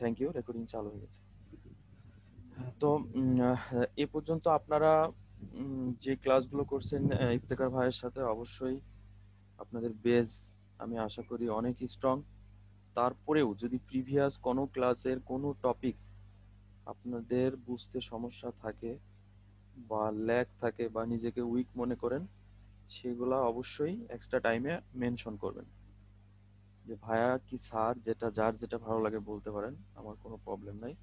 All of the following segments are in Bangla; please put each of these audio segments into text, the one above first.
থ্যাংক ইউ, রেকর্ডিং চালু হয়ে গেছে। তো এ পর্যন্ত আপনারা যে ক্লাসগুলো করছেন ইফতেখার ভাইয়ের সাথে, অবশ্যই আপনাদের বেস আমি আশা করি অনেক স্ট্রং। তারপরেও যদি প্রিভিয়াস কোনো ক্লাসের কোনো টপিকস আপনাদের বুঝতে সমস্যা থাকে বা ল্যাগ থাকে বা নিজেকে উইক মনে করেন, সেগুলো অবশ্যই এক্সট্রা টাইমে মেনশন করবেন যে ভাইয়া কি স্যার, যার যেটা ভালো লাগে বলতে পারেন, আমার কোনো প্রবলেম নাই।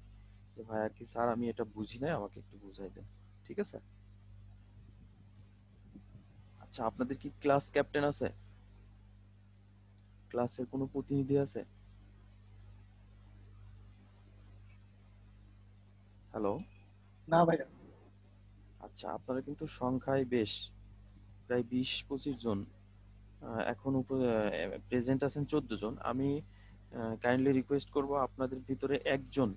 যে ভাইয়া কি স্যার আমি এটা বুঝি নাই, আমাকে একটু বুঝাই দেন, ঠিক আছে? আচ্ছা, আপনাদের কি ক্লাস ক্যাপ্টেন আছে? ক্লাসের কোনো প্রতিনিধি আছে? হ্যালো। না ভাইয়া। আচ্ছা, আপনারা কিন্তু সংখ্যায় বেশ, প্রায় 20-25 জন। এখন প্রেজেন্ট আছেন 14 জন। আমি কাইন্ডলি রিকোয়েস্ট করব আপনাদের ভিতরে একজন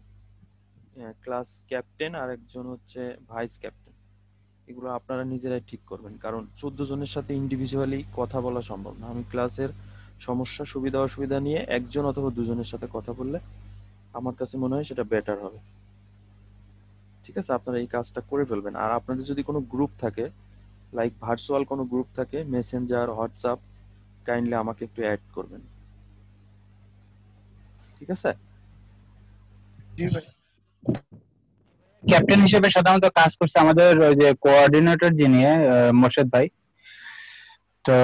ক্লাস ক্যাপ্টেন আর একজন হচ্ছে ভাইস ক্যাপ্টেন। এগুলো আপনারা নিজেরাই ঠিক করবেন, কারণ 14 জনের সাথে ইন্ডিভিজুয়ালি কথা বলা সম্ভব না। আমি ক্লাসের সমস্যা সুবিধা অসুবিধা নিয়ে একজন অথবা দুজনের সাথে কথা বললে আমার কাছে মনে হয় সেটা বেটার হবে। ঠিক আছে, আপনারা এই কাজটা করে ফেলবেন। আর আপনাদের যদি কোনো গ্রুপ থাকে, লাইক ভার্চুয়াল কোনো গ্রুপ থাকে, মেসেঞ্জার, হোয়াটসঅ্যাপ, কাইন্ডলি আমাকে একটু অ্যাড করবেন, ঠিক আছে? জি ভাই। ক্যাপ্টেন হিসেবে সাধারণত কাজ করছে আমাদের ওই যে কোঅর্ডিনেটর যিনি মোর্শেদ ভাই। তো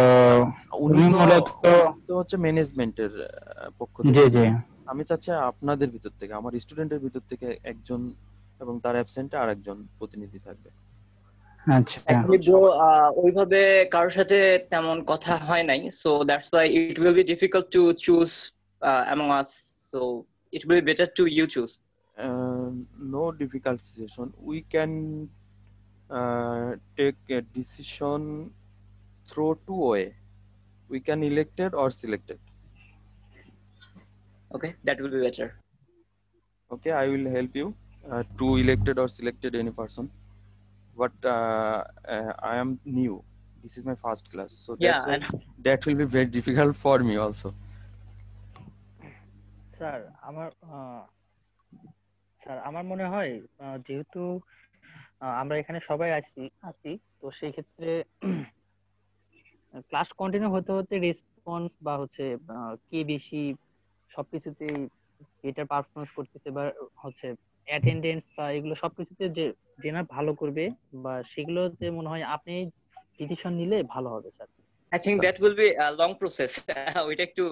উনি উনি তো মূলত উনি তো হচ্ছে ম্যানেজমেন্টের পক্ষ জি থেকে। জি আমি চাচ্ছি আপনাদের ভিতর থেকে, আমার স্টুডেন্টের ভিতর থেকে একজন এবং তার অ্যাবসেন্টে আরেকজন প্রতিনিধি থাকবে। আচ্ছা কারণ অ্যাকচুয়ালি ব্রো ওইভাবে কারোর সাথে তেমন কথা হয় নাই, so that's why it will be difficult to choose among us, so it will be better to you choose. no difficult situation. We can take a decision through two way. We can elected or selected. Okay, that will be better. Okay, I will help you to elected or selected any person. But I am new. This is my first class, so Yeah, that's why and that will be very difficult for me also. Sir আমার মনে হয় যেহেতু আমরা এখানে সবাই আছি, তো সেই ক্ষেত্রে ক্লাস কন্টিনিউ হতে হতে রেসপন্স বা হচ্ছে কে বেশি সবকিছুতে এটার পারফরমেন্স করতেছে বা হচ্ছে অ্যাটেন্ডেন্স বা এগুলো সবকিছুতে যে জেনা ভালো করবে বা সেগুলোতে মনে হয় আপনি ডিসিশন নিলে ভালো হবে sir. I think that will be a long process. ওইটা একটু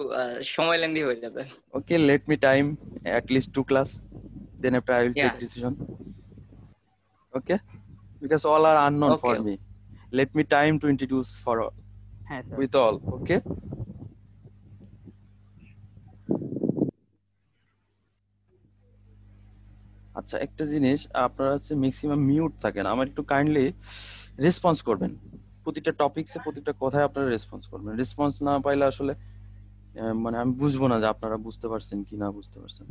সময় লেন্দি হয়ে যাবে। Okay, let me time at least 2 class. Then after I will Yeah. take decision. Okay, because all are unknown for Okay. me. Let me time to introduce for all, হ্যাঁ স্যার। with all. Okay. আচ্ছা, একটা জিনিস, আপনারা হচ্ছে ম্যাক্সিমাম মিউট থাকেন, আমার একটু কাইন্ডলি রেসপন্স করবেন। প্রতিটা টপিকসে প্রতিটা কথায় আপনারা রেসপন্স করবেন। রেসপন্স না পাইলে আসলে মানে আমি বুঝবো না যে আপনারা বুঝতে পারছেন কি না বুঝতে পারছেন।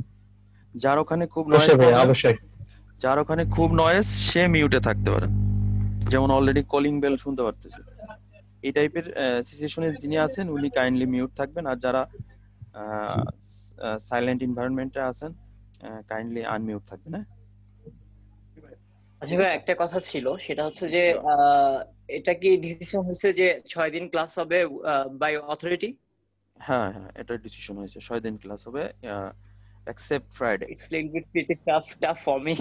যার ওখানে খুব নয়েজ অবশ্যই ভাই প্রবলেম, অবশ্যই। যার ওখানে খুব নয়েজ সে মিউটে থাকতে পারে। যেমন অলরেডি কলিং বেল শুনতে পারতেছে। এই টাইপের সিচুয়েশনে যিনি আছেন উনি কাইন্ডলি মিউট থাকবেন, আর যারা সাইলেন্ট এনভায়রনমেন্টে আছেন কাইন্ডলি আনমিউট থাকবেন। হ্যাঁ, আচ্ছা ভাই, একটা কথা ছিল, সেটা হচ্ছে যে এটা কি ডিসিশন হয়েছে যে 6 দিন ক্লাস হবে বাই অথরিটি? হ্যাঁ হ্যাঁ, এটা ডিসিশন হয়েছে 6 দিন ক্লাস হবে, except Friday. It's a little bit pretty tough for me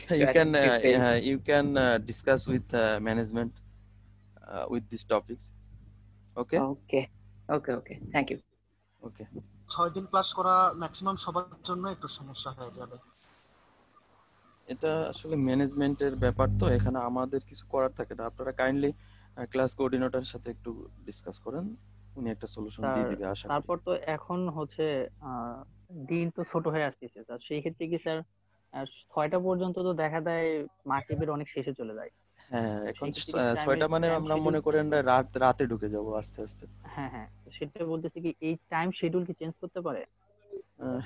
to attend 3 days. You can discuss with management with these topics. Okay. Okay, thank you. Okay. 6 দিন ক্লাস করা ম্যাক্সিমাম সবার জন্য একটু সমস্যা হয়ে যাবে। এটা আসলে ম্যানেজমেন্টের ব্যাপার, তো এখানে আমাদের কিছু করার থাকে না। আপনারা কাইন্ডলি ক্লাস কোঅর্ডিনেটরের সাথে একটু ডিসকাস করেন, উনি একটা সলিউশন দিয়ে দিবে আশা করি। তারপর তো এখন হচ্ছে দিন তো ছোট হয়ে আসতেছে স্যার, সেই ক্ষেত্রে কি স্যার 6টা পর্যন্ত তো দেখা যায় মাগরিবের অনেক শেষে চলে যায়। হ্যাঁ, এখন 6টা মানে আমরা মনে করেন রাতে ঢুকে যাব আস্তে আস্তে। হ্যাঁ, সেটা বলতেছি কি এই টাইম শিডিউল কি চেঞ্জ করতে পারে?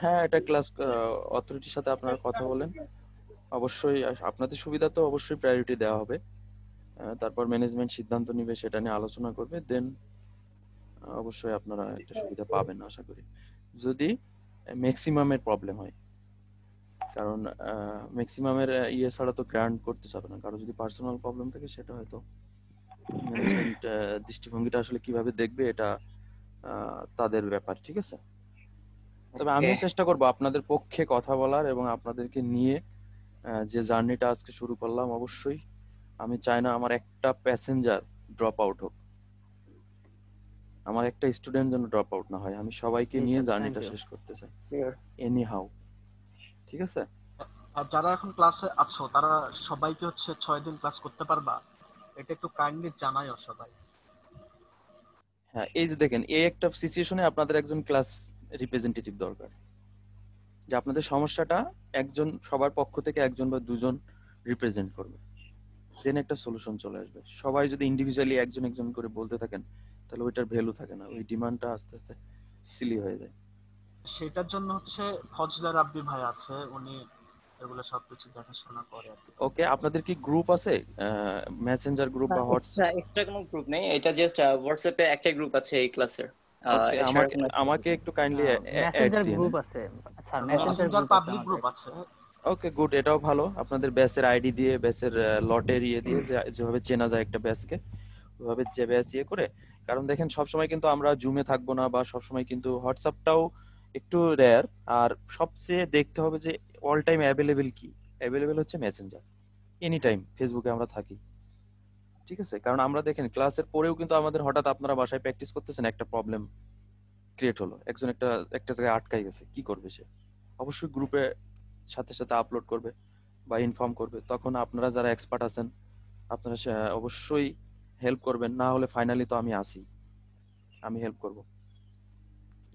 হ্যাঁ, এটা ক্লাস অথরিটির সাথে আপনারা কথা বলেন। অবশ্যই আপনাদের সুবিধা তো অবশ্যই প্রায়োরিটি দেওয়া হবে। তারপর ম্যানেজমেন্ট সিদ্ধান্ত নিবে, সেটা নিয়ে আলোচনা করবে, দেন অবশ্যই আপনারা একটা সুবিধা পাবেন আশা করি, যদি ম্যাক্সিমামের প্রবলেম হয়। কারণ ম্যাক্সিমামের ইয়ে ছাড়া তো গ্রান্ট করতে চাবে না। কারো যদি পার্সোনাল প্রবলেম থাকে সেটা হয়তো ম্যানেজমেন্ট দৃষ্টিভঙ্গিটা আসলে কিভাবে দেখবে এটা তাদের ব্যাপার, ঠিক আছে? তবে আমিও চেষ্টা করব আপনাদের পক্ষে কথা বলার এবং আপনাদেরকে নিয়ে যে জার্নিটা আজকে শুরু করলাম, অবশ্যই আমি চাই না আমার একটা প্যাসেঞ্জার ড্রপ আউট হোক, আমার একটা স্টুডেন্ট যেন ড্রপ আউট না হয়। আমি সবাইকে জি নিয়ে স্যার, থ্যাংক জার্নিটা ইউ। শেষ করতে চাই এনি হাউ, ঠিক আছে? আর যারা এখন ক্লাসে আছো তারা সবাইকে হচ্ছে 6 দিন ক্লাস করতে পারবা? এটা একটু কাইন্ডলি জানাইও সবাই। হ্যাঁ, এই যে দেখেন, এই একটা সিচুয়েশনে আপনাদের একজন ক্লাস রিপ্রেজেন্টেটিভ দরকার, যে আপনাদের সমস্যাটা একজন, সবার পক্ষ থেকে একজন বা দুজন রিপ্রেজেন্ট করবে, দেন একটা সলিউশন চলে আসবে। সবাই যদি ইন্ডিভিজুয়ালি একজন একজন করে বলতে থাকেন তাহলে ওইটার ভ্যালু থাকে না, ওই ডিমান্ডটা আস্তে আস্তে সিলি হয়ে যায়। সেটার জন্য হচ্ছে ফজলে রাব্বি ভাই আছে, উনি এগুলো সবকিছু দেখাশোনা করে আর কি। ওকে, আপনাদের কি গ্রুপ আছে, মেসেঞ্জার গ্রুপ বা এক্সট্রা এক্সট্রা কোনো গ্রুপ নেই, এটা জাস্ট হোয়াটসঅ্যাপে একটা গ্রুপ আছে এই ক্লাসের। ওকে, এছাড়া আমাকে কোনো আমাকে একটু কাইন্ডলি অ্যাড মেসেঞ্জার দিয়ে গ্রুপ নেন। আছে স্যার, মেসেঞ্জার মেসেঞ্জার গ্রুপ আছে পাবলিক আমাদের। গ্রুপ আছে। ওকে, গুড, এটাও ভালো। আপনাদের ব্যাচের আইডি দিয়ে, ব্যাচের লটের ইয়ে দিয়ে, যেভাবে চেনা যায় একটা ব্যাচকে, ওইভাবে যে ব্যাচ ইয়ে করে। কারণ দেখেন, সবসময় কিন্তু আমরা জুমে থাকবো না, বা সবসময় কিন্তু হোয়াটসঅ্যাপটাও একটু রেয়ার। আর সবচেয়ে দেখতে হবে যে অল টাইম অ্যাভেলেবেল কি, অ্যাভেলেবেল হচ্ছে মেসেঞ্জার। এনি টাইম ফেসবুকে আমরা থাকি, ঠিক আছে? কারণ আমরা দেখেন ক্লাসের পরেও কিন্তু আমাদের হঠাৎ আপনারা বাসায় প্র্যাকটিস করতেছেন, একটা প্রবলেম ক্রিয়েট হলো, একজন একটা একটা জায়গায় আটকাই গেছে, কি করবে সে? অবশ্যই গ্রুপে সাথে সাথে আপলোড করবে বা ইনফর্ম করবে। তখন আপনারা যারা এক্সপার্ট আছেন আপনারা অবশ্যই হেল্প করবেন, না হলে ফাইনালি তো আমি আসি, আমি হেল্প করব।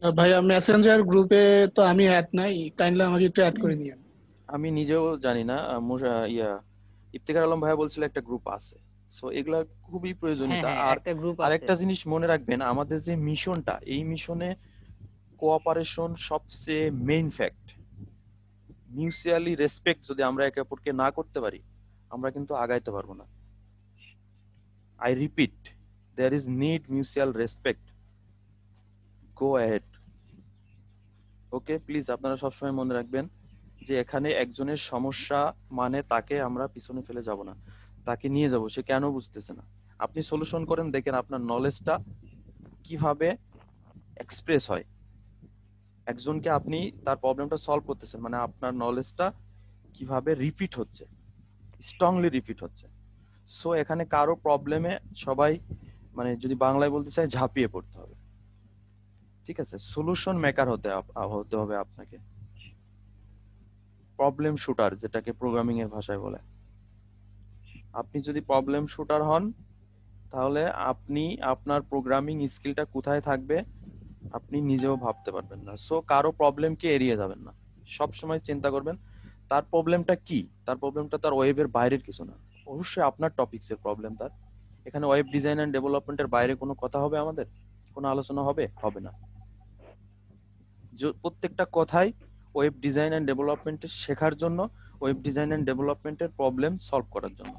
ভাইয়া মেসেঞ্জার গ্রুপে তো আমি অ্যাড নাই, কাইন্ডলি আমাকে একটু অ্যাড করে নিয়েন। আমি নিজেও জানি না, ইফতেখার আলম ভাইয়া বলছিল একটা গ্রুপ আছে। সো এগুলা খুবই হ্যাঁ প্রয়োজনীয়তা। হ্যাঁ, আর একটা গ্রুপ আছে। আরেকটা জিনিস মনে রাখবেন, আমাদের যে মিশনটা, এই মিশনে কোঅপারেশন সবচেয়ে মেইন ফ্যাক্ট। মিউচুয়ালি রেসপেক্ট যদি আমরা একে অপরকে না করতে পারি, আমরা কিন্তু আগাইতে পারবো না। I repeat, there is need mutual respect. Go ahead. Okay, please আপনারা সবসময় মনে রাখবেন যে এখানে একজনের সমস্যা মানে তাকে আমরা পিছনে ফেলে যাব না, তাকে নিয়ে যাব। সে কেন বুঝতেছে না, আপনি সলিউশন করেন, দেখেন আপনার নলেজটা কিভাবে এক্সপ্রেস হয়। একজনকে আপনি তার প্রবলেমটা সলভ করতেছেন মানে আপনার নলেজটা কিভাবে রিপিট হচ্ছে, স্ট্রংলি রিপিট হচ্ছে। সো এখানে কারো প্রবলেমে সবাই, মানে যদি বাংলায় বলতে চাই, ঝাঁপিয়ে পড়তে হবে, ঠিক আছে? সলিউশন মেকার হতে হবে আপনাকে, প্রবলেম শুটার, যেটাকে প্রোগ্রামিং এর ভাষায় বলে। আপনি যদি প্রবলেম শুটার হন, তাহলে আপনি আপনার প্রোগ্রামিং স্কিলটা কোথায় থাকবে আপনি নিজেও ভাবতে পারবেন না। সো কারো প্রবলেমকে এড়িয়ে যাবেন না, সব সময় চিন্তা করবেন তার প্রবলেমটা কি। তার প্রবলেমটা তার ওয়েবের বাইরের কিছু না, অবশ্যই আপনার টপিকস এর প্রবলেম তার। এখানে ওয়েব ডিজাইন এন্ড ডেভেলপমেন্টের বাইরে কোনো কথা হবে, আমাদের কোনো আলোচনা হবে হবে না। প্রত্যেকটা কথাই ওয়েব ডিজাইন এন্ড ডেভেলপমেন্টের শেখার জন্য, ওয়েব ডিজাইন এন্ড ডেভেলপমেন্টের প্রবলেম সলভ করার জন্য,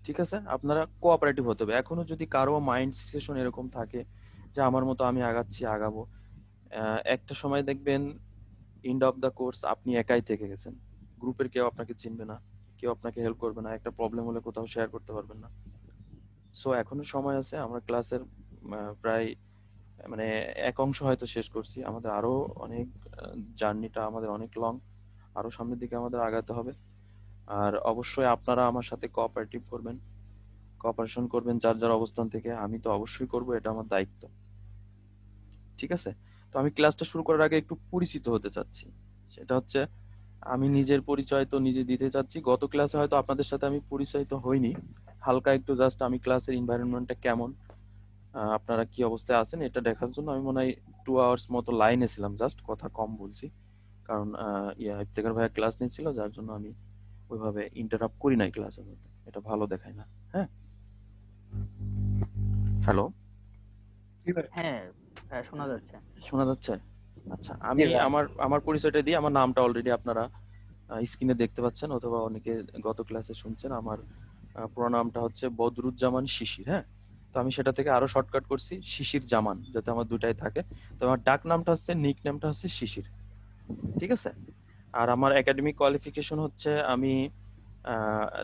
ঠিক আছে? আপনারা কোঅপারেটিভ হতে হবে। এখনো যদি কারো মাইন্ড সিচুয়েশন এরকম থাকে যে আমার মতো আমি আগাচ্ছি, আগাবো, একটা সময় দেখবেন এন্ড অফ দা কোর্স আপনি একাই থেকে গেছেন, গ্রুপের কেউ আপনাকে চিনবে না, কেউ আপনাকে হেল্প করবে না, একটা প্রবলেম হলে কোথাও শেয়ার করতে পারবেন না। সো এখনো সময় আছে। আমরা ক্লাসের প্রায় মানে এক অংশ হয়তো শেষ করছি, আমাদের আরো অনেক, জার্নিটা আমাদের অনেক লং, আরো সামনের দিকে আমাদের আগাতে হবে। আর অবশ্যই আপনারা আমার সাথে কোঅপারেটিভ করবেন, কোঅপারেশন করবেন যার যার অবস্থান থেকে। আমি তো অবশ্যই করব, এটা আমার দায়িত্ব, ঠিক আছে? তো আমি ক্লাসটা শুরু করার আগে একটু পরিচিত হতে চাচ্ছি। সেটা হচ্ছে, আমি নিজের পরিচয় তো নিজে দিতে চাচ্ছি। গত ক্লাসে হয়তো আপনাদের সাথে আমি পরিচিত হইনি, হালকা একটু জাস্ট আমি ক্লাসের এনভায়রনমেন্টটা কেমন, আপনারা কি অবস্থায় আছেন এটা দেখার জন্য আমি মনে হয় 2 আওয়ার্স মতো লাইনে ছিলাম, জাস্ট কথা কম বলছি। কারণ ইফতেখার ভাইয়া ক্লাস নিচ্ছিল, যার জন্য আমি ওইভাবে ইন্টারাপ্ট করি নাই ক্লাসের মধ্যে, এটা ভালো দেখায় না। হ্যাঁ, হ্যালো, হ্যাঁ শোনা যাচ্ছে। শোনা যাচ্ছে? আচ্ছা, আমি আমার আমার পরিচয়টা দিই। আমার নামটা অলরেডি আপনারা স্ক্রিনে দেখতে পাচ্ছেন, অথবা অনেকে গত ক্লাসে শুনছেন। আমার পুরো নামটা হচ্ছে বদরুজ্জামান শিশির। হ্যাঁ, তো আমি সেটা থেকে আরো শর্টকাট করছি শিশির জামান, যাতে আমার দুটাই থাকে। তো আমার ডাক নামটা হচ্ছে, নিক নেমটা হচ্ছে শিশির, ঠিক আছে? আর আমার একাডেমিক কোয়ালিফিকেশন হচ্ছে আমি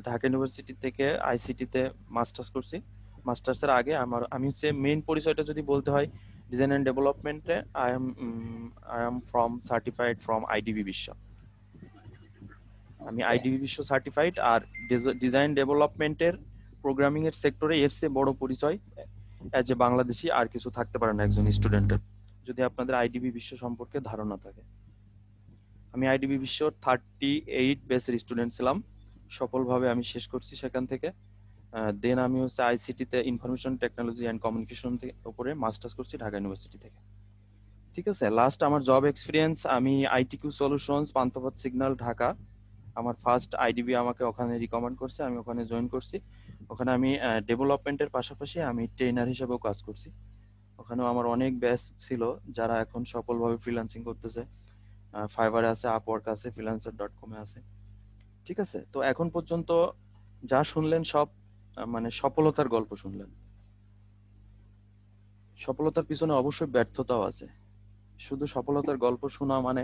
ঢাকা ইউনিভার্সিটি থেকে আইসিটিতে মাস্টার্স করছি। মাস্টার্সের আগে আমি হচ্ছে মেইন পরিচয়টা যদি বলতে হয় ডিজাইন অ্যান্ড ডেভেলপমেন্টে I am from certified from IDB Bishwa. আমি আইডিবি বিশ্ব সার্টিফাইড। আর ডিজাইন ডেভেলপমেন্টের প্রোগ্রামিং এর সেক্টরে এর চেয়ে বড় পরিচয় অ্যাজ এ বাংলাদেশি আর কিছু থাকতে পারে না একজন স্টুডেন্টের, যদি আপনাদের আইডিবি বিশ্ব সম্পর্কে ধারণা থাকে। আমি আইডিবি বিশ্ব 38 ব্যাচের স্টুডেন্ট ছিলাম, সফলভাবে আমি শেষ করছি সেখান থেকে। দেন আমি হচ্ছে আইসিটিতে ইনফরমেশন টেকনোলজি অ্যান্ড কমিউনিকেশন উপরে মাস্টার্স করছি ঢাকা ইউনিভার্সিটি থেকে। ঠিক আছে, লাস্ট আমার জব এক্সপিরিয়েন্স আমি আইটিকিউ সলিউশনস পান্থপথ সিগন্যাল ঢাকা, আমার ফার্স্ট আইডিবি আমাকে ওখানে রিকমেন্ড করছে, আমি ওখানে জয়েন করছি। ওখানে আমি ডেভেলপমেন্টের পাশাপাশি আমি ট্রেনার হিসেবেও কাজ করছি। ওখানেও আমার অনেক ব্যাচ ছিল যারা এখন সফলভাবে ফ্রিল্যান্সিং করতেছে। ফাইবারে আছে, আপওয়ার্ক আছে, freelancer.com-এ আছে। ঠিক আছে, তো এখন পর্যন্ত যা শুনলেন সব মানে সফলতার গল্প শুনলেন। সফলতার পিছনে অবশ্যই ব্যর্থতাও আছে। শুধু সফলতার গল্প শোনা মানে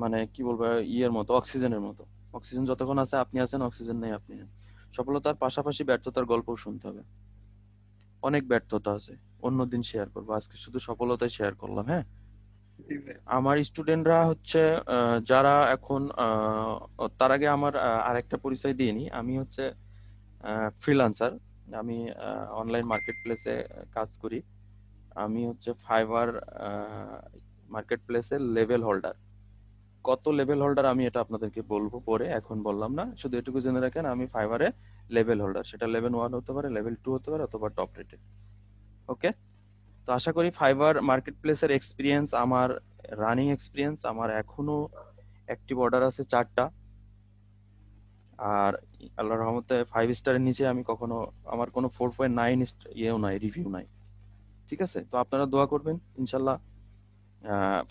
মানে কি বলবো, ইয়ের মতো, অক্সিজেনের মতো। অক্সিজেন যতক্ষণ আছে আপনি আছেন, অক্সিজেন নেই আপনি নেই। সফলতার পাশাপাশি ব্যর্থতার গল্পও শুনতে হবে। অনেক ব্যর্থতা আছে, অন্যদিন শেয়ার করবো, আজকে শুধু সফলতাই শেয়ার করলাম। হ্যাঁ, আমার স্টুডেন্টরা হচ্ছে যারা এখন তার আগে আমার আরেকটা পরিচয় দিয়ে নি, আমি হচ্ছে ফ্রিল্যান্সার। আমি অনলাইন মার্কেট প্লেসে কাজ করি। আমি হচ্ছে ফাইবার মার্কেট প্লেসের লেভেল হোল্ডার। কত লেভেল হোল্ডার আমি এটা আপনাদেরকে বলবো পরে, এখন বললাম না, শুধু এটুকু জেনে রাখেন আমি ফাইবারে লেভেল হোল্ডার। সেটা লেভেল 1 হতে পারে, লেভেল 2 হতে পারে, অথবা টপ রেটেড। ওকে, তো আশা করি ফাইবার মার্কেট প্লেসের এক্সপিরিয়েন্স, আমার রানিং এক্সপিরিয়েন্স, আমার এখনো অ্যাক্টিভ অর্ডার আছে 4টা। আর আল্লাহর রহমতে 5 স্টারের নিচে আমি কখনো, আমার কোনো 4.9 ইয়েও নাই, রিভিউ নাই। ঠিক আছে, তো আপনারা দোয়া করবেন ইনশাল্লাহ।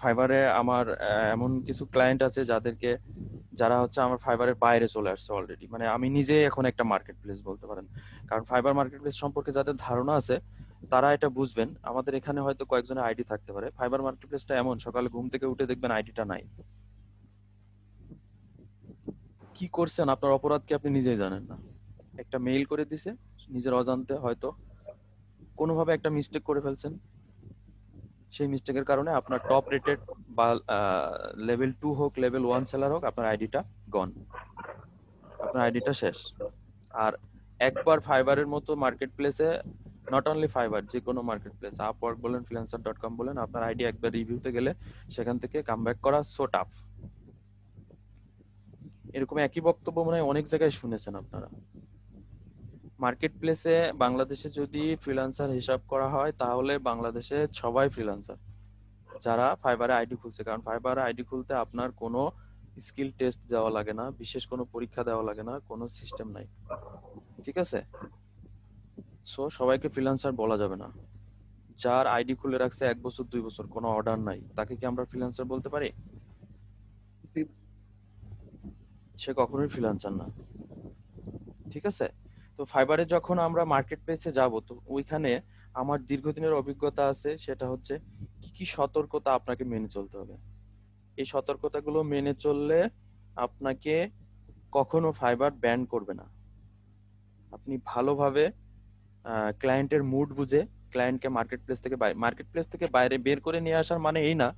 ফাইবারে আমার এমন কিছু ক্লায়েন্ট আছে যারা হচ্ছে আমার ফাইবারের বাইরে চলে আসছে অলরেডি। মানে আমি নিজে এখন একটা মার্কেট প্লেস বলতে পারেন। কারণ ফাইবার মার্কেট প্লেস সম্পর্কে যাদের ধারণা আছে তারা এটা বুঝবেন। আমাদের এখানে হয়তো কয়েকজনের আইডি থাকতে পারে, ফাইবার মার্কেট প্লেসটা এমন, সকালে ঘুম থেকে উঠে দেখবেন আইডিটা নাই। কি করছেন, আপনার অপরাধ কি আপনি নিজেই জানেন না। একটা মেইল করে দিছে নিজের অজান্তে, হয়তো কোনোভাবে একটা মিস্টেক করে ফেলছেন, সেই মিস্টেকের কারণে আপনার টপ রেটেড বা লেভেল 2 হোক, লেভেল 1 সেলার হোক, আপনার আইডিটা গন, আপনার আইডিটা শেষ। আর একবার ফাইবারের মতো মার্কেট প্লেসে, নট অনলি ফাইবার, যে কোনো মার্কেট প্লেস, আপওয়ার্ক বলেন, freelancer.com বলেন, আপনার আইডি একবার রিভিউতে গেলে সেখান থেকে কামব্যাক করা সো টাফ। এরকম একই বক্তব্য মনে হয় অনেক জায়গায় শুনেছেন আপনারা। মার্কেট প্লেসে বাংলাদেশে যদি ফ্রিল্যান্সার হিসাব করা হয় তাহলে বাংলাদেশে সবাই ফ্রিল্যান্সার যারা ফাইবারে আইডি খুলছে। কারণ ফাইবারে আইডি খুলতে আপনার কোনো স্কিল টেস্ট দেওয়া লাগে না, বিশেষ কোনো পরীক্ষা দেওয়া লাগে না, কোনো সিস্টেম নাই। ঠিক আছে, সো সবাইকে ফ্রিল্যান্সার বলা যাবে না। যার আইডি খুলে রাখছে 1 বছর 2 বছর, কোনো অর্ডার নাই, তাকে কি আমরা ফ্রিল্যান্সার বলতে পারি? সে কখনোই ফ্রিল্যান্সার না। ঠিক আছে, তো ফাইবারে যখন আমরা মার্কেট প্লেসে যাব, তো ওইখানে আমার দীর্ঘদিনের অভিজ্ঞতা আছে, সেটা হচ্ছে কি কি সতর্কতা আপনাকে মেনে চলতে হবে। এই সতর্কতাগুলো মেনে চললে আপনাকে কখনো ফাইবার ব্যান করবে না। আপনি ভালোভাবে ক্লায়েন্টের মুড বুঝে ক্লায়েন্টকে মার্কেট প্লেস থেকে বাইরে বের করে নিয়ে আসার মানে এই না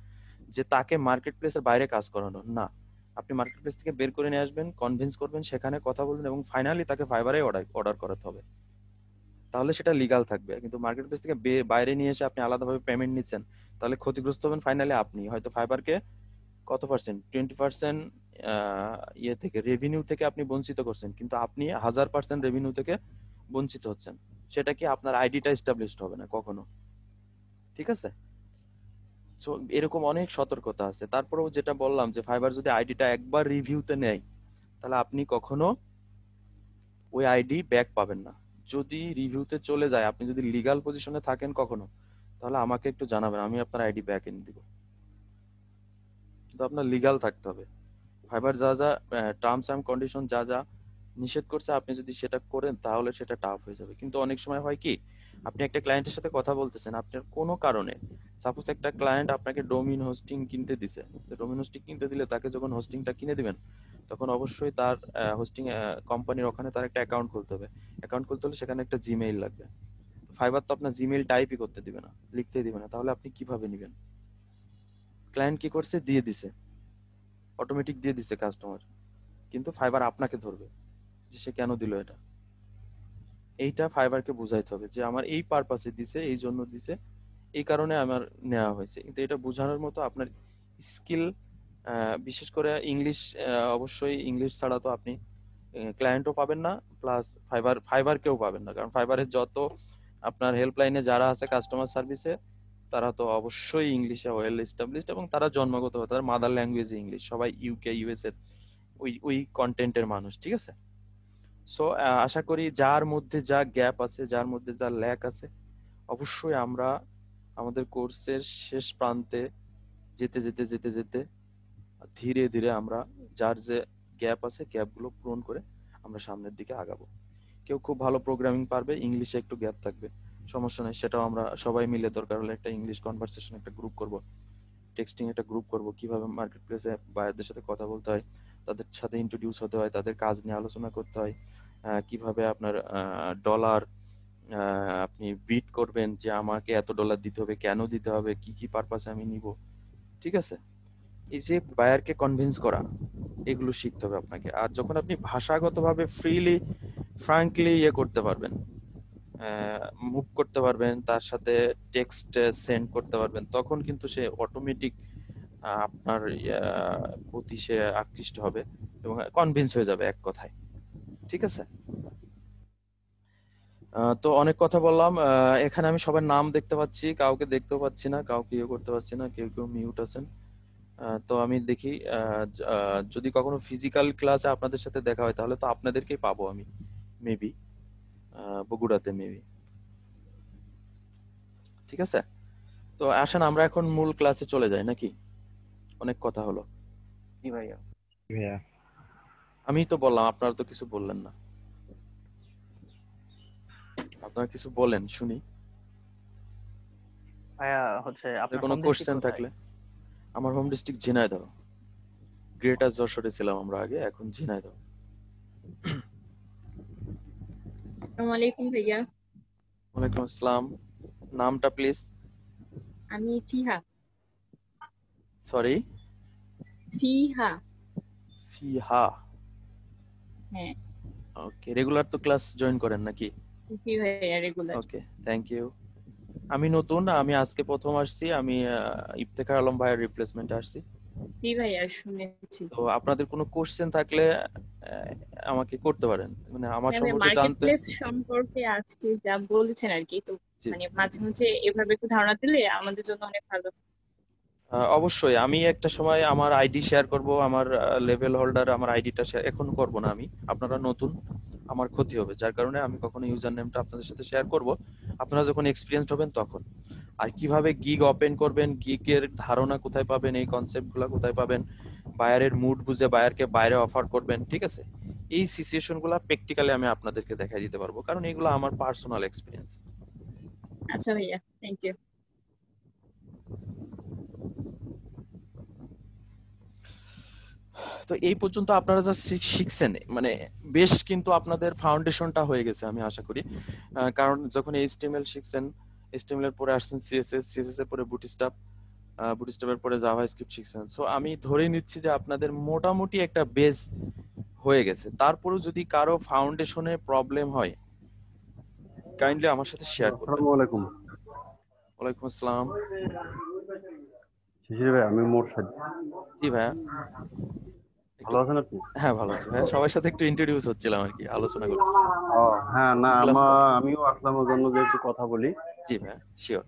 যে তাকে মার্কেট প্লেসের বাইরে কাজ করানো না। আপনি মার্কেট প্লেস থেকে বের করে নিয়ে আসবেন, কনভিন্স করবেন, সেখানে কথা বলবেন, এবং ফাইনালি তাকে ফাইবারে অর্ডার করাতে হবে, তাহলে সেটা লিগাল থাকবে। কিন্তু মার্কেট প্লেস থেকে বাইরে নিয়ে এসে আপনি আলাদাভাবে পেমেন্ট নিচ্ছেন, তাহলে ক্ষতিগ্রস্ত হবেন ফাইনালি আপনি। হয়তো ফাইবারকে কত পার্সেন্ট, 20% ইয়ে থেকে, রেভিনিউ থেকে আপনি বঞ্চিত করছেন, কিন্তু আপনি 1000% রেভিনিউ থেকে বঞ্চিত হচ্ছেন। সেটা কি আপনার আইডিটা এস্টাবলিশড হবে না কখনো। ঠিক আছে, সো এরকম অনেক সতর্কতা আছে। তারপরেও যেটা বললাম যে ফাইবার যদি আইডিটা একবার রিভিউতে নেয় তাহলে আপনি কখনো ওই আইডি ব্যাক পাবেন না। যদি রিভিউতে চলে যায়, আপনি যদি লিগাল পজিশনে থাকেন কখনো, তাহলে আমাকে একটু জানাবেন, আমি আপনার আইডি ব্যাক এনে দিব। কিন্তু আপনার লিগাল থাকতে হবে। ফাইবার যা যা টার্মস এন্ড কন্ডিশন যা যা নিষেধ করছে, আপনি যদি সেটা করেন তাহলে সেটা টাফ হয়ে যাবে। কিন্তু অনেক সময় হয় কি, আপনি একটা ক্লায়েন্টের সাথে কথা বলতেছেন, আপনার কোনো কারণে সাপোজ একটা ক্লায়েন্ট আপনাকে ডোমিন হোস্টিং কিনতে দিছে, ডোমিন হোস্টিং কিনতে দিলে তাকে যখন হোস্টিংটা কিনে দিবেন তখন অবশ্যই তার হোস্টিং কোম্পানির ওখানে তার একটা অ্যাকাউন্ট খুলতে হবে। অ্যাকাউন্ট খুলতে হলে সেখানে একটা জিমেইল লাগবে। ফাইবার তো আপনার জিমেইল টাইপই করতে দিবে না, লিখতে দিবে না, তাহলে আপনি কিভাবে নেবেন? ক্লায়েন্ট কি করছে, দিয়ে দিছে, অটোমেটিক দিয়ে দিছে কাস্টমার, কিন্তু ফাইবার আপনাকে ধরবে যে সে কেন দিল এটা। এইটা ফাইবারকে বুঝাইতে হবে যে আমার এই পারপাসে দিছে, এই জন্য দিছে, এই কারণে আমার নেওয়া হয়েছে। কিন্তু এটা বোঝানোর মতো আপনার স্কিল, বিশেষ করে ইংলিশ, অবশ্যই ইংলিশ ছাড়া তো আপনি ক্লায়েন্টও পাবেন না, প্লাস ফাইবারকেও পাবেন না, কারণ ফাইবারের যত আপনার হেল্পলাইনে যারা আছে কাস্টমার সার্ভিসে, তারা তো অবশ্যই ইংলিশে ওয়েল এস্টাবলিশড, এবং তারা জন্মগত, তাদের মাদার ল্যাঙ্গুয়েজ ইংলিশ, সবাই ইউকে ইউএস এর ওই কন্টেন্টের মানুষ, ঠিক আছে? সো আশা করি যার মধ্যে যা গ্যাপ আছে, যার মধ্যে যা ল্যাক আছে, অবশ্যই আমরা আমাদের কোর্সের শেষ প্রান্তে যেতে যেতে যেতে যেতে ধীরে ধীরে আমরা যার যে গ্যাপ আছে গ্যাপগুলো পূরণ করে আমরা সামনের দিকে আগাবো। কেউ খুব ভালো প্রোগ্রামিং পারবে, ইংলিশে একটু গ্যাপ থাকবে, সমস্যা নেই, সেটাও আমরা সবাই মিলে দরকার হলে একটা ইংলিশ কনভারসেশন একটা গ্রুপ করব, টেক্সটিং একটা গ্রুপ করব, কিভাবে মার্কেট প্লেসে বায়ারদের সাথে কথা বলতে হয়, তাদের সাথে ইন্ট্রোডিউস হতে হয়, তাদের কাজ নিয়ে আলোচনা করতে হয়, কিভাবে আপনার ডলার আপনি বিট করবেন, যে আমাকে এত ডলার দিতে হবে, কেন দিতে হবে, কি কি পারপাসে আমি নিব, ঠিক আছে? এই যে বায়ারকে কনভিন্স করা, এগুলো শিখতে হবে আপনাকে। আর যখন আপনি ভাষাগতভাবে ফ্রিলি ফ্রাঙ্কলি করতে পারবেন, মুভ করতে পারবেন, তার সাথে টেক্সট সেন্ড করতে পারবেন, তখন কিন্তু সে অটোমেটিক আপনার প্রতি সে আকৃষ্ট হবে এবং কনভিন্স হয়ে যাবে এক কথায়, ঠিক আছে? তো অনেক কথা বললাম। এখানে আমি সবার নাম দেখতে পাচ্ছি, কাউকে দেখতেও পাচ্ছি না, কাউকে করতে পারছি না, কেউ কেউ মিউট আছেন। তো আমি দেখি যদি কখনো ফিজিক্যাল ক্লাসে আপনাদের সাথে দেখা হয় তাহলে তো আপনাদেরকেই পাবো আমি, মেবি বগুড়াতে মেবি, ঠিক আছে? তো আসেন আমরা এখন মূল ক্লাসে চলে যাই নাকি? অনেক কথা হলো। জি ভাইয়া। ভাইয়া আমি তো বললাম, আপনারা তো কিছু বললেন না, আপনারা কিছু বলেন শুনি। ভাইয়া হচ্ছে আপনার কোনো হোম ডিস্ট্রিক্ট কোশ্চেন কোথায়? থাকলে। আমার হোম ডিস্ট্রিক্ট ঝিনাইদহ, গ্রেটার যশোরে ছিলাম আমরা আগে, এখন ঝিনাইদহ। আসসালামু আলাইকুম ভাইয়া। ওয়ালাইকুম আসসালাম। নামটা প্লিজ? আমি ফিহা। সরি? ফিহা। ফিহা। হ্যাঁ। ওকে, রেগুলার তো ক্লাস জয়েন করেন নাকি? জি ভাইয়া, রেগুলার। Okay, thank you. আমি নতুন, আমি আজকে প্রথম আসছি, আমি ইফতেখার আলম ভাইয়ের রিপ্লেসমেন্টে আসছি। জি ভাইয়া, শুনেছি। তো আপনাদের কোনো কোশ্চেন থাকলে আমাকে করতে পারেন, মানে আমার হ্যাঁ ভাইয়া, সম্পর্কে মার্কেট জানতে। প্লেস সম্পর্কে আজকে যা বলেছেন আর কি, তো জি, মানে মাঝে মাঝে এভাবে একটু ধারণা দিলে আমাদের জন্য অনেক ভালো। অবশ্যই আমি একটা সময় আমার আইডি শেয়ার করব, আমার লেভেল হোল্ডার আমার আইডিটা শেয়ার এখন করব না আমি, আপনারা নতুন, আমার ক্ষতি হবে, যার কারণে আমি কখনো ইউজার নেমটা আপনাদের সাথে শেয়ার করব আপনারা যখন এক্সপিরিয়েন্সড হবেন তখন। আর কিভাবে গিগ ওপেন করবেন, গিগের ধারণা কোথায় পাবেন, এই কনসেপ্টগুলো কোথায় পাবেন, বায়ারের মুড বুঝে বায়ারকে বাইরে অফার করবেন, ঠিক আছে? এই সিচুয়েশনগুলো প্র্যাকটিক্যালি আমি আপনাদেরকে দেখাই দিতে পারবো, কারণ এগুলো আমার পার্সোনাল এক্সপিরিয়েন্স। আচ্ছা ভাইয়া, থ্যাংক ইউ। তো এই পর্যন্ত আপনারা যা শিখছেন, মানে বেশ কিন্তু আপনাদের ফাউন্ডেশনটা হয়ে গেছে আমি আশা করি। কারণ যখন এইচটিএমএল শিখছেন, এইচটিএমএল এর পরে আসছেন সিএসএস, সিএসএস এর পরে বুটস্ট্র্যাপ, বুটস্ট্র্যাপের পরে জাভাস্ক্রিপ্ট শিখছেন। সো আমি ধরে নিচ্ছি যে আপনাদের মোটামুটি একটা বেস হয়ে গেছে। তারপরেও যদি কারো ফাউন্ডেশনে প্রবলেম হয়, কাইন্ডলি আমার সাথে শেয়ার করবেন। আসসালামু আলাইকুম। ওয়ালাইকুম আসসালাম। শিশির ভাই, আমি মোরশেদ। জি ভাইয়া। ভালো আছেন আপনি? হ্যাঁ ভালো আছি ভাইয়া, সবার সাথে একটু ইন্ট্রোডিউস হচ্ছিলাম আর কি, আলোচনা করতেছি। ও হ্যাঁ, না ক্লাস তো। আমিও আসলাম ওর জন্য যে একটু কথা বলি। জি ভাইয়া, শিওর।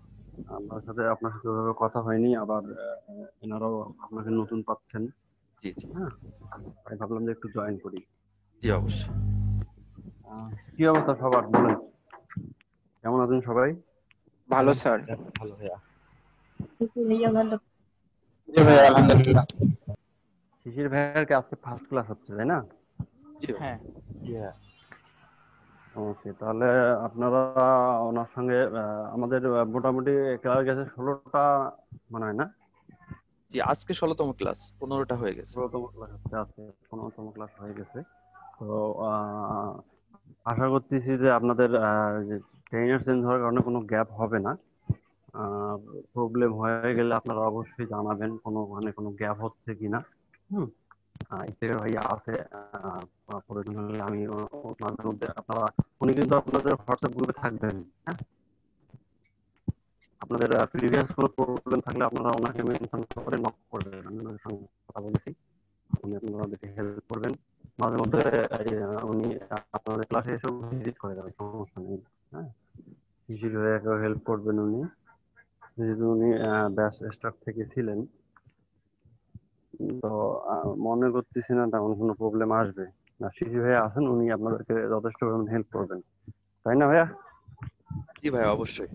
আপনার সাথে ওইভাবে কথা হয়নি, আবার এনারাও আপনাকে নতুন পাচ্ছেন। জি জি হ্যাঁ, তাই ভাবলাম যে একটু জয়েন করি। জি অবশ্যই। কি অবস্থা সবার, বলেন কেমন আছেন সবাই? ভালো স্যার। ভালো ভাইয়া। ভাইয়া ভালো। জি ভাইয়া, আলহামদুলিল্লাহ। শিশির ভাইয়ের কি আজকে ফার্স্ট ক্লাস হচ্ছে, তাই না? জি ভাইয়া। হ্যাঁ। ওকে, তাহলে আপনারা ওনার সঙ্গে আমাদের মোটামুটি ক্লাস গেছে 16টা মনে হয় না? জি, আজকে 16তম ক্লাস, 15টা হয়ে গেছে। 16তম ক্লাস হচ্ছে আজকে, 15তম ক্লাস হয়ে গেছে। তো আশা করতেছি যে আপনাদের ট্রেনার চেঞ্জ হওয়ার কারণে কোনো গ্যাপ হবে না। প্রবলেম হয়ে গেলে আপনারা অবশ্যই জানাবেন কোনো গ্যাপ হচ্ছে কিনা। হুম। ইফতেখার ভাইয়া আছে, প্রয়োজন হলে আমি মাঝে মধ্যে উনি কিন্তু আপনাদের হোয়াটসঅ্যাপ গ্রুপে থাকবেন। হ্যাঁ, আপনাদের প্রিভিয়াস কোনো প্রবলেম থাকলে আপনারা ওনাকে মেনশন করে নক করবেন, আমি ওনার সঙ্গে কথা বলেছি, উনি আপনাদেরকে হেল্প করবেন। মাঝে মধ্যে উনি আপনাদের ক্লাসে এসে ভিজিট করে যাবেন, সমস্যা নেই। হ্যাঁ, শিশির ভাইয়াকেও হেল্প করবেন উনি, যেহেতু উনি ব্যাচ স্টার্ট থেকে ছিলেন। তো মনে করতেছি না তেমন কোনো প্রবলেম আসবে। না, শিশির ভাইয়া আছেন, উনি আপনাদেরকে যথেষ্ট হেল্প করবেন, তাই না ভাইয়া? জি ভাই, অবশ্যই।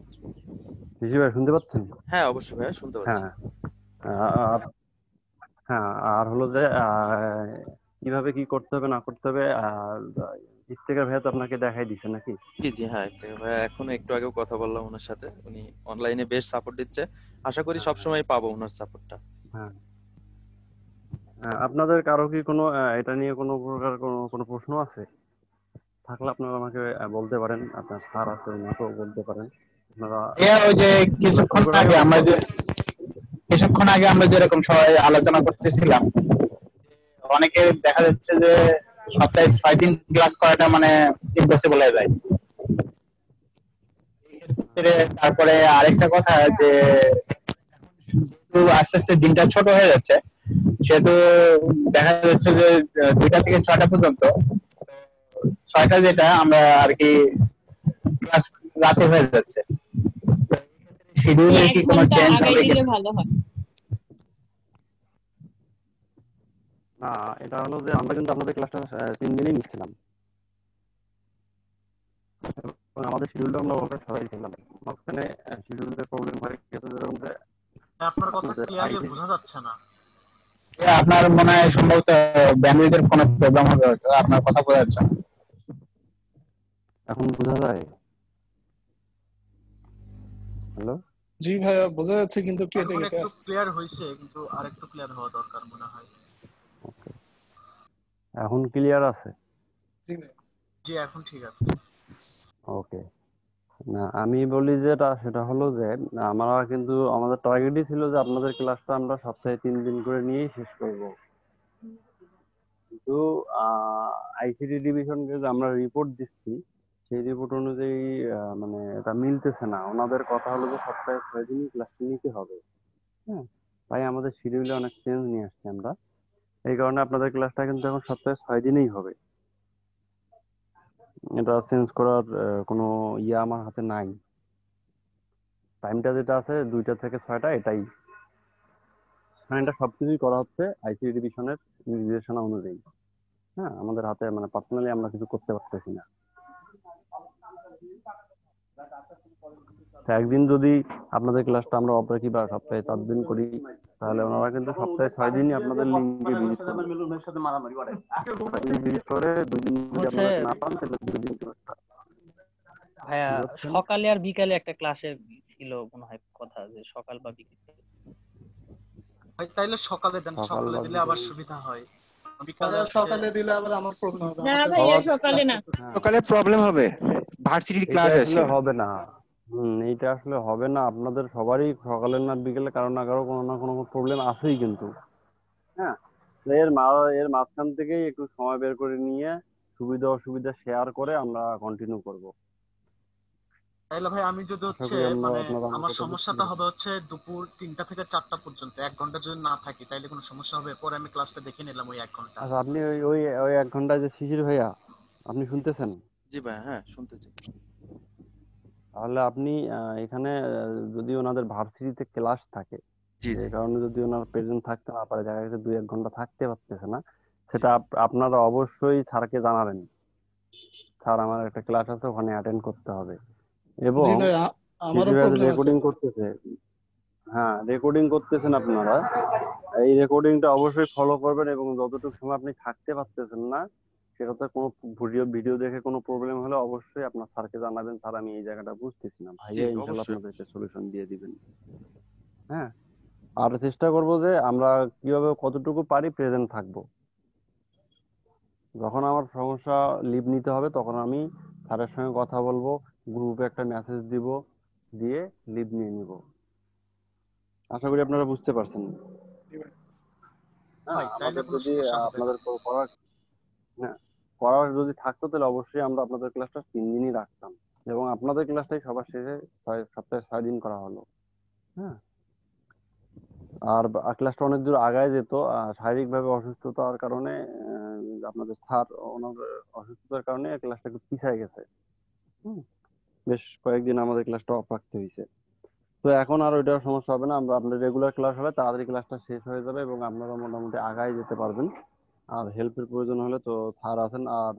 শিশির ভাই শুনতে পাচ্ছেন? হ্যাঁ, অবশ্যই ভাইয়া, শুনতে পাচ্ছি। হ্যাঁ। আর হ্যাঁ, আর হলো যে কিভাবে কি করতে হবে না করতে হবে, আর ইফতেখার ভাইয়া তো আপনাকে দেখাই দিচ্ছে নাকি? জি জি, হ্যাঁ, ভাইয়া এখন একটু আগেও কথা বললাম ওনার সাথে, উনি অনলাইনে বেশ সাপোর্ট দিচ্ছে। আশা করি সবসময় পাবো ওনার সাপোর্টটা। হ্যাঁ। আপনাদের কারো কি কোনো এটা নিয়ে কোনো প্রকার কোনো প্রশ্ন আছে? থাকলে আপনারা আমাকে বলতে পারেন, আপনার স্যার আছে ওনাকেও বলতে পারেন। আপনারা ওই যে শুরু করার আগে অনেক কথা। কিছুক্ষণ আগে আমরা যেরকম সবাই আলোচনা করতেছিলাম, অনেকে দেখা যাচ্ছে যে সপ্তাহে 6 দিন ক্লাস করাটা মানে ইম্পসিবল হয়ে যায়। তারপরে আরেকটা কথা যে আস্তে আস্তে দিনটা ছোট হয়ে যাচ্ছে, সেহেতু দেখা যাচ্ছে যে 2টা থেকে 6টা পর্যন্ত, 6টা যেটা আমরা আর কি ক্লাস রাতে হয়ে যাচ্ছে। শিডিউলে এক কি কোনো ঘন্টা চেঞ্জ আগাই হবে দিলে কিনা? ভালো হয়। না, এটা হলো যে আমরা কিন্তু আপনাদের ক্লাসটা 3 দিনই নিচ্ছিলাম, এবং আমাদের শিডিউলটা আমরা ওভাবে সাজাইছিলাম। মাঝখানে শিডিউলের প্রবলেম হয়ে গেছে, যেরকম যে আপনার কথা আপনাদের ক্লিয়ারলি আইডি। বোঝা যাচ্ছে না। আপনার মনে হয় সম্ভবত ব্যান্ডউইথের কোনো প্রবলেম হবে, হয়তো আপনার কথা বোঝা যাচ্ছে না। এখন বোঝা যায়? হ্যালো? জি ভাইয়া, বোঝা যাচ্ছে কিন্তু কেটে এখন কেটে একটু আসছে। ক্লিয়ার হয়েছে, কিন্তু আরেকটু ক্লিয়ার হওয়া দরকার মনে হয়। ওকে, এখন ক্লিয়ার আছে? জি ভাইয়া। জি, এখন ঠিক আছে। ওকে। না, আমি বলি যেটা সেটা হলো যে আমরা কিন্তু আমাদের টার্গেটই ছিল যে আপনাদের ক্লাসটা আমরা সপ্তাহে 3 দিন করে নিয়েই শেষ করব। কিন্তু আইসিটি ডিভিশনকে যে আমরা রিপোর্ট দিচ্ছি, সেই রিপোর্ট অনুযায়ী মানে এটা মিলতেছে না। ওনাদের কথা হলো যে সপ্তাহে 6 দিনই ক্লাস নিতে হবে। হ্যাঁ, তাই আমাদের শিডিউলে অনেক চেঞ্জ নিয়ে আসছি আমরা। এই কারণে আপনাদের ক্লাসটা কিন্তু এখন সপ্তাহে 6 দিনেই হবে। এটা চেঞ্জ করার কোনো আমার হাতে নাই। টাইমটা যেটা আছে 2টা থেকে 6টা, এটাই। মানে এটা সবকিছুই করা হচ্ছে আইসিটি ডিভিশনের নির্দেশনা অনুযায়ী। হ্যাঁ, আমাদের হাতে মানে পার্সোনালি আমরা কিছু করতে পারতেছি না। তো একদিন যদি আপনাদের ক্লাসটা আমরা অফ রাখি বা সপ্তাহে 4 দিন করি, তাহলে ওনারা কিন্তু সপ্তাহে 6 দিনই আপনাদের লিঙ্কে ভিজিট করবে। ভিজিট করে 2 দিন যদি হচ্ছে আপনারা না পান, তাহলে 2 দিন ভাইয়া, সকালে আর বিকালে একটা ক্লাসের ছিল মনে হয় কথা, যে সকাল বা বিকেলে। ভাই তাইলে সকালে দেন, সকাল সকালে বা দিলে আবার সুবিধা হয়। বিকালে ভাইয়া হচ্ছে সকালে দিলে আবার আমার প্রবলেম হবে, না আমাদের ভাইয়া, হওয়ার সকালে না। সকালে প্রবলেম হবে, ভার্সিটির এটা ক্লাস আসলে আছে। হবে না। এইটা আসলে হবে না। আপনাদের সবারই সকালে না বিকেলে কারো না কারো কোনো না কোনো প্রবলেম আছেই কিন্তু। হ্যাঁ, তো এর মাঝখান থেকেই একটু সময় বের করে নিয়ে সুবিধা অসুবিধা শেয়ার করে আমরা কন্টিনিউ করব। তাইলে ভাই আমি যদি আশা হচ্ছে করি মানে আপনারা আমার আমার কথা বুঝতে সমস্যাটা হবে পেরেছেন। হচ্ছে দুপুর 3টা থেকে 4টা পর্যন্ত 1 ঘন্টা যদি না থাকি, তাইলে কোনো সমস্যা হবে? পরে আমি ক্লাসটা দেখে নিলাম ওই 1 ঘন্টা। আচ্ছা, আপনি ওই ওই ওই 1 ঘন্টায় যে শিশির ভাইয়া, আপনি শুনতেছেন? জি ভাইয়া, হ্যাঁ, শুনতেছি। তাহলে আপনি এখানে যদি ওনাদের ভার্সিটিতে ক্লাস থাকে, জি যে জি কারণে যদি ওনার প্রেজেন্ট থাকতে না পারে, দেখা গেছে 2-1 ঘন্টা থাকতে পারতেছে না, জি সেটা আপনারা অবশ্যই স্যারকে জানাবেন। স্যার, আমার একটা ক্লাস আছে, ওখানে অ্যাটেন্ড করতে হবে। এবং জি ভাই, আমারও শিশির ভাইয়া যে প্রবলেম আছে। রেকর্ডিং করতেছে, হ্যাঁ, রেকর্ডিং করতেছেন আপনারা, এই রেকর্ডিংটা অবশ্যই ফলো করবেন, এবং যতটুকু সময় আপনি থাকতে পারতেছেন না, সেটাতে কোনো ভিডিও ভিডিও দেখে কোনো প্রবলেম হলে অবশ্যই আপনার স্যারকে জানাবেন, স্যার আমি এই জায়গাটা বুঝতেছি না, জি ভাইয়া ইনশাল্লাহ অবশ্যই। আপনাদেরকে সলিউশন দিয়ে দিবেন। হ্যাঁ, আর চেষ্টা করব যে আমরা কিভাবে কতটুকু পারি প্রেজেন্ট থাকবো। যখন আমার সমস্যা লিভ নিতে হবে তখন আমি স্যারের সঙ্গে কথা বলবো, গ্রুপে একটা মেসেজ দিব, দিয়ে লিভ নিয়ে নিব। আশা করি আপনারা বুঝতে পারছেন। হ্যাঁ, ভাই তাইলে আমাদের কোনো যদি সমস্যা হবে না। আপনাদের করার, হ্যাঁ, করার যদি থাকতো তাহলে অবশ্যই আমরা আপনাদের ক্লাসটা 3 দিনই রাখতাম, এবং আপনাদের ক্লাসটাই সবার শেষে সপ্তাহে 6 দিন করা হলো। হ্যাঁ, আর ক্লাসটা অনেক দূর আগায় যেত, শারীরিকভাবে অসুস্থতার কারণে আপনাদের স্যার ওনার অসুস্থতার কারণে ক্লাসটা একটু পিছিয়ে গেছে। হুম, বেশ কয়েকদিন আমাদের ক্লাসটা অফ রাখতে হয়েছে। তো এখন আর ওইটার সমস্যা হবে না, আমরা আপনার রেগুলার ক্লাস হবে, তাড়াতাড়ি ক্লাসটা শেষ হয়ে যাবে এবং আপনারা মোটামুটি আগায় যেতে পারবেন। আর হেল্পের প্রয়োজন হলে তো স্যার আছেন, আর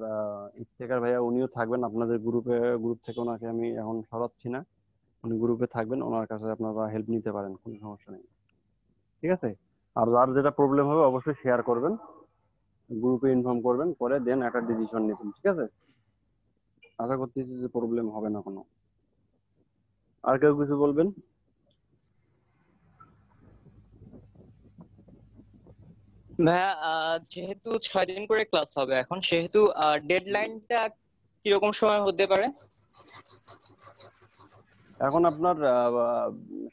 ইফতেখার ভাইয়া উনিও থাকবেন আপনাদের গ্রুপে। গ্রুপ থেকে ওনাকে আমি এখন সরাচ্ছি না, উনি গ্রুপে থাকবেন, ওনার কাছে আপনারা হেল্প নিতে পারেন, কোনো সমস্যা নেই। ঠিক আছে, আর যার যেটা প্রবলেম হবে অবশ্যই শেয়ার করবেন, গ্রুপে ইনফর্ম করবেন, পরে দেন একটা ডিসিশন নেবেন। ঠিক আছে, আশা করতেছি যে প্রবলেম হবে না কোনো। আর কেউ কিছু বলবেন? ভাইয়া যেহেতু 6 দিন করে ক্লাস হবে এখন, সেহেতু ডেডলাইনটা কিরকম সময় হতে পারে? এখন আপনার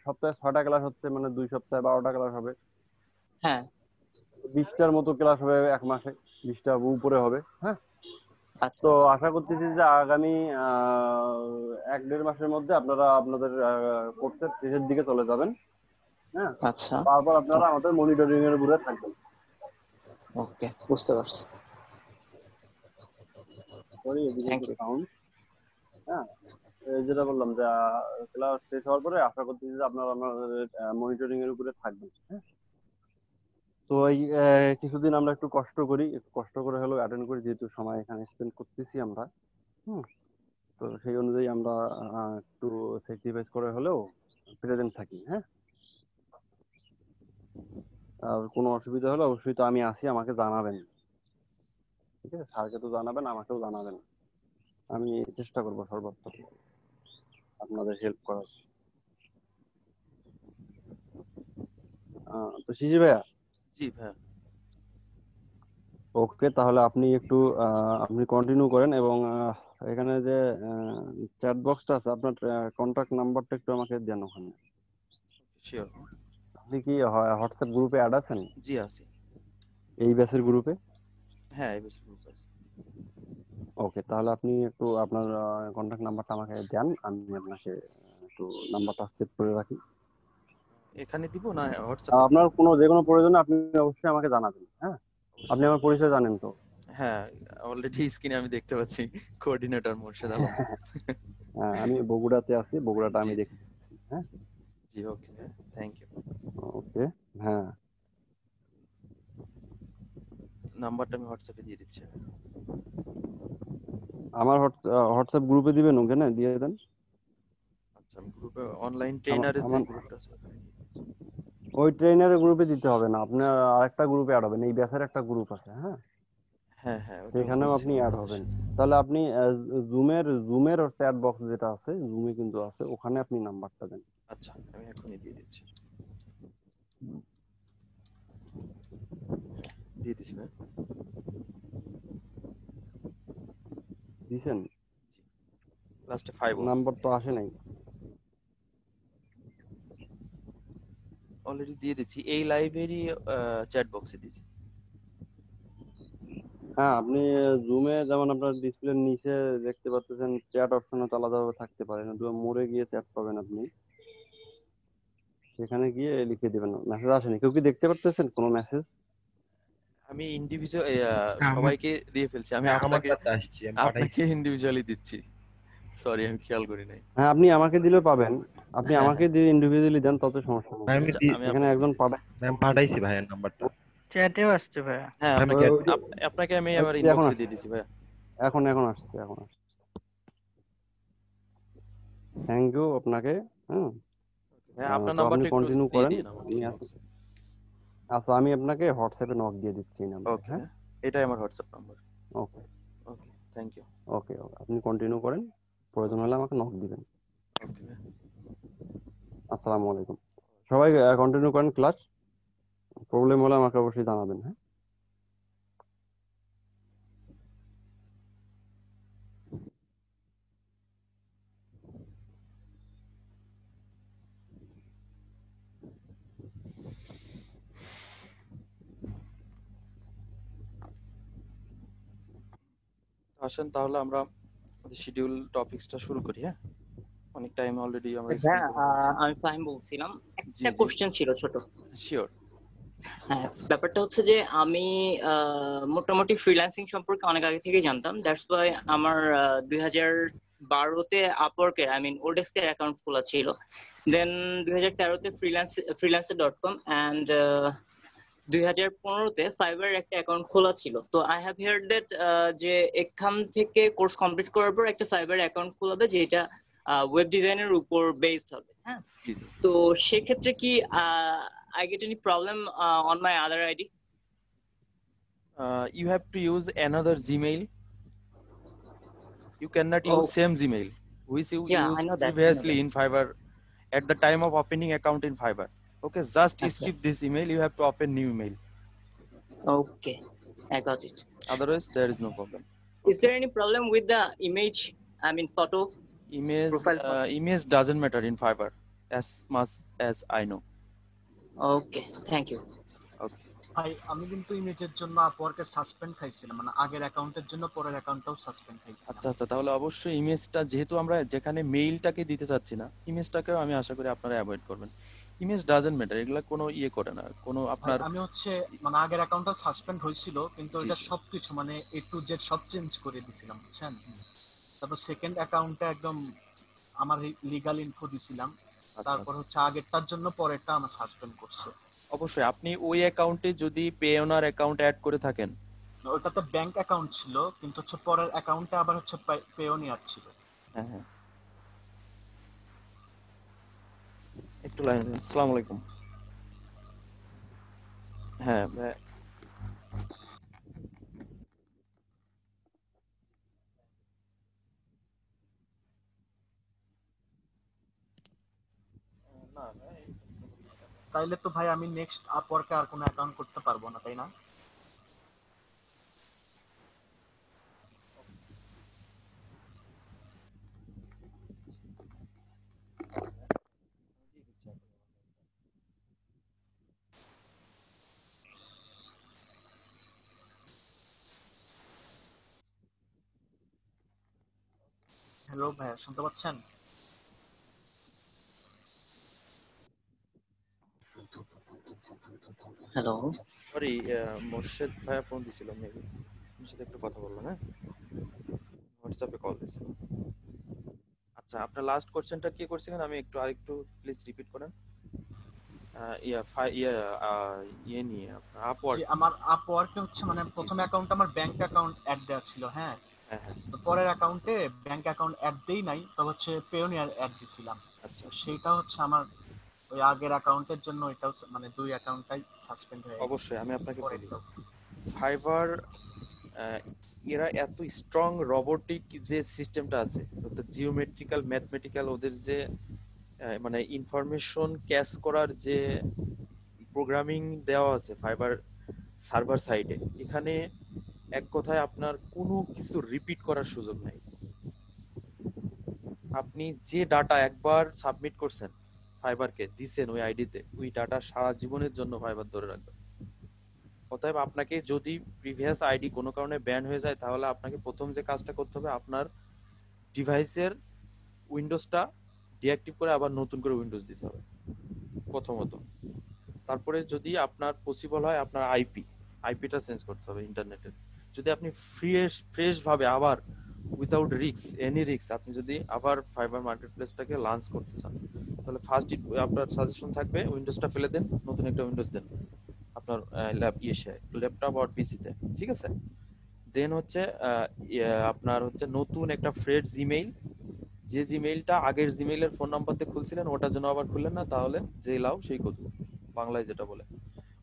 সপ্তাহে 6টা ক্লাস হচ্ছে, মানে 2 সপ্তাহে 12টা ক্লাস হবে। হ্যাঁ 20টার মতো ক্লাস হবে এক মাসে, 20টা উপরে হবে। হ্যাঁ, আচ্ছা তো আচ্ছা। আশা করতেছি যে আগামী 1-1.5 মাসের মধ্যে আপনারা আপনাদের কোর্সের শেষের দিকে চলে যাবেন। হ্যাঁ, আচ্ছা তারপর আপনারা আমাদের মনিটরিং এর উপরে থাকবেন। ওকে, বুঝতে পারছি। সরি, এদিকে থ্যাংক একটু ইউ। সাউন্ড। হ্যাঁ, যেটা বললাম যে ক্লাস শেষ হওয়ার পরে আশা করতেছি যে আপনারা আমাদের মনিটরিং এর উপরে থাকবেন। হ্যাঁ, তো এই কিছুদিন আমরা একটু কষ্ট করি, একটু কষ্ট করে হলেও অ্যাটেন্ড করি, যেহেতু সময় এখানে স্পেন্ড করতেছি আমরা। হুম, তো সেই অনুযায়ী আমরা একটু স্যাক্রিফাইস করে হলেও প্রেজেন্ট থাকি। হ্যাঁ, আর কোনো অসুবিধা হলে অবশ্যই তো আমি আছি, আমাকে জানাবেন। ঠিক আছে, স্যারকে তো জানাবেন, আমাকেও জানাবেন, আমি চেষ্টা করবো সর্বোত্তম আপনাদের হেল্প করার। তো শিশির ভাইয়া, জি ভাইয়া। ওকে, তাহলে আপনি একটু আপনি কন্টিনিউ করেন, এবং এখানে যে চ্যাট বক্সটা আছে, আপনার কন্ট্যাক্ট নাম্বারটা একটু আমাকে দেন ওখানে। শিওর। আপনি কি হোয়াটসঅ্যাপ গ্রুপে অ্যাড আছেন, জি আছি। এই ব্যাচের গ্রুপে? হ্যাঁ এই বছর গ্রুপ আছে। ওকে, তাহলে আপনি একটু আপনার কন্ট্যাক্ট নাম্বারটা আমাকে দেন, আমি আপনাকে একটু নাম্বারটা সেভ করে রাখি। এখানে দিব না হোয়াটসঅ্যাপে দিব? আপনার যে কোনো প্রয়োজনে আপনি অবশ্যই আমাকে জানাবেন। হ্যাঁ, আপনি অবশ্যই। আমার পরিচয় জানেন তো? হ্যাঁ অলরেডি স্ক্রিনে আমি দেখতে পাচ্ছি, কোঅর্ডিনেটর মোর্শেদ আলম। আমি বগুড়াতে আছি, বগুড়াটা জি আমি জি দেখি। হ্যাঁ, জি ওকে থ্যাংক ইউ। ওকে। হ্যাঁ, নাম্বারটা আমি হোয়াটসঅ্যাপে দিয়ে দিচ্ছি। আমার হোয়াটসঅ্যাপ গ্রুপে দিবেন, ওখানে দিয়ে দেন। আচ্ছা আমি গ্রুপে অনলাইন আমার ট্রেনারের যে আমার গ্রুপটা আছে ওখানে দিয়ে দিচ্ছি। ওই ট্রেনারের গ্রুপে দিতে হবে না, আপনার আরেকটা গ্রুপে অ্যাড হবেন, এই ব্যাচের একটা গ্রুপ আছে। হ্যাঁ, হ্যাঁ হ্যাঁ ওটাও সেখানেও আপনি বলছিলাম অ্যাড আপনাদের হবেন। সাথে। তাহলে আপনি জুমের চ্যাট বক্স যেটা আছে, জুমে কিন্তু আছে, ওখানে আপনি নাম্বারটা দেন। আচ্ছা আমি এখনই দিয়ে দিচ্ছি। দিয়ে দিচ্ছি ভাই। দিছেন? লাস্টে 5 নাম্বার তো আসে নাই। অলরেডি দিয়ে দিচ্ছি, এই লাইভেরই চ্যাট বক্সে দিয়েছি। হ্যাঁ, আপনি জুমে যেমন আপনার ডিসপ্লের নিচে দেখতে পাচ্ছেন চ্যাট অপশন তো আলাদাভাবে থাকতে পারে না, মোড়ে গিয়ে চ্যাট পাবেন আপনি, সেখানে গিয়ে লিখে দিবেন। মেসেজ আসেনি? কেউ কি দেখতে পারতেছেন কোনো মেসেজ? আমি ইন্ডিভিজুয়াল আমার সবাইকে দিয়ে ফেলছি, আমি হ্যাঁ আমার আপনাকে কাছে আসছি, আমি আপনাকে পাঠাইছি। ইন্ডিভিজুয়ালি দিচ্ছি। সরি আমি খেয়াল করি নাই। হ্যাঁ, আপনি আমাকে দিলেও পাবেন, আপনি হ্যাঁ আমাকে হ্যাঁ দিয়ে ইন্ডিভিজুয়ালি দেন, তাতে সমস্যা নেই। ভাই আমি আচ্ছা আমি এখানে আপনাকে দিয়ে একজন দিচ্ছি। পাঠায়। ভাই আমি পাঠাইছি ভাইয়ের নাম্বারটা। চ্যাটেও আসছে ভাইয়া। হ্যাঁ ভাই আপনাকে আমাকে ওই যে আপনাকে আমি ওই আবার যে এখন ইনবক্সে আসছে, দিয়ে দিচ্ছি ভাইয়া। এখন আসছে, থ্যাংক ইউ আপনাকে। হ্যাঁ, ভাইয়া আপনার তো আপনি নাম্বারটা একটু কন্টিনিউ দিয়ে করেন, দিন আমাকে আমি আছি। ইনবক্সে। আচ্ছা, আমি আপনাকে হোয়াটসঅ্যাপে নক দিয়ে দিচ্ছি এই নাম্বারে। ওকে হ্যাঁ, এটাই আমার WhatsApp number. Okay. Thank you. Okay, আপনি কন্টিনিউ করেন, প্রয়োজন হলে আমাকে নক দিবেন। ওকে। আসসালামু আলাইকুম। সবাই কন্টিনিউ করেন ক্লাস, প্রবলেম হলে আমাকে অবশ্যই জানাবেন। হ্যাঁ, আসেন তাহলে আমরা শিডিউল টপিকসটা শুরু করি। হ্যাঁ, অনেক টাইম অলরেডি আমরা স্পেন্ড হ্যাঁ, করে ফেলছি। আমি ফাহিম বলছিলাম, জি একটা জি, কোশ্চেন ছিল ছোট। শিওর। হ্যাঁ, ব্যাপারটা হচ্ছে যে আমি মোটামুটি ফ্রিল্যান্সিং সম্পর্কে অনেক আগে থেকেই জানতাম। দ্যাটস ওয়াই আমার 2012-তে আপওয়ার্কের ওডেস্কের অ্যাকাউন্ট খোলা ছিল। দেন 2013-তে freelancer.com অ্যান্ড 2015-তে ফাইবার একটা অ্যাকাউন্ট খোলা ছিল। তো আই হ্যাভ হিয়ার্ড দ্যাট যে এখান থেকে কোর্স কমপ্লিট করার পর একটা ফাইবার অ্যাকাউন্ট খোলাবে যেটা ওয়েব ডিজাইনের উপর বেসড হবে। হ্যাঁ, জি জি। তো সেক্ষেত্রে কি I get any problem on my other ID? You have to use another Gmail. You cannot use Oh, same Gmail which you yeah, I used know that. previously in Fiverr at the time of opening account in Fiverr. Okay, just Okay. skip this email. You have to open new email. Okay, I got it. Otherwise, there is no problem. Is there any problem with the image? Photo, profile photo. Image doesn't matter in Fiverr as much as I know. Okay, thank you. Okay. ভাই আমি কিন্তু ইমেজের জন্য আপওয়ার্কে সাসপেন্ড খাইছিলাম, মানে আগের অ্যাকাউন্টের জন্য পরের অ্যাকাউন্টটাও সাসপেন্ড খাইছিলাম। আচ্ছা আচ্ছা, তাহলে অবশ্যই ইমেজটা, যেহেতু আমরা যেখানে মেইলটাকে দিতে চাচ্ছি না, ইমেজটাকেও আমি আশা করি আপনারা অ্যাভয়েড করবেন। ইমেজ ডাজন্ট ম্যাটার, এগুলা কোনো ইয়ে করে না, কোনো ভাই আপনার। আমি হচ্ছে আগের অ্যাকাউন্টটা সাসপেন্ড হয়েছিল, কিন্তু জি এটা জি। সবকিছু A to Z সব চেঞ্জ করে দিছিলাম, বুঝছেন। তারপর সেকেন্ড অ্যাকাউন্টে একদম আমার লিগ্যাল ইনফো দিছিলাম, আচ্ছা তারপর হচ্ছে আগেরটার জন্য পরেরটা আমার সাসপেন্ড করছে। অবশ্যই আপনি ওই অ্যাকাউন্টে যদি পে ওনার অ্যাকাউন্ট অ্যাড করে থাকেন, ওটাতে ব্যাংক অ্যাকাউন্ট ছিল, কিন্তু হচ্ছে পরের অ্যাকাউন্টে আবার হচ্ছে পেওনিয়ার ছিল। হ্যাঁ হ্যাঁ, একটু লাইন। আসসালামু আলাইকুম। হ্যাঁ না না, তাইলে তো ভাই আমি নেক্সট আপওয়ার্কে আর কোনো অ্যাকাউন্ট করতে পারবো না, তাই না? হ্যালো ভাইয়া, শুনতে পাচ্ছেন? হ্যালো। সরি, মোর্শেদ ভাইয়া ফোন দিছিল, মেবি আপনার সাথে একটু কথা বললো। হ্যাঁ, হোয়াটসঅ্যাপে কল দিছিল। আচ্ছা, আপনার লাস্ট কোশ্চেনটা কি করছিলেন? আমি একটু আরেকটু প্লিজ রিপিট করেন। ইয়ে নিয়ে আপনার আপওয়ার্ড। যে আমার আপওয়ার্কে হচ্ছে প্রথম অ্যাকাউন্ট আমার ব্যাংক অ্যাকাউন্ট অ্যাড দেওয়া ছিল। হ্যাঁ, হ্যাঁ হ্যাঁ, তো পরের অ্যাকাউন্টে ব্যাংক অ্যাকাউন্ট অ্যাড দেই নাই, তো হচ্ছে পেওনিয়ার অ্যাড দিছিলাম। আচ্ছা সেইটা হচ্ছে আমার ওই আগের অ্যাকাউন্টের জন্য এটাও দুই অ্যাকাউন্টটাই সাসপেন্ড হয়ে গেছে। অবশ্যই আমি আপনাকে বলি, পরেরটাও। ফাইবার এরা এত স্ট্রং রোবোটিক যে সিস্টেমটা আছে, অর্থাৎ জিওমেট্রিক্যাল ম্যাথমেটিক্যাল ওদের যে মানে ইনফরমেশন ক্যাচ করার যে প্রোগ্রামিং দেওয়া আছে ফাইবার সার্ভার সাইডে, এখানে এক কথায় আপনার কোনো কিছু রিপিট করার সুযোগ নাই। আপনি যে ডাটা একবার সাবমিট করছেন ফাইবারকে, দিছেন ওই আইডিতে, ওই ডাটা সারা জীবনের জন্য ফাইবার ধরে রাখবে। অতএব আপনাকে যদি প্রিভিয়াস আইডি কোনো কারণে ব্যান হয়ে যায়, তাহলে আপনাকে প্রথম যে কাজটা করতে হবে, আপনার ডিভাইসের উইন্ডোজটা ডিঅ্যাক্টিভ করে আবার নতুন করে উইন্ডোজ দিতে হবে প্রথমত। তারপরে যদি আপনার পসিবল হয়, আপনার আইপিটা চেঞ্জ করতে হবে ইন্টারনেটের। যদি আপনি ফ্রেশ ভাবে আবার উইদাউট এনি রিস্ক আপনি যদি আবার ফাইবার মার্কেট প্লেসটাকে লঞ্চ করতে চান, তাহলে ফার্স্ট আপনার সাজেশন থাকবে উইন্ডোজটা ফেলে দেন, নতুন একটা উইন্ডোজ দেন আপনার ল্যাপটপ আর পিসিতে, ঠিক আছে? দেন হচ্ছে আপনার হচ্ছে নতুন একটা ফ্রেশ জিমেইল, যে জিমেইলটা আগের জিমেইলের ফোন নাম্বার দিয়ে খুলছিলেন ওটা যেন আবার খুললেন না, তাহলে যে লাও সেই কত, বাংলায় যেটা বলে।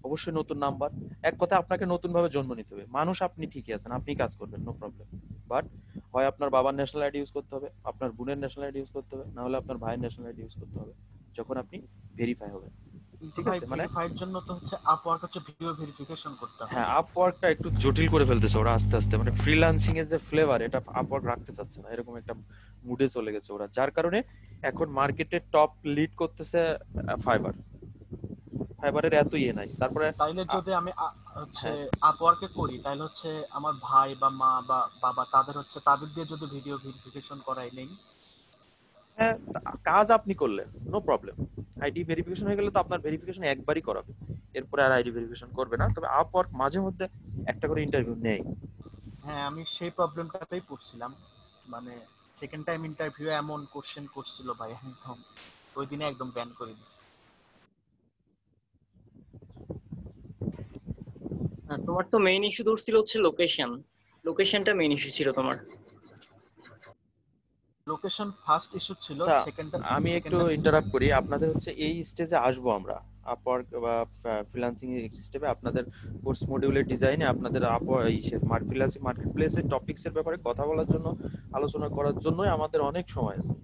অবশ্যই নতুন নাম্বার, এক কথা আপনাকে নতুন ভাবে জন্ম নিতে হবে। মানুষ আপনি ঠিকই আছেন, আপনি কাজ করবেন, নো প্রবলেম, বাট হয় আপনার বাবার ন্যাশনাল আইডি ইউজ করতে হবে, আপনার বোনের ন্যাশনাল আইডি ইউজ করতে হবে, না হলে আপনার ভাইয়ের ন্যাশনাল আইডি ইউজ করতে হবে যখন আপনি ভেরিফাই হবেন। কিন্তু ঠিক ভাই আছে, মানে ভেরিফাইয়ের জন্য তো হচ্ছে আপওয়ার্ক হচ্ছে ভিডিও ভেরিফিকেশন করতে হবে। হ্যাঁ, আপওয়ার্কটা একটু জটিল করে ফেলতেছে ওরা আস্তে আস্তে, মানে ফ্রিল্যান্সিং এর যে ফ্লেভার এটা আপওয়ার্ক রাখতে চাচ্ছে না, এরকম একটা মুডে চলে গেছে ওরা, যার কারণে এখন মার্কেটে টপ লিড করতেছে ফাইবার। ফাইবারের এত ইয়ে নাই। তারপরে তাইলে যদি আমি হচ্ছে হ্যাঁ আপওয়ার্কে করি তাহলে হচ্ছে আমার ভাই বা মা বা বাবা তাদের হচ্ছে তাদের দিয়ে যদি ভিডিও ভেরিফিকেশন করাই নেই, হ্যাঁ, কাজ আপনি করলেন নো প্রবলেম, আইডি ভেরিফিকেশন হয়ে গেলে তো আপনার ভেরিফিকেশন একবারই করাবে, এরপরে আর আইডি ভেরিফিকেশন করবে না। তবে আপওয়ার্ক মাঝে মধ্যে একটা করে ইন্টারভিউ নেই। হ্যাঁ আমি সেই প্রবলেমটাতেই পড়ছিলাম, মানে সেকেন্ড টাইম ইন্টারভিউ এমন কোশ্চেন করছিল ভাই, একদম ওই দিনে একদম ব্যান করে দিছে। তোমার তো মেইন ইস্যু ধরছিল হচ্ছে লোকেশনটা মেইন ইস্যু ছিল তোমার। লোকেশন ফার্স্ট ইস্যু ছিল, আচ্ছা, সেকেন্ডটা আমি একটু ইন্টারাপ্ট করি, আপনাদের হচ্ছে এই স্টেজে আসবো আমরা, আপওয়ার্ক বা ফ্রিল্যান্সিং স্টেপে আপনাদের কোর্স মডিউলের ডিজাইনে আপনাদের ফ্রিল্যান্সিং মার্কেট প্লেসের টপিকস এর ব্যাপারে কথা বলার জন্য, আলোচনা করার জন্যই আমাদের অনেক সময় আছে,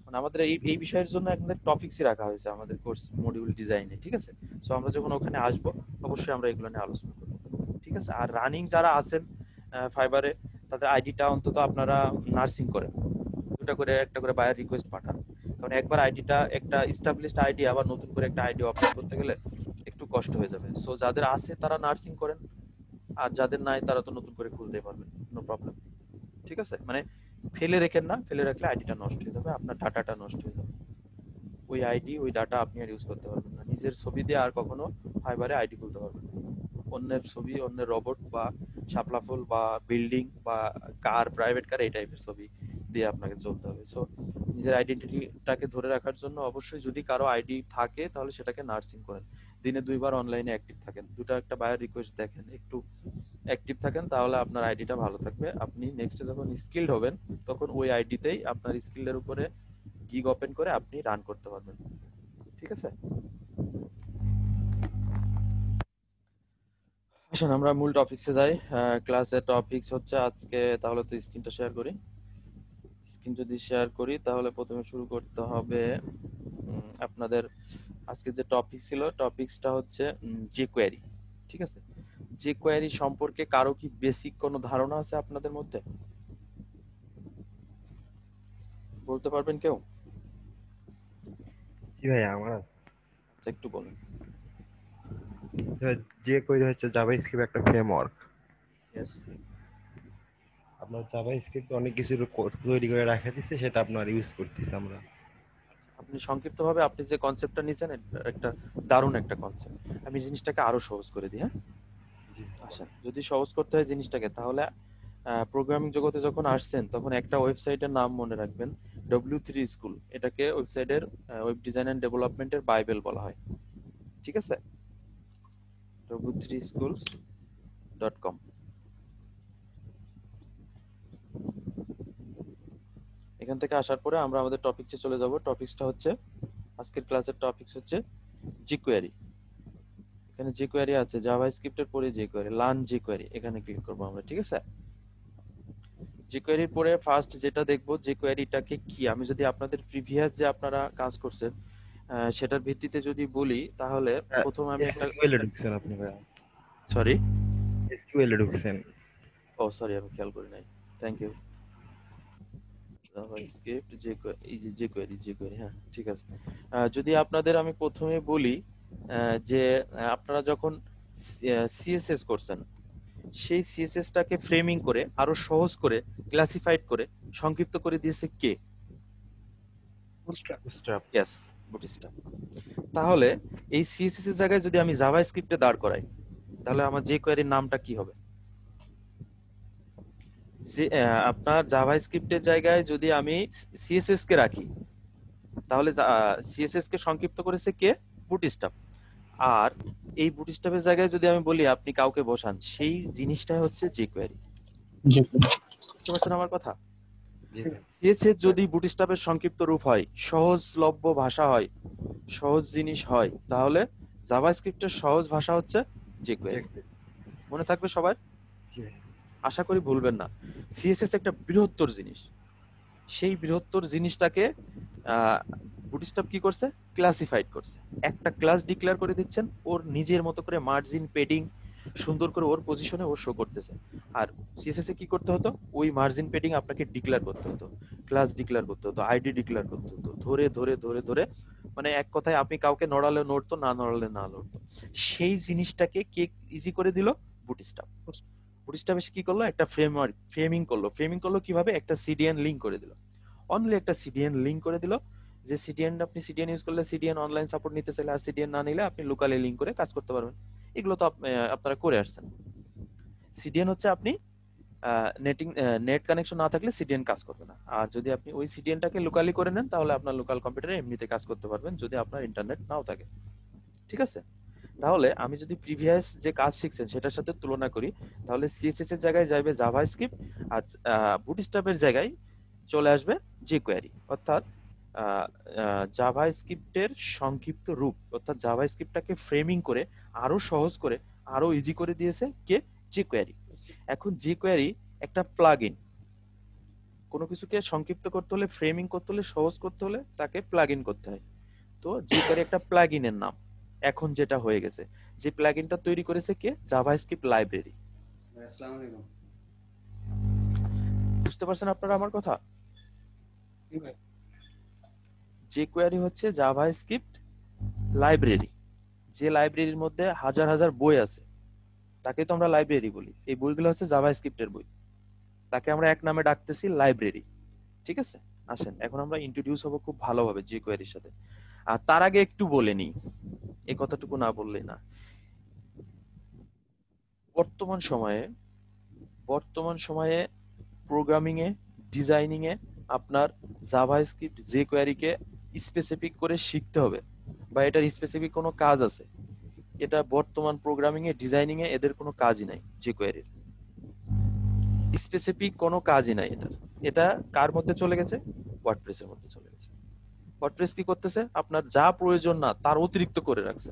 মানে আমাদের এই বিষয়ের জন্য আপনাদের টপিকসই রাখা হয়েছে আমাদের কোর্স মডিউল ডিজাইনে। ঠিক আছে, সো আমরা যখন ওখানে আসবো অবশ্যই আমরা এগুলো নিয়ে আলোচনা করবো। ঠিক আছে, আর রানিং যারা আছেন ফাইবারে, তাদের আইডিটা অন্তত আপনারা নার্সিং করেন, একটা করে বায়ার রিকোয়েস্ট পাঠান, কারণ একবার আইডিটা একটা এস্টাবলিশড আইডি আবার নতুন করে একটা আইডি অপডেট করতে গেলে একটু কষ্ট হয়ে যাবে। সো যাদের আছে তারা নার্সিং করেন, আর যাদের নাই তারা তো নতুন করে খুলতে পারবেন, নো প্রবলেম। ঠিক আছে, মানে ফেলে রেখেন না, ফেলে রাখলে আইডিটা নষ্ট হয়ে যাবে, আপনার ডাটাটা নষ্ট হয়ে যাবে, ওই আইডি ওই ডাটা আপনি আর ইউজ করতে পারবেন না। নিজের ছবি দিয়ে আর কখনো ফাইবারে আইডি খুলতে পারবেন না, অন্যের ছবি, অন্যের রোবট বা শাপলা ফুল বা বিল্ডিং বা কার, প্রাইভেট কার, এই টাইপের ছবি দিয়ে আপনাকে চলতে হবে। সো নিজের আইডেন্টিটিটাকে ধরে রাখার জন্য অবশ্যই যদি কারো আইডি থাকে তাহলে সেটাকে নার্সিং করেন, দিনে 2 বার অনলাইনে অ্যাক্টিভ থাকেন, দুটো একটা বায়ার রিকোয়েস্ট দেখেন, একটু অ্যাক্টিভ থাকেন, তাহলে আপনার আইডিটা ভালো থাকবে। আপনি নেক্সটে যখন স্কিলড হবেন তখন ওই আইডিতেই আপনার স্কিলের উপরে গিগ ওপেন করে আপনি রান করতে পারবেন। ঠিক আছে, আসুন আমরা মূল টপিকসে যাই। ক্লাসের টপিকস হচ্ছে আজকে, তাহলে তো স্ক্রিনটা শেয়ার করি। স্ক্রিন যদি শেয়ার করি তাহলে প্রথমে শুরু করতে হবে আপনাদের আজকে যে টপিক ছিল, টপিকসটা হচ্ছে jQuery। ঠিক আছে, jQuery সম্পর্কে কারো কি বেসিক কোনো ধারণা আছে আপনাদের মধ্যে? বলতে পারবেন কেউ? জি ভাই, আমার আছে। আচ্ছা, একটু বলুন। jQuery হচ্ছে জাভাস্ক্রিপ্ট একটা ফ্রেমওয়ার্ক। Yes. আপনার জাভাস্ক্রিপ্ট অনেক কিছু তৈরি করে রাখা দিচ্ছে, সেটা আপনার ইউজ করতেছি আমরা। আপনি সংক্ষিপ্তভাবে আপনি যে কনসেপ্টটা নিয়েছেন একটা দারুণ একটা কনসেপ্ট, আমি জিনিসটাকে আরো সহজ করে দিই। হ্যাঁ, আচ্ছা, যদি সহজ করতে হয় জিনিসটাকে, তাহলে প্রোগ্রামিং জগতে যখন আসছেন তখন একটা ওয়েবসাইটের নাম মনে রাখবেন, W3 স্কুল। এটাকে ওয়েবসাইটের ওয়েব ডিজাইন এন্ড ডেভেলপমেন্টের বাইবেল বলা হয়। ঠিক আছে, w3schools.com। এখান থেকে আসার পরে আমরা আমাদের টপিকসে চলে যাব। টপিকসটা হচ্ছে, আজকের ক্লাসের টপিকস হচ্ছে jQuery। এখানে jQuery আছে, জাভাস্ক্রিপ্টের পরে jQuery, লার্ন jQuery, এখানে ক্লিক করব আমরা। ঠিক আছে, jQuery এর পরে ফার্স্ট যেটা দেখবো, jQuery-টাকে কি, আমি যদি আপনাদের প্রিভিয়াস যে আপনারা কাজ করছেন সেটার ভিত্তিতে যদি বলি, তাহলে প্রথম আমি একটা এসকিউএল এ ঢুকছেন আপনি ভাই? সরি, এসকিউএল এ ঢুকছেন? ও সরি, আমি খেয়াল করি নাই, থ্যাংক ইউ। জাভাস্ক্রিপ্ট jQuery, হ্যাঁ ঠিক আছে। যদি আপনাদের আমি প্রথমে বলি যে আপনারা যখন সিএসএস করছেন, সেই সিএসএসটাকে ফ্রেমিং করে আরো সহজ করে ক্লাসিফাইড করে সংক্ষিপ্ত করে দিয়েছে কে? বুটস্ট্র্যাপ। Yes, bootstrap. তাহলে এই সিএসএস এর জায়গায় যদি আমি জাভাস্ক্রিপ্টে দাঁড় করাই, তাহলে আমার jQuery এর নামটা কি হবে? যে আপনার জাভাস্ক্রিপ্টের জায়গায় যদি আমি সিএসএস কে রাখি, তাহলে সিএসএস কে সংক্ষিপ্ত করেছে কে? বুটস্ট্র্যাপ। আর এই বুটস্ট্র্যাপের জায়গায় যদি আমি বলি আপনি কাউকে বসান, সেই জিনিসটাই হচ্ছে jQuery। বুঝতে পারছেন আমার কথা? সিএসএস যদি বুটস্ট্র্যাপের সংক্ষিপ্ত রূপ হয়, সহজলভ্য ভাষা হয়, সহজ জিনিস হয়, তাহলে জাভাস্ক্রিপ্টের সহজ ভাষা হচ্ছে jQuery। মনে থাকবে সবার? আশা করি ভুলবেন না। সিএসএস একটা বৃহত্তর জিনিস, সেই বৃহত্তর জিনিসটাকে বুটস্ট্র্যাপ কি করছে, ক্লাসিফাইড করছে। একটা ক্লাস ডিক্লেয়ার করে দিচ্ছেন, ওর নিজের মতো করে মার্জিন পেডিং সুন্দর করে ওর পজিশনে ও শো করতেছে। আর সিএসএস এ কি করতে হতো, ওই মার্জিন পেডিং আপনাকে ডিক্লেয়ার করতে হতো, ক্লাস ডিক্লেয়ার করতে হতো, আইডি ডিক্লেয়ার করতে হতো, ধরে ধরে ধরে ধরে, মানে এক কথায় আপনি কাউকে নড়ালে নড়তো, না নড়ালে না নড়তো। সেই জিনিসটাকে কে ইজি করে দিল, বুটস্ট্র্যাপ। বুটস্ট্র্যাপ এসে কি করলো, একটা ফ্রেমওয়ার্ক ফ্রেমিং করলো কিভাবে, একটা সিডিএন লিঙ্ক করে দিল, অনলি একটা সিডিএন লিঙ্ক করে দিল, যে সিডিএন আপনি সিডিএন ইউজ করলে সিডিএন অনলাইন সাপোর্ট নিতে চাইলে, আর সিডিএন না নিলে আপনি লোকালি লিঙ্ক করে কাজ করতে পারবেন। এগুলো তো আপনারা করে আসছেন। সিডিএন হচ্ছে আপনি নেট কানেকশন না থাকলে সিডিএন কাজ করবে না, আর যদি আপনি ওই সিডিএনটাকে লোকালি করে নেন তাহলে আপনার লোকাল কম্পিউটারে এমনিতে কাজ করতে পারবেন, যদি আপনার ইন্টারনেট নাও থাকে। ঠিক আছে, তাহলে আমি যদি প্রিভিয়াস যে কাজ শিখছেন সেটার সাথে তুলনা করি, তাহলে সিএসএস এর জায়গায় যাবে জাভাস্ক্রিপ্ট, আর বুটস্ট্র্যাপের জায়গায় চলে আসবে jQuery, অর্থাৎ জাভাস্ক্রিপ্টের সংক্ষিপ্ত রূপ, অর্থাৎ জাভাস্ক্রিপ্টটাকে ফ্রেমিং করে আরো সহজ করে, আরো ইজি করে দিয়েছে কে, jQuery। এখন jQuery একটা প্লাগইন, কোনো কিছুকে সংক্ষিপ্ত করতে হলে, ফ্রেমিং করতে হলে, সহজ করতে হলে তাকে প্লাগইন করতে হয়। তো jQuery একটা প্লাগইনের নাম। এখন যেটা হয়ে গেছে, যে প্লাগইনটা তৈরি করেছে কে, জাভাস্ক্রিপ্ট লাইব্রেরি। আসসালামু আলাইকুম। বুঝতে পারছেন আপনারা আমার কথা? jQuery হচ্ছে জাভাস্ক্রিপ্ট লাইব্রেরি, যে লাইব্রেরির মধ্যে হাজার হাজার বই আছে, তাকে তো আমরা লাইব্রেরি বলি। এই বইগুলো হচ্ছে জাভাস্ক্রিপ্টের বই, তাকে আমরা এক নামে ডাকতেছি লাইব্রেরি। ঠিক আছে, আসেন এখন আমরা ইন্ট্রোডিউস হব খুব ভালোভাবে jQueryর সাথে। আর তার আগে একটু বলে নিই, এই কথাটুকু না বললেই না। বর্তমান সময়ে প্রোগ্রামিং এ, ডিজাইনিং এ আপনার জাভাস্ক্রিপ্ট jQuery কে স্পেসিফিক করে শিখতে হবে, বা এটার স্পেসিফিক কোনো কাজ আছে, এটা বর্তমান প্রোগ্রামিং এ, ডিজাইনিং এ এদের কোনো কাজই নাই। jQuery স্পেসিফিক কোনো কাজই নাই এটার। এটা কার মধ্যে চলে গেছে, ওয়ার্ডপ্রেসের মধ্যে চলে গেছে। ওয়ার্ডপ্রেস কি করতেছে, আপনার যা প্রয়োজন না তার অতিরিক্ত করে রাখছে,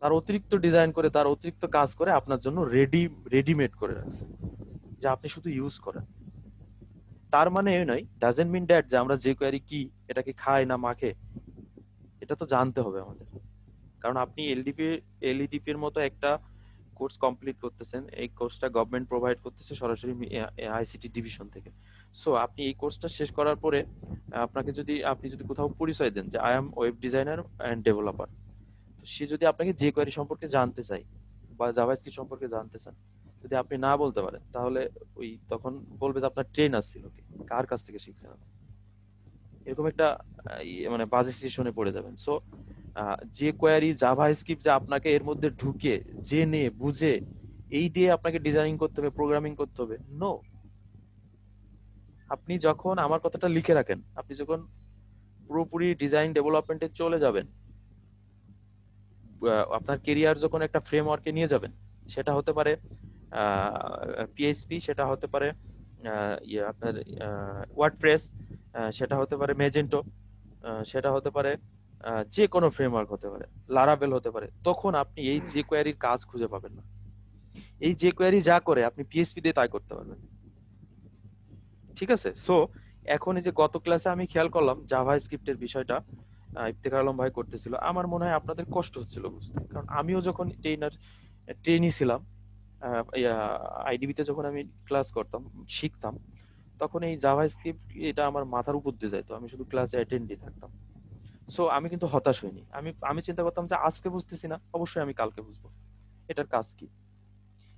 তার অতিরিক্ত ডিজাইন করে, তার অতিরিক্ত কাজ করে আপনার জন্য রেডিমেড করে রাখছে, যা আপনি শুধু ইউজ করেন। তার মানে এই নয়, ডাজেন্ট মিন দ্যাট যে আমরা jQuery কি, এটাকে খাই না মাখে, এটা তো জানতে হবে আমাদের। কারণ আপনি এলইডিপি এর মতো একটা কোর্স কমপ্লিট করতেছেন, এই কোর্সটা গভর্নমেন্ট প্রোভাইড করতেছে সরাসরি আইসিটি ডিভিশন থেকে। সো আপনি এই কোর্সটা শেষ করার পরে আপনি যদি কোথাও পরিচয় দেন যে I am web designer and developer, তো সে যদি আপনাকে jQuery সম্পর্কে জানতে চায় বা জাভাস্ক্রিপ্ট সম্পর্কে জানতে চান, যদি আপনি না বলতে পারেন, তাহলে ওই তখন বলবে যে আপনার ট্রেনার ছিল কি, কার কাছ থেকে শিখছেন আপনি, এরকম একটা মানে বাজে সিচুয়েশনে পড়ে যাবেন। সো jQuery জাভাস্ক্রিপ্ট যে আপনাকে এর মধ্যে ঢুকে জেনে বুঝে এই দিয়ে আপনাকে ডিজাইনিং করতে হবে, প্রোগ্রামিং করতে হবে, নো। আপনি যখন, আমার কথাটা লিখে রাখেন, আপনি যখন পুরোপুরি ডিজাইন ডেভেলপমেন্টে চলে যাবেন, আপনার কেরিয়ার যখন একটা ফ্রেমওয়ার্কে নিয়ে যাবেন, সেটা হতে পারে পিএইচপি, সেটা হতে পারে আপনার ওয়ার্ডপ্রেস, সেটা হতে পারে মেজেন্টো, সেটা হতে পারে যে কোনো ফ্রেমওয়ার্ক হতে পারে, লারাভেল হতে পারে, তখন আপনি এই jQueryর কাজ খুঁজে পাবেন না। এই jQuery যা করে আপনি পিএইচপি দিয়ে তাই করতে পারবেন। ঠিক আছে, সো এখন এই যে গত ক্লাসে আমি খেয়াল করলাম জাভাস্ক্রিপ্টের বিষয়টা ইফতেখার আলম ভাই করতেছিল, আমার মনে হয় আপনাদের কষ্ট হচ্ছিল বুঝতে, কারণ আমিও যখন ট্রেনি ছিলাম, আইডিবিতে যখন আমি ক্লাস করতাম, শিখতাম, তখন এই জাভাস্ক্রিপ্ট এটা আমার মাথার উপর দিয়ে যাইতো, আমি শুধু ক্লাসে অ্যাটেন্ডই থাকতাম। সো আমি কিন্তু হতাশ হইনি, আমি চিন্তা করতাম যে আজকে বুঝতেছি না, অবশ্যই আমি কালকে বুঝবো এটার কাজ কি,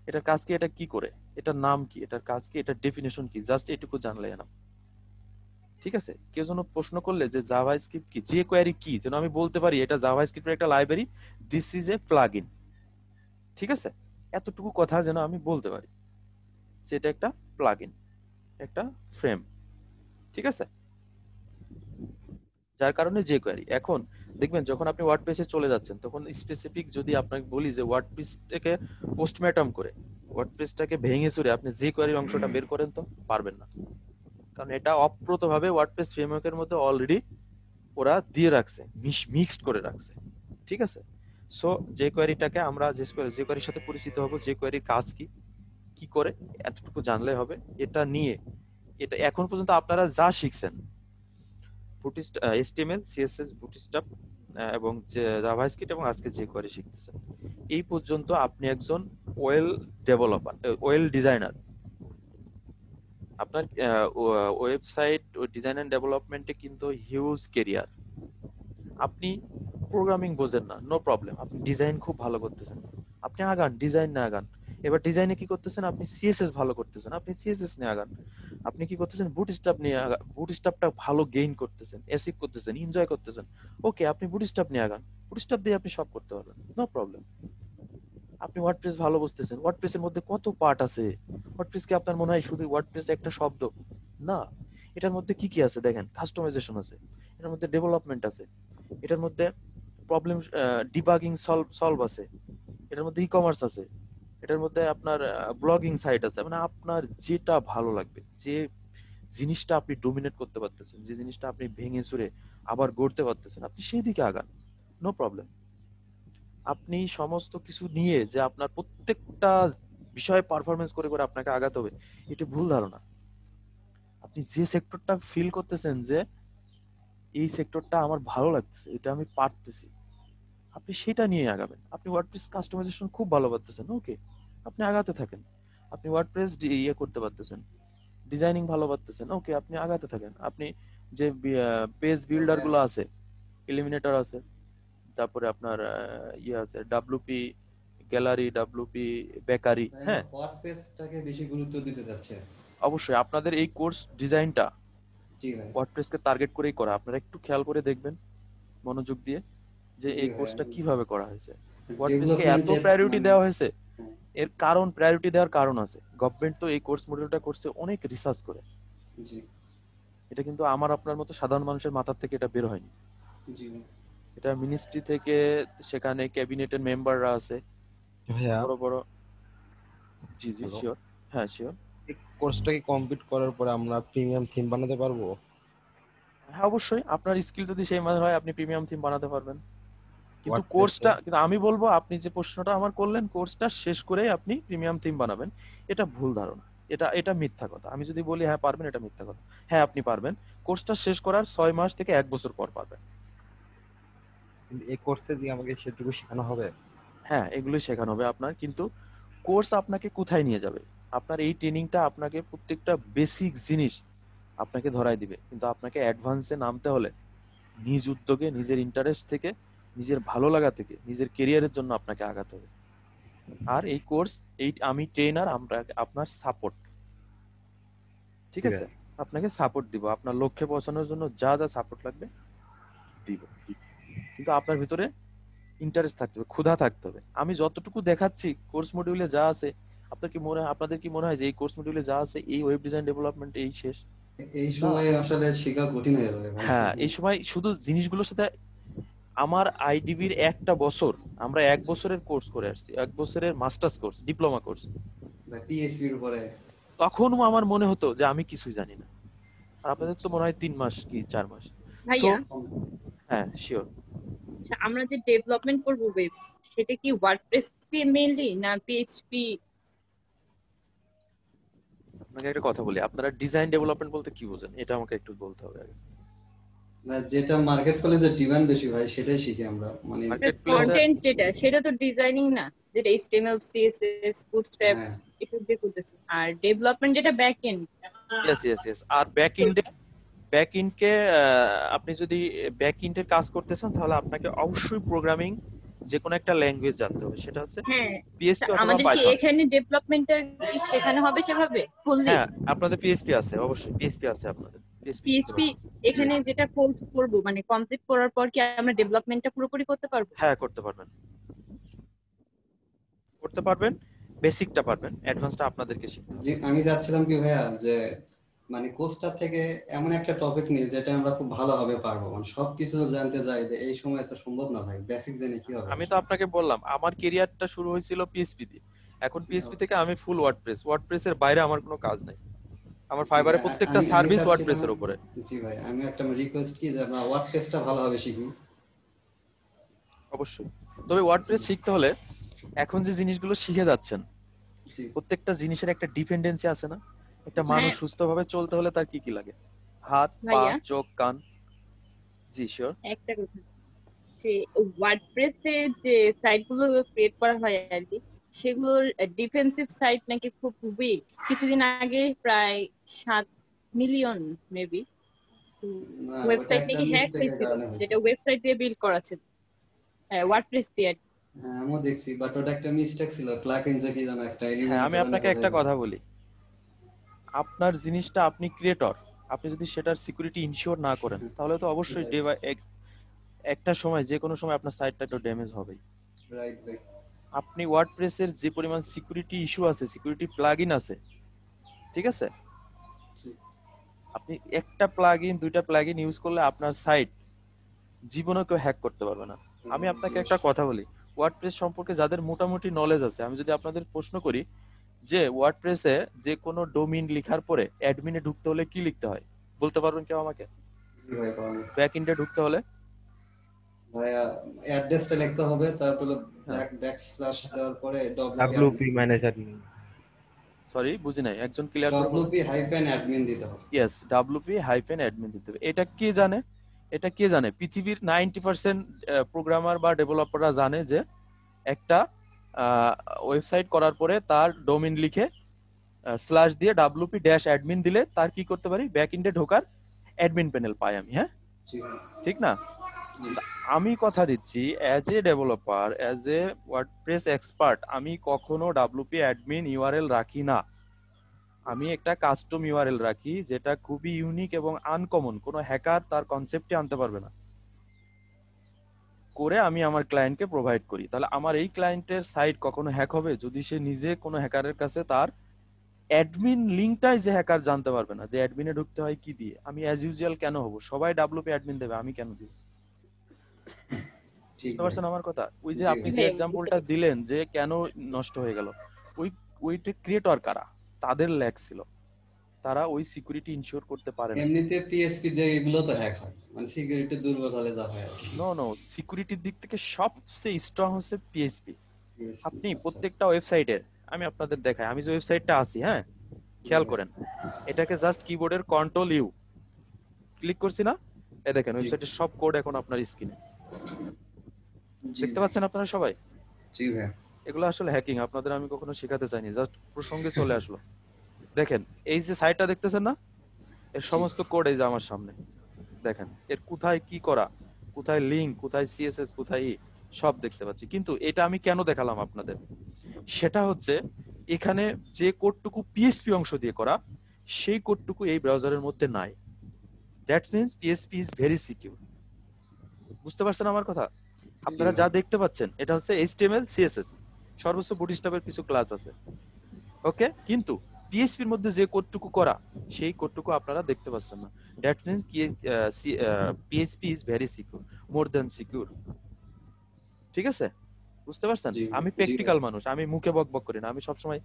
এটার কাজ কি, এটা কি করে, এটার নাম কি, এটার কাজ কি, এটার ডেফিনেশন কি, জাস্ট এটুকু জানলে না। ঠিক আছে, কেউ যেন প্রশ্ন করলে যে জাভাস্ক্রিপ্ট কি, jQuery কি, যেন আমি বলতে পারি এটা জাভাস্ক্রিপ্টের একটা library, this is a plugin. ঠিক আছে, এতটুকু কথা যেন আমি বলতে পারি যে এটা একটা প্লাগইন, একটা ফ্রেম। ঠিক আছে, যার কারণে jQuery। এখন দেখবেন যখন আপনি ওয়ার্ডপ্রেসে চলে যাচ্ছেন, তখন স্পেসিফিক যদি আপনাকে বলি যে ওয়ার্ডপ্রেসটাকে পোস্টম্যাটম করে, ওয়ার্ডপ্রেসটাকে ভেঙে চুরে আপনি jQuery অংশটা বের করেন, তো পারবেন না, কারণ এটা অপ্রতভাবে ওয়ার্ডপ্রেস ফ্রেমওয়ার্কের মধ্যে অলরেডি ওরা দিয়ে রাখছে, মিক্সড করে রাখছে। ঠিক আছে, সো jQueryটাকে আমরা jQueryর সাথে পরিচিত হব, jQueryর কাজ কি, কি করে এতটুকু জানলে হবে। এটা নিয়ে এটা এখন পর্যন্ত আপনারা যা শিখছেন HTML, CSS, বুটস্ট্র্যাপ এবং জাভাস্ক্রিপ্ট এবং আজকে jQuery শিখতেছেন, এই পর্যন্ত আপনি একজন ওয়েল ডেভেলপার, ওয়েল ডিজাইনার। আপনার ওয়েবসাইট ও ডিজাইন এন্ড ডেভেলপমেন্টে কিন্তু হিউজ কেরিয়ার। আপনি প্রোগ্রামিং বোঝেন না, নো প্রবলেম, আপনি ডিজাইন খুব ভালো করতেছেন, আপনি আগান, ডিজাইন না আগান। এবার ডিজাইনে কি করতেছেন, আপনি সিএসএস ভালো করতেছেন, আপনি সিএসএস নিয়ে আগান। আপনি কি করতেছেন, বুটস্ট্র্যাপ নিয়ে বুটস্ট্র্যাপটা ভালো গেইন করতেছেন, অ্যাচিভ করতেছেন, এনজয় করতেছেন, ওকে আপনি বুটস্ট্র্যাপ নিয়ে আগান, বুটস্ট্র্যাপ দিয়ে আপনি সব করতে পারবেন, নো প্রবলেম। আপনি ওয়ার্ডপ্রেস ভালো বুঝতেছেন, ওয়ার্ডপ্রেসের মধ্যে কত পার্ট আছে, ওয়ার্ডপ্রেস কি আপনার মনে হয় শুধু ওয়ার্ডপ্রেস একটা শব্দ? না, এটার মধ্যে কি কি আছে দেখেন, কাস্টমাইজেশন আছে, এটার মধ্যে ডেভেলপমেন্ট আছে, এটার মধ্যে প্রবলেম ডিবাগিং সলভ আছে, এটার মধ্যে ই কমার্স আছে, এটার মধ্যে আপনার ব্লগিং সাইট আছে। মানে আপনার যেটা ভালো লাগবে, যে জিনিসটা আপনি ডোমিনেট করতে পারতেছেন, যে জিনিসটা আপনি ভেঙে চুরে আবার গড়তে পারতেছেন, আপনি সেই দিকে আগান, নো প্রবলেম। আপনি সমস্ত কিছু নিয়ে যে আপনার প্রত্যেকটা বিষয়ে পারফরমেন্স করে করে আপনাকে আগাতে হবে, এটা ভুল ধারণা। আপনি যে সেক্টরটা ফিল করতেছেন যে এই সেক্টরটা আমার ভালো লাগতেছে, এটা আমি পারতেছি, আপনি সেটা নিয়ে আগাবেন। আপনি ওয়ার্ডপ্রেস কাস্টমাইজেশন খুব ভালো পারতেছেন, ওকে আপনি আগাতে থাকেন। আপনি ওয়ার্ডপ্রেস ইয়ে করতে পারতেছেন, ডিজাইনিং ভালো পারতেছেন, ওকে আপনি আগাতে থাকেন। আপনি যে পেজ বিল্ডার গুলো আছে, এলিমিনেটর আছে, তারপরে আপনার ইয়ে আছে ডাব্লুপি গ্যালারি, ডাব্লুপি বেকারি, হ্যাঁ ওয়ার্ডপ্রেসটাকে বেশি গুরুত্ব দিতে যাচ্ছে। অবশ্যই আপনাদের এই কোর্স ডিজাইনটা জি ভাই, ওয়ার্ডপ্রেসকে টার্গেট করেই করা। আপনারা একটু খেয়াল করে দেখবেন মনোযোগ দিয়ে যে জি এই ভাই, কোর্সটা আমি কিভাবে করা হয়েছে। ওয়ার্ডপ্রেসকে এত ডেভেলপমেন্টের প্রায়োরিটি মানে দেওয়া হয়েছে, এর কারণ প্রায়োরিটি দেওয়ার কারণ আছে। গভর্নমেন্ট তো এই কোর্স মডিউলটা করছে অনেক রিসার্চ করে, জি এটা কিন্তু আমার আপনার মতো সাধারণ মানুষের মাথার থেকে এটা বের হয়নি। জি ভাই, এটা মিনিস্ট্রি থেকে, সেখানে ক্যাবিনেটের মেম্বাররা আছে, ভাইয়া বড় বড়। জি জি হ্যালো, শিওর, হ্যাঁ শিওর। এই কোর্সটাকে কমপ্লিট করার পরে আমরা প্রিমিয়াম থিম বানাতে পারবো? হ্যাঁ অবশ্যই, আপনার স্কিল যদি সেই মানে হয় আপনি প্রিমিয়াম থিম বানাতে পারবেন। কিন্তু ওয়ার্ডপ্রেসে কিন্তু আমি বলবো আপনি যে প্রশ্নটা আমার করলেন, কোর্সটা শেষ করে আপনি প্রিমিয়াম থিম বানাবেন, এটা ভুল ধারণা, এটা মিথ্যা কথা। আমি যদি বলি হ্যাঁ পারবেন, এটা মিথ্যা কথা। হ্যাঁ আপনি পারবেন, কোর্সটা শেষ করার 6 মাস থেকে 1 বছর পর পারবেন। এই কোর্সে দিয়ে আমাকে সেটুকু শেখানো হবে? হ্যাঁ এগুলোই শেখানো হবে আপনার, কিন্তু কোর্স আপনাকে কোথায় নিয়ে যাবে, আপনার এই ট্রেনিংটা আপনাকে প্রত্যেকটা বেসিক জিনিস আপনাকে ধরাই দিবে, কিন্তু আপনাকে অ্যাডভান্সে নামতে হলে নিজ উদ্যোগে, নিজের ইন্টারেস্ট থেকে, নিজের ভালো লাগা থেকে, নিজের কেরিয়ারের জন্য আপনাকে আগাতে হবে। আর এই কোর্স, এই আমি ট্রেনার, আমরা আপনার সাপোর্ট, ঠিক ঠিক আছে, আছে। আপনাকে সাপোর্ট দিব, আপনার লক্ষ্যে পৌঁছানোর জন্য যা যা সাপোর্ট লাগবে দিব, কিন্তু আপনার ভিতরে ইন্টারেস্ট থাকতে হবে, ক্ষুধা থাকতে হবে। আমি যতটুকু দেখাচ্ছি কোর্স মডিউলে যা আছে, আপনাদের কি মনে হয় যে এই কোর্স মডিউলে যা আছে এই ওয়েব ডিজাইন ডেভেলপমেন্ট এই শেষ? এই না, সময় আসলে শেখা কঠিন হয়ে যাবে ভাই। হ্যাঁ এই সময় শুধু জিনিসগুলোর সাথে আমার আইডিবির একটা বছর, আমরা 1 বছরের কোর্স করে আসছি, 1 বছরের মাস্টার্স কোর্স, ডিপ্লোমা কোর্স। ভাই পিএইচপির উপরে তখনও আমার মনে হতো যে আমি কিছুই জানি না, আর আপনাদের তো মনে হয় 3 মাস কি 4 মাস। সো ভাইয়া, হ্যাঁ শিওর। আচ্ছা আমরা যে ডেভেলপমেন্ট করব ওয়েব, সেটা কি ওয়ার্ডপ্রেস দিয়ে মেইনলি না পিএইচপি? আপনাকে একটা কথা বলি, আপনারা ডিজাইন ডেভেলপমেন্ট বলতে কি বোঝেন এটা আমাকে একটু বলতে হবে আগে। না, যেটা মার্কেট প্লেসে ডিমান্ড বেশি ভাই সেটাই শিখি আমরা, মানে মার্কেট প্লেসে কন্টেন্ট যেটা, সেটা তো ডিজাইনিং না, যেটা এইচটিএমএল সিএসএস বুটস্ট্র্যাপ হ্যাঁ এসব দিয়ে করতেছে। আর ডেভেলপমেন্ট যেটা ব্যাক এন্ড। ইয়েস আর ব্যাক এন্ডকে আপনি যদি ব্যাক এন্ডের কাজ করতে চান তাহলে আপনাকে অবশ্যই প্রোগ্রামিং যে কোনো একটা ল্যাঙ্গুয়েজ জানতে হবে, সেটা হচ্ছে হ্যাঁ, পিএইচপি অথবা আমাদের কি পাইথন। এখানে ডেভেলপমেন্টটা কি শেখানো হবে সেভাবে ফুললি? হ্যাঁ আপনাদের পিএইচপি আছে, অবশ্যই পিএইচপি আছে, আপনাদের পিএইচপি শিখতে পিএইচপি পারবেন। জি এখানে যেটা কোর্স করব, মানে কমপ্লিট করার পর কি আমরা ডেভেলপমেন্টটা পুরোপুরি করতে পারবো? হ্যাঁ করতে পারবেন, বেসিকটা পারবেন, অ্যাডভান্সটা আপনাদেরকে শিখতে হবে। যে আমি চাচ্ছিলাম কি ভাইয়া, যে মানে কোর্সটা থেকে এমন একটা টপিক নিয়ে যেটা আমরা খুব ভালোভাবে পারবো, মানে সবকিছু জানতে চাই, যে এই সময় তো সম্ভব না ভাই, বেসিক জেনে কি হবে। আমি তো আপনাকে বললাম আমার কেরিয়ারটা শুরু হয়েছিল পিএইচপি দিয়ে, এখন পিএইচপি থেকে আমি ফুল ওয়ার্ডপ্রেসের বাইরে আমার কোনো কাজ নাই। আমার জি ফাইবারে ভাই, প্রত্যেকটা আমি সার্ভিস চাচ্ছিলাম, ওয়ার্ডপ্রেসের উপরে। জি ভাই আমি একটা রিকোয়েস্ট কি, যে আমরা ওয়ার্ডপ্রেসটা ভালোভাবে শিখি। অবশ্যই, তবে জি ওয়ার্ডপ্রেস শিখতে হলে এখন যে জিনিসগুলো শিখে যাচ্ছেন জি প্রত্যেকটা জিনিসের একটা ডিপেন্ডেন্সি আছে না? একটা হ্যাঁ মানুষ সুস্থভাবে চলতে হলে তার কি কি লাগে? হাত, পা, ভাইয়া, চোখ, কান। জি শিওর। একটা কথা, যে ওয়ার্ডপ্রেসে যে সাইট গুলো ক্রিয়েট করা হয় আর কি, সেগুলোর ডিফেন্সিভ সাইট নাকি খুব উইক। কিছুদিন আগে প্রায় 7 মিলিয়ন মেবি না, ওটা ওয়েবসাইট একটা নাকি হ্যাক মিস্টেকের হয়েছিল, কারণে হয়েছে। যেটা ওয়েবসাইট দিয়ে বিল্ড করা ছিল, ওয়ার্ডপ্রেস দিয়ে আর কি। হ্যাঁ আমিও দেখছি, বাট ওটা একটা মিস্টেক ছিল, প্লাগইন যে কি যেন একটা হ্যাঁ, এলিমিনেট আমি করে না আপনাকে কোথায় একটা যেন। কথা বলি। আপনার জিনিসটা আপনি ক্রিয়েটর, আপনি যদি সেটার সিকিউরিটি ইনশিওর না করেন তাহলে তো অবশ্যই রাইট ডে বাই একটা সময়, যে কোনো সময় আপনার সাইটটা একটু ড্যামেজ হবেই। রাইট ভাই। আপনি ওয়ার্ডপ্রেসের যে পরিমাণ সিকিউরিটি ইস্যু আছে, সিকিউরিটি প্লাগইন আছে, ঠিক আছে, জি আপনি একটা প্লাগইন, দুইটা প্লাগইন ইউজ করলে আপনার সাইট জীবনে কেউ হ্যাক করতে পারবে না। আমি আপনাকে একটা কথা বলি, ওয়ার্ডপ্রেস সম্পর্কে যাদের মোটামুটি নলেজ আছে, আমি যদি আপনাদের প্রশ্ন করি যে ওয়ার্ডপ্রেসে যে কোনো ডোমিন লেখার পরে অ্যাডমিনে ঢুকতে হলে কি লিখতে হয়, বলতে পারবেন কেউ আমাকে? জি ভাই পাবো। ব্যাক এন্ডে ঢুকতে হলে ভাইয়া অ্যাড্রেসটা লিখতে হবে, তারপরে হ্যাঁ, ব্যাকস্ল্যাশ দেওয়ার পরে WP মাইনাস অ্যাডমিন। সরি বুঝি নাই, একজন ক্লিয়ার করে বলুন। ডব্লিউপি হাইফেন অ্যাডমিন দিতে হবে। ইয়েস, WP-admin দিতে হবে। এটা কে জানে? এটা কে জানে? পৃথিবীর 90% প্রোগ্রামার বা ডেভেলপাররা জানে যে একটা ওয়েবসাইট করার পরে তার ডোমেইন লিখে স্ল্যাশ দিয়ে WP-admin দিলে তার কি করতে পারি? ব্যাক এন্ডে ঢোকার অ্যাডমিন প্যানেল পাই আমি, হ্যাঁ জি ভাই। ঠিক না? জি আমি কথা দিচ্ছি, as a developer, as a WordPress expert, আমি কখনো WP-admin ইউআরএল রাখি না। আমি একটা কাস্টম ইউআরএল রাখি যেটা খুবই ইউনিক এবং আনকমন, কোনো হ্যাকার তার কনসেপ্টে আনতে পারবে না, করে আমি আমার ক্লায়েন্টকে প্রোভাইড করি। তাহলে আমার এই ক্লায়েন্টের সাইট কখনো হ্যাক হবে যদি সে নিজে কোনো হ্যাকারের কাছে তার অ্যাডমিন লিংকটাই যে হ্যাকার জানতে পারবে না, যে অ্যাডমিনে ঢুকতে হয় কি দিয়ে। আমি অ্যাজ ইউজুয়াল কেন হব? সবাই WP-admin দেবে, আমি কেন দিব? ঠিক বুঝতে ভাই। পারছেন আমার কথা? ওই যে জি আপনি ভাই। যে হ্যাঁ, বুঝতে এক্সাম্পলটা পারছি। দিলেন যে কেন নষ্ট হয়ে গেল, ওই ওইটা ক্রিয়েটর কারা? তাদের ল্যাক ছিল, তারা ওই সিকিউরিটি ইনশিওর করতে পারে নাই। এমনিতে পিএসপি যে এগুলো তো হ্যাক হয়, মানে সিকিউরিটি দুর্বল হলে যা হয় আর কি। নো নো, সিকিউরিটির দিক থেকে সবচেয়ে স্ট্রং হচ্ছে পিএইচপি। PSP আপনি আচ্ছা প্রত্যেকটা ওয়েবসাইটের, আমি আপনাদের দেখাই, আমি যে ওয়েবসাইটটা আছি, হ্যাঁ জি খেয়াল ভাই। করেন, এটাকে জাস্ট কিবোর্ডের কন্ট্রোল ইউ ক্লিক করছি না, এই দেখেন জি ওয়েবসাইটের সব কোড এখন আপনার স্ক্রিনে জি দেখতে ভাই। পাচ্ছেন আপনারা সবাই। জি ভাই। এগুলো আসলে হ্যাকিং, আপনাদের আমি কখনো শেখাতে চাইনি, জাস্ট প্রসঙ্গে চলে আসলো। দেখেন এই যে সাইটটা দেখতেছেন না, এর জি সমস্ত কোড এই যে আমার সামনে, দেখেন এর কোথায় কি করা, কোথায় লিঙ্ক, কোথায় সিএসএস, কোথায় সব দেখতে পাচ্ছি। কিন্তু এটা আমি কেন দেখালাম আপনাদের, সেটা হচ্ছে এখানে যে কোডটুকু পিএসপি অংশ দিয়ে করা, সেই কোডটুকু এই ব্রাউজারের মধ্যে নাই। That means PSP is very secure. বুঝতে পারছেন আমার কথা? জি আপনারা ভাই। যা দেখতে পাচ্ছেন এটা হচ্ছে HTML CSS, সর্বোচ্চ বুটস্ট্র্যাপের কিছু ক্লাস আছে, ওকে, কিন্তু পিএসপির মধ্যে যে কোডটুকু করা, সেই কোডটুকু আপনারা দেখতে পাচ্ছেন না। That means PSP is very secure, more than secure. ঠিক আছে, বুঝতে পারছেন? জি আমি জি ভাই। প্র্যাকটিক্যাল মানুষ, আমি মুখে বক বক করি না, আমি সবসময়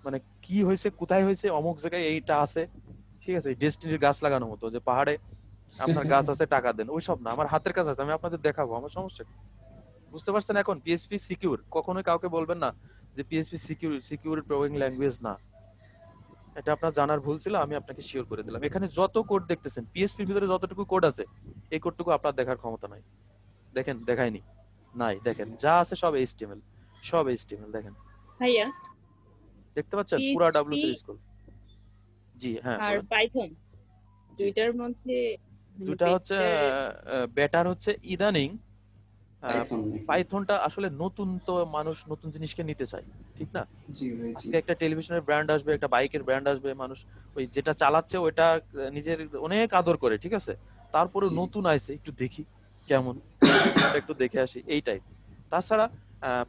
মানে কি হয়েছে, কোথায় হয়েছে, অমুক জায়গায় এইটা আছে, ঠিক আছে, ডেস্টিনির গাছ লাগানোর মতো, যে পাহাড়ে আপনার গাছ আছে টাকা দেন, ওই সব না, আমার হাতের কাছে আছে, আমি আপনাদের দেখাবো, আমার সমস্যা কি? বুঝতে পারছেন? এখন পিএসপি সিকিউর, কখনোই কাউকে বলবেন না যে পিএসপি সিকিউর প্রোগ্রামিং ল্যাঙ্গুয়েজ না। এটা আপনার জানার ভুল ছিল, আমি আপনাকে শিওর করে দিলাম। এখানে যত কোড দেখতেছেন, পিএসপির ভিতরে যতটুকু কোড আছে, এই কোডটুকু আপনার দেখার ক্ষমতা নাই। দেখেন, দেখায়নি, নাই, দেখেন যা আছে সব HTML, সব HTML, দেখেন, ভাইয়া, দেখতে পাচ্ছেন পুরা পিএইচপি WP স্কুল। জি হ্যাঁ আর বলেন। পাইথন জি, দুইটার মধ্যে দুটা হচ্ছে বেটার? বেটার হচ্ছে ইদানিং পাইথন নাকি? পাইথনটা আসলে নতুন, তো মানুষ নতুন জিনিসকে নিতে চায়, ঠিক না? জি ভাই। জি আজকে একটা টেলিভিশনের ব্র্যান্ড আসবে, একটা বাইকের ব্র্যান্ড আসবে, মানুষ ওই যেটা চালাচ্ছে ওইটা নিজের অনেক আদর করে, ঠিক আছে, তারপরে জি নতুন আইছে একটু দেখি কেমন, ওটা একটু দেখে আসি, এই টাইপ। তাছাড়া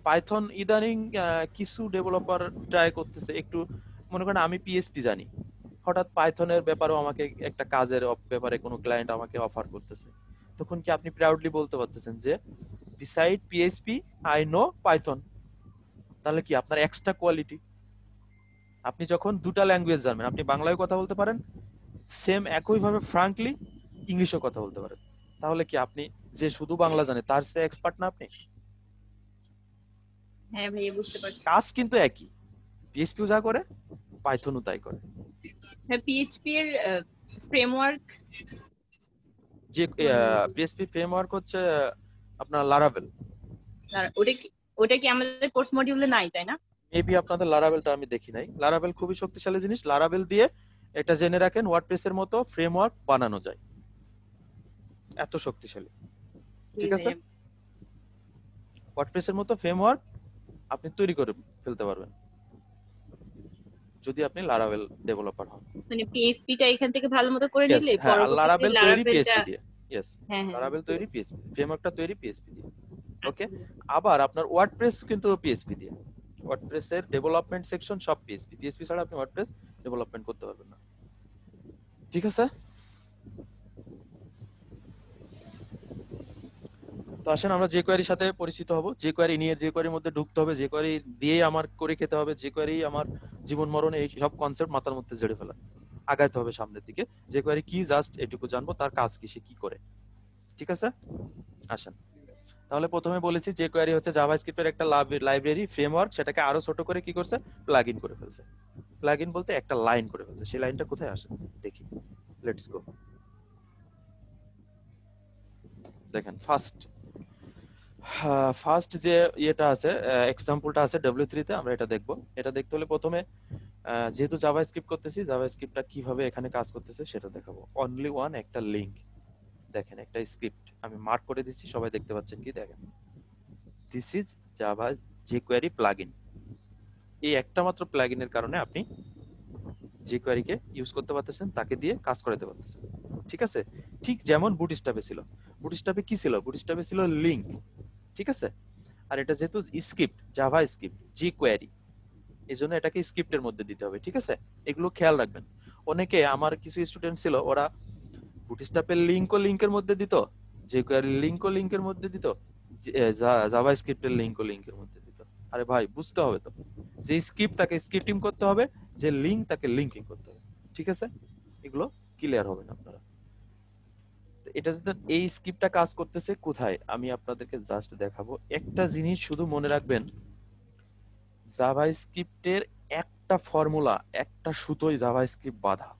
পাইথন ইদানিং কিছু ডেভেলপার ট্রাই করতেছে একটু, মনে করেন আমি পিএসপি জানি, হঠাৎ পাইথনের ব্যাপারেও আমাকে একটা কাজের ব্যাপারে কোনো ক্লায়েন্ট আমাকে অফার করতেছে, তখন কি আপনি প্রাউডলি বলতে পারতেছেন যে beside PSP I know Python? তাহলে কি আপনার এক্সট্রা কোয়ালিটি। আপনি যখন দুটা ল্যাঙ্গুয়েজ জানবেন, আপনি বাংলায় কথা বলতে পারেন, সেম একইভাবে ফ্রাঙ্কলি ইংলিশও কথা বলতে পারেন, তাহলে কি আপনি যে শুধু বাংলা জানে তার চেয়ে এক্সপার্ট না আপনি? হ্যাঁ ভাইয়া, বুঝতে পারছি। কাজ কিন্তু একই, পিএইচপিও যা করে পাইথনও তাই করে। হ্যাঁ, পিএইচপি এর ফ্রেমওয়ার্ক যে পিএইচপি ফ্রেমওয়ার্ক হচ্ছে আপনার লারাভেল। ওটা কি আমাদের কোর্স মডিউলে নাই, তাই না? মেবি আপনাদের লারাভেলটা আমি দেখি নাই। লারাভেল খুবই শক্তিশালী জিনিস। লারাভেল দিয়ে এটা জেনে রাখেন ওয়ার্ডপ্রেসের মতো ফ্রেমওয়ার্ক বানানো যায়, এত শক্তিশালী। ঠিক আছে, ওয়ার্ডপ্রেসের মতো ফ্রেমওয়ার্ক আপনি তৈরি করে ফেলতে পারবেন যদি আপনি লারাভেল ডেভেলপার হন। মানে পিএইচপিটা এখান থেকে ভালো মতো করে Yes, নিলে হ্যাঁ, পরবর্তীতে লারাভেল তৈরি লারাভেলটা পিএইচপি দিয়ে। ইয়েস, হ্যাঁ হ্যাঁ লারাভেল বুঝতে তৈরি পেরেছি। পিএইচপি, ফ্রেমওয়ার্কটা তৈরি পিএইচপি দিয়ে। ওকে, আবার আপনার ওয়ার্ডপ্রেস কিন্তু পিএইচপি দিয়ে। ওয়ার্ডপ্রেসের ডেভেলপমেন্ট সেকশন সব পিএইচপি। পিএইচপি ছাড়া আপনি ওয়ার্ডপ্রেস ডেভেলপমেন্ট করতে পারবেন না। ঠিক আছে, তো আসেন আমরা যে কোয়ারির সাথে পরিচিত হব। যে কোয়ারি নিয়ে, যে কোয়ারির মধ্যে ঢুকতে হবে, যে কোয়ারি দিয়েই আমার করে খেতে হবে, যে কোয়ারি আমার জীবন মরণ, এই সব কনসেপ্ট মাথার মধ্যে ঝেড়ে ফেলা, আগাইতে হবে সামনের দিকে। যে কোয়ারি কি জাস্ট এটুকু জানবো, তার কাজ কি, সে কি করে। ঠিক আছে, আসেন তাহলে প্রথমে বলেছি যে কোয়ারি হচ্ছে জাভাস্ক্রিপ্টের একটা লাইব্রেরি ফ্রেমওয়ার্ক, সেটাকে আরো ছোট করে কি করছে, প্লাগইন করে ফেলছে। প্লাগইন বলতে একটা লাইন করে ফেলছে। সেই লাইনটা কোথায় আসে দেখি, লেটস গো। দেখেন ফার্স্ট যে ইয়েটা আছে, এক্সাম্পলটা আছে W3 তে, আমরা এটা দেখবো। এটা দেখতে হলে প্রথমে যেহেতু জাভাস্ক্রিপ্ট করতেছি, জাভাস্ক্রিপ্টটা কিভাবে এখানে কাজ করতেছে সেটা দেখাবো। অনলি ওয়ান একটা লিংক, দেখেন একটা স্ক্রিপ্ট আমি মার্ক করে দিচ্ছি, সবাই দেখতে পাচ্ছেন কি, দেখেন this is Java jQuery plugin. এই একটা মাত্র প্লাগইনের কারণে আপনি jQuery কে ইউজ করতে পারতেছেন, তাকে দিয়ে কাজ করাতে পারতেছেন। ঠিক আছে, ঠিক যেমন বুটস্ট্র্যাপে ছিল। বুটস্ট্র্যাপে কি ছিল? বুটস্ট্র্যাপে ছিল লিংক। ঠিক আছে, আর এটা যেহেতু স্ক্রিপ্ট, জাভা স্ক্রিপ্ট jQuery, এই জন্য এটাকে স্ক্রিপ্টের মধ্যে দিতে হবে। ঠিক আছে, এগুলো খেয়াল রাখবেন। অনেকে, আমার কিছু স্টুডেন্ট ছিল, ওরা বুটস্ট্র্যাপের লিংকও লিংকের মধ্যে দিত, jQuery লিংকও লিংকের মধ্যে দিত, জাভা স্ক্রিপ্টের লিংকও লিংকের মধ্যে দিত। আরে ভাই, বুঝতে হবে তো, যে স্ক্রিপ্ট তাকে স্ক্রিপ্টিং করতে হবে, যে লিংক তাকে লিংকিং করতে হবে। ঠিক আছে, এগুলো ক্লিয়ার হবে না আপনারা। এটা যদি এই স্ক্রিপ্টটা কাজ করতেছে কোথায়, আমি আপনাদেরকে জাস্ট দেখাবো। একটা জিনিস শুধু মনে রাখবেন, জাভাস্ক্রিপ্টের একটা ফর্মুলা, একটা সুতোই জাভাস্ক্রিপ্ট বাঁধা।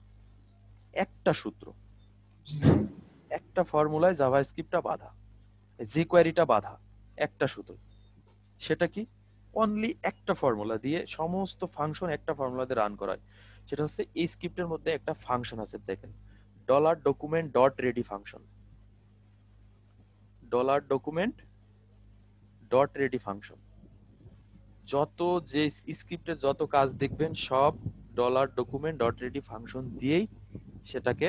একটা সূত্র, একটা ফর্মুলায় জাভাস্ক্রিপ্টটা বাঁধা, jQueryটা বাঁধা একটা সুতোই। সেটা কি? অনলি একটা ফর্মুলা দিয়ে সমস্ত ফাংশন একটা ফর্মুলা দিয়ে রান করায়। সেটা হচ্ছে এই স্ক্রিপ্টের মধ্যে একটা ফাংশন আছে, দেখেন $document.ready ফাংশন। $document.ready ফাংশন, যত যে স্ক্রিপ্টের যত কাজ দেখবেন সব $document.ready ফাংশন দিয়েই সেটাকে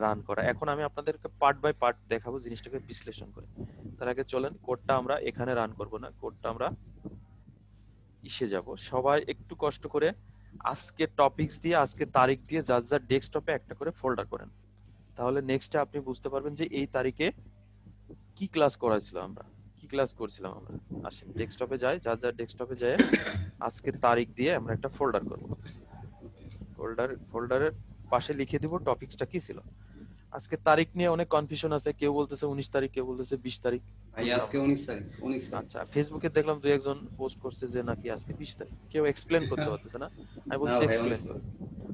রান করা। এখন আমি আপনাদেরকে পার্ট বাই পার্ট দেখাবো জিনিসটাকে বিশ্লেষণ করে। তার আগে চলেন, কোডটা আমরা এখানে রান করব না, কোডটা আমরা ইসে যাব। সবাই একটু কষ্ট করে আজকে টপিকস দিয়ে, আজকে তারিখ দিয়ে যার যার ডেস্কটপে একটা করে ফোল্ডার করেন, তাহলে নেক্সটে আপনি বুঝতে পারবেন যে এই তারিখে কি ক্লাস করাইছিল আমরা, কি ক্লাস করছিলাম আমরা। আসেন ডেস্কটপে যাই, যার যার ডেস্কটপে যায় আজকে তারিখ দিয়ে আমরা একটা ফোল্ডার করব। ফোল্ডারের পাশে লিখে দিব টপিকসটা কি ছিল। আজকে তারিখ নিয়ে অনেক কনফিউশন আছে, কেউ বলতেছে 19 তারিখ, কেউ বলতেছে 20 তারিখ। ভাই আজকে 19 তারিখ। আচ্ছা, ফেসবুকে দেখলাম দুই একজন পোস্ট করছে যে নাকি আজকে 20 তারিখ, কেউ এক্সপ্লেন করতে পারতেছে না। আমি বলছি এক্সপ্লেন করো।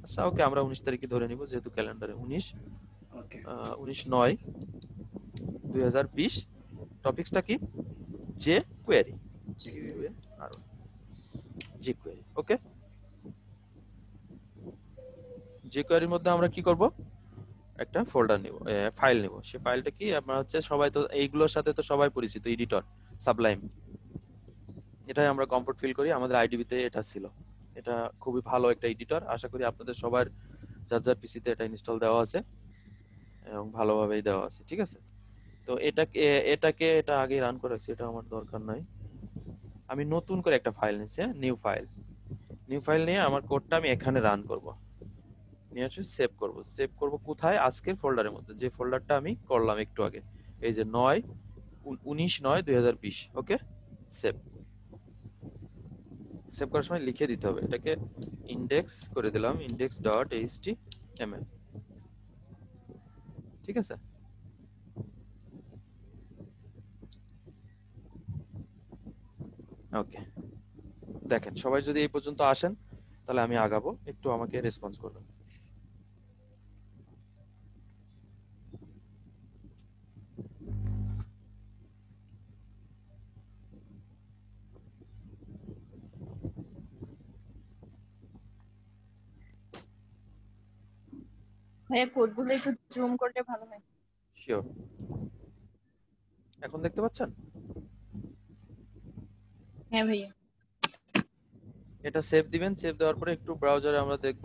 আচ্ছা ওকে, আমরা 19 তারিখই ধরে নিব, যেহেতু ক্যালেন্ডারে 19/9/2020। টপিকসটা কি? jQuery। ওকে, jQuery এর মধ্যে আমরা কি করব, একটা ফোল্ডার নিব, ফাইল নিব। সেই ফাইলটা কি, আমরা হচ্ছে সবাই তো এইগুলোর সাথে তো সবাই পরিচিত, এডিটর সাবলাইম, এটাই আমরা কমফোর্ট ফিল করি। আমাদের আইডিবি তে এটা ছিল। এটা খুবই ভালো একটা এডিটর, আশা করি আপনাদের সবার যার যার পিসিতে এটা ইনস্টল দেওয়া আছে এবং ভালোভাবেই দেওয়া আছে। ঠিক আছে, তো এটা আগে রান করে রাখছি, এটা আমার দরকার নাই। আমি নতুন করে একটা ফাইল নিচ্ছি, নিউ ফাইল নিয়ে আমার কোডটা আমি এখানে রান করব, নিয়ে এসে সেভ করব কোথায়, আজকের ফোল্ডারের মধ্যে, যে ফোল্ডারটা আমি করলাম একটু আগে, এই যে 19/9/2020। ওকে, সেভ করার সময় লিখে দিতে হবে, এটাকে ইনডেক্স করে দিলাম, index.html। ঠিক আছে, ওকে। দেখেন সবাই যদি এই পর্যন্ত আসেন, তাহলে আমি আগাবো, একটু আমাকে রেসপন্স করবেন। ভাইয়া কোডগুলো একটু জুম করলে ভালো হয়। শিওর। এখন দেখতে পাচ্ছেন? হ্যাঁ ভাইয়া। এটা সেভ দিবেন, সেভ দেওয়ার পরে একটু ব্রাউজারে আমরা দেখব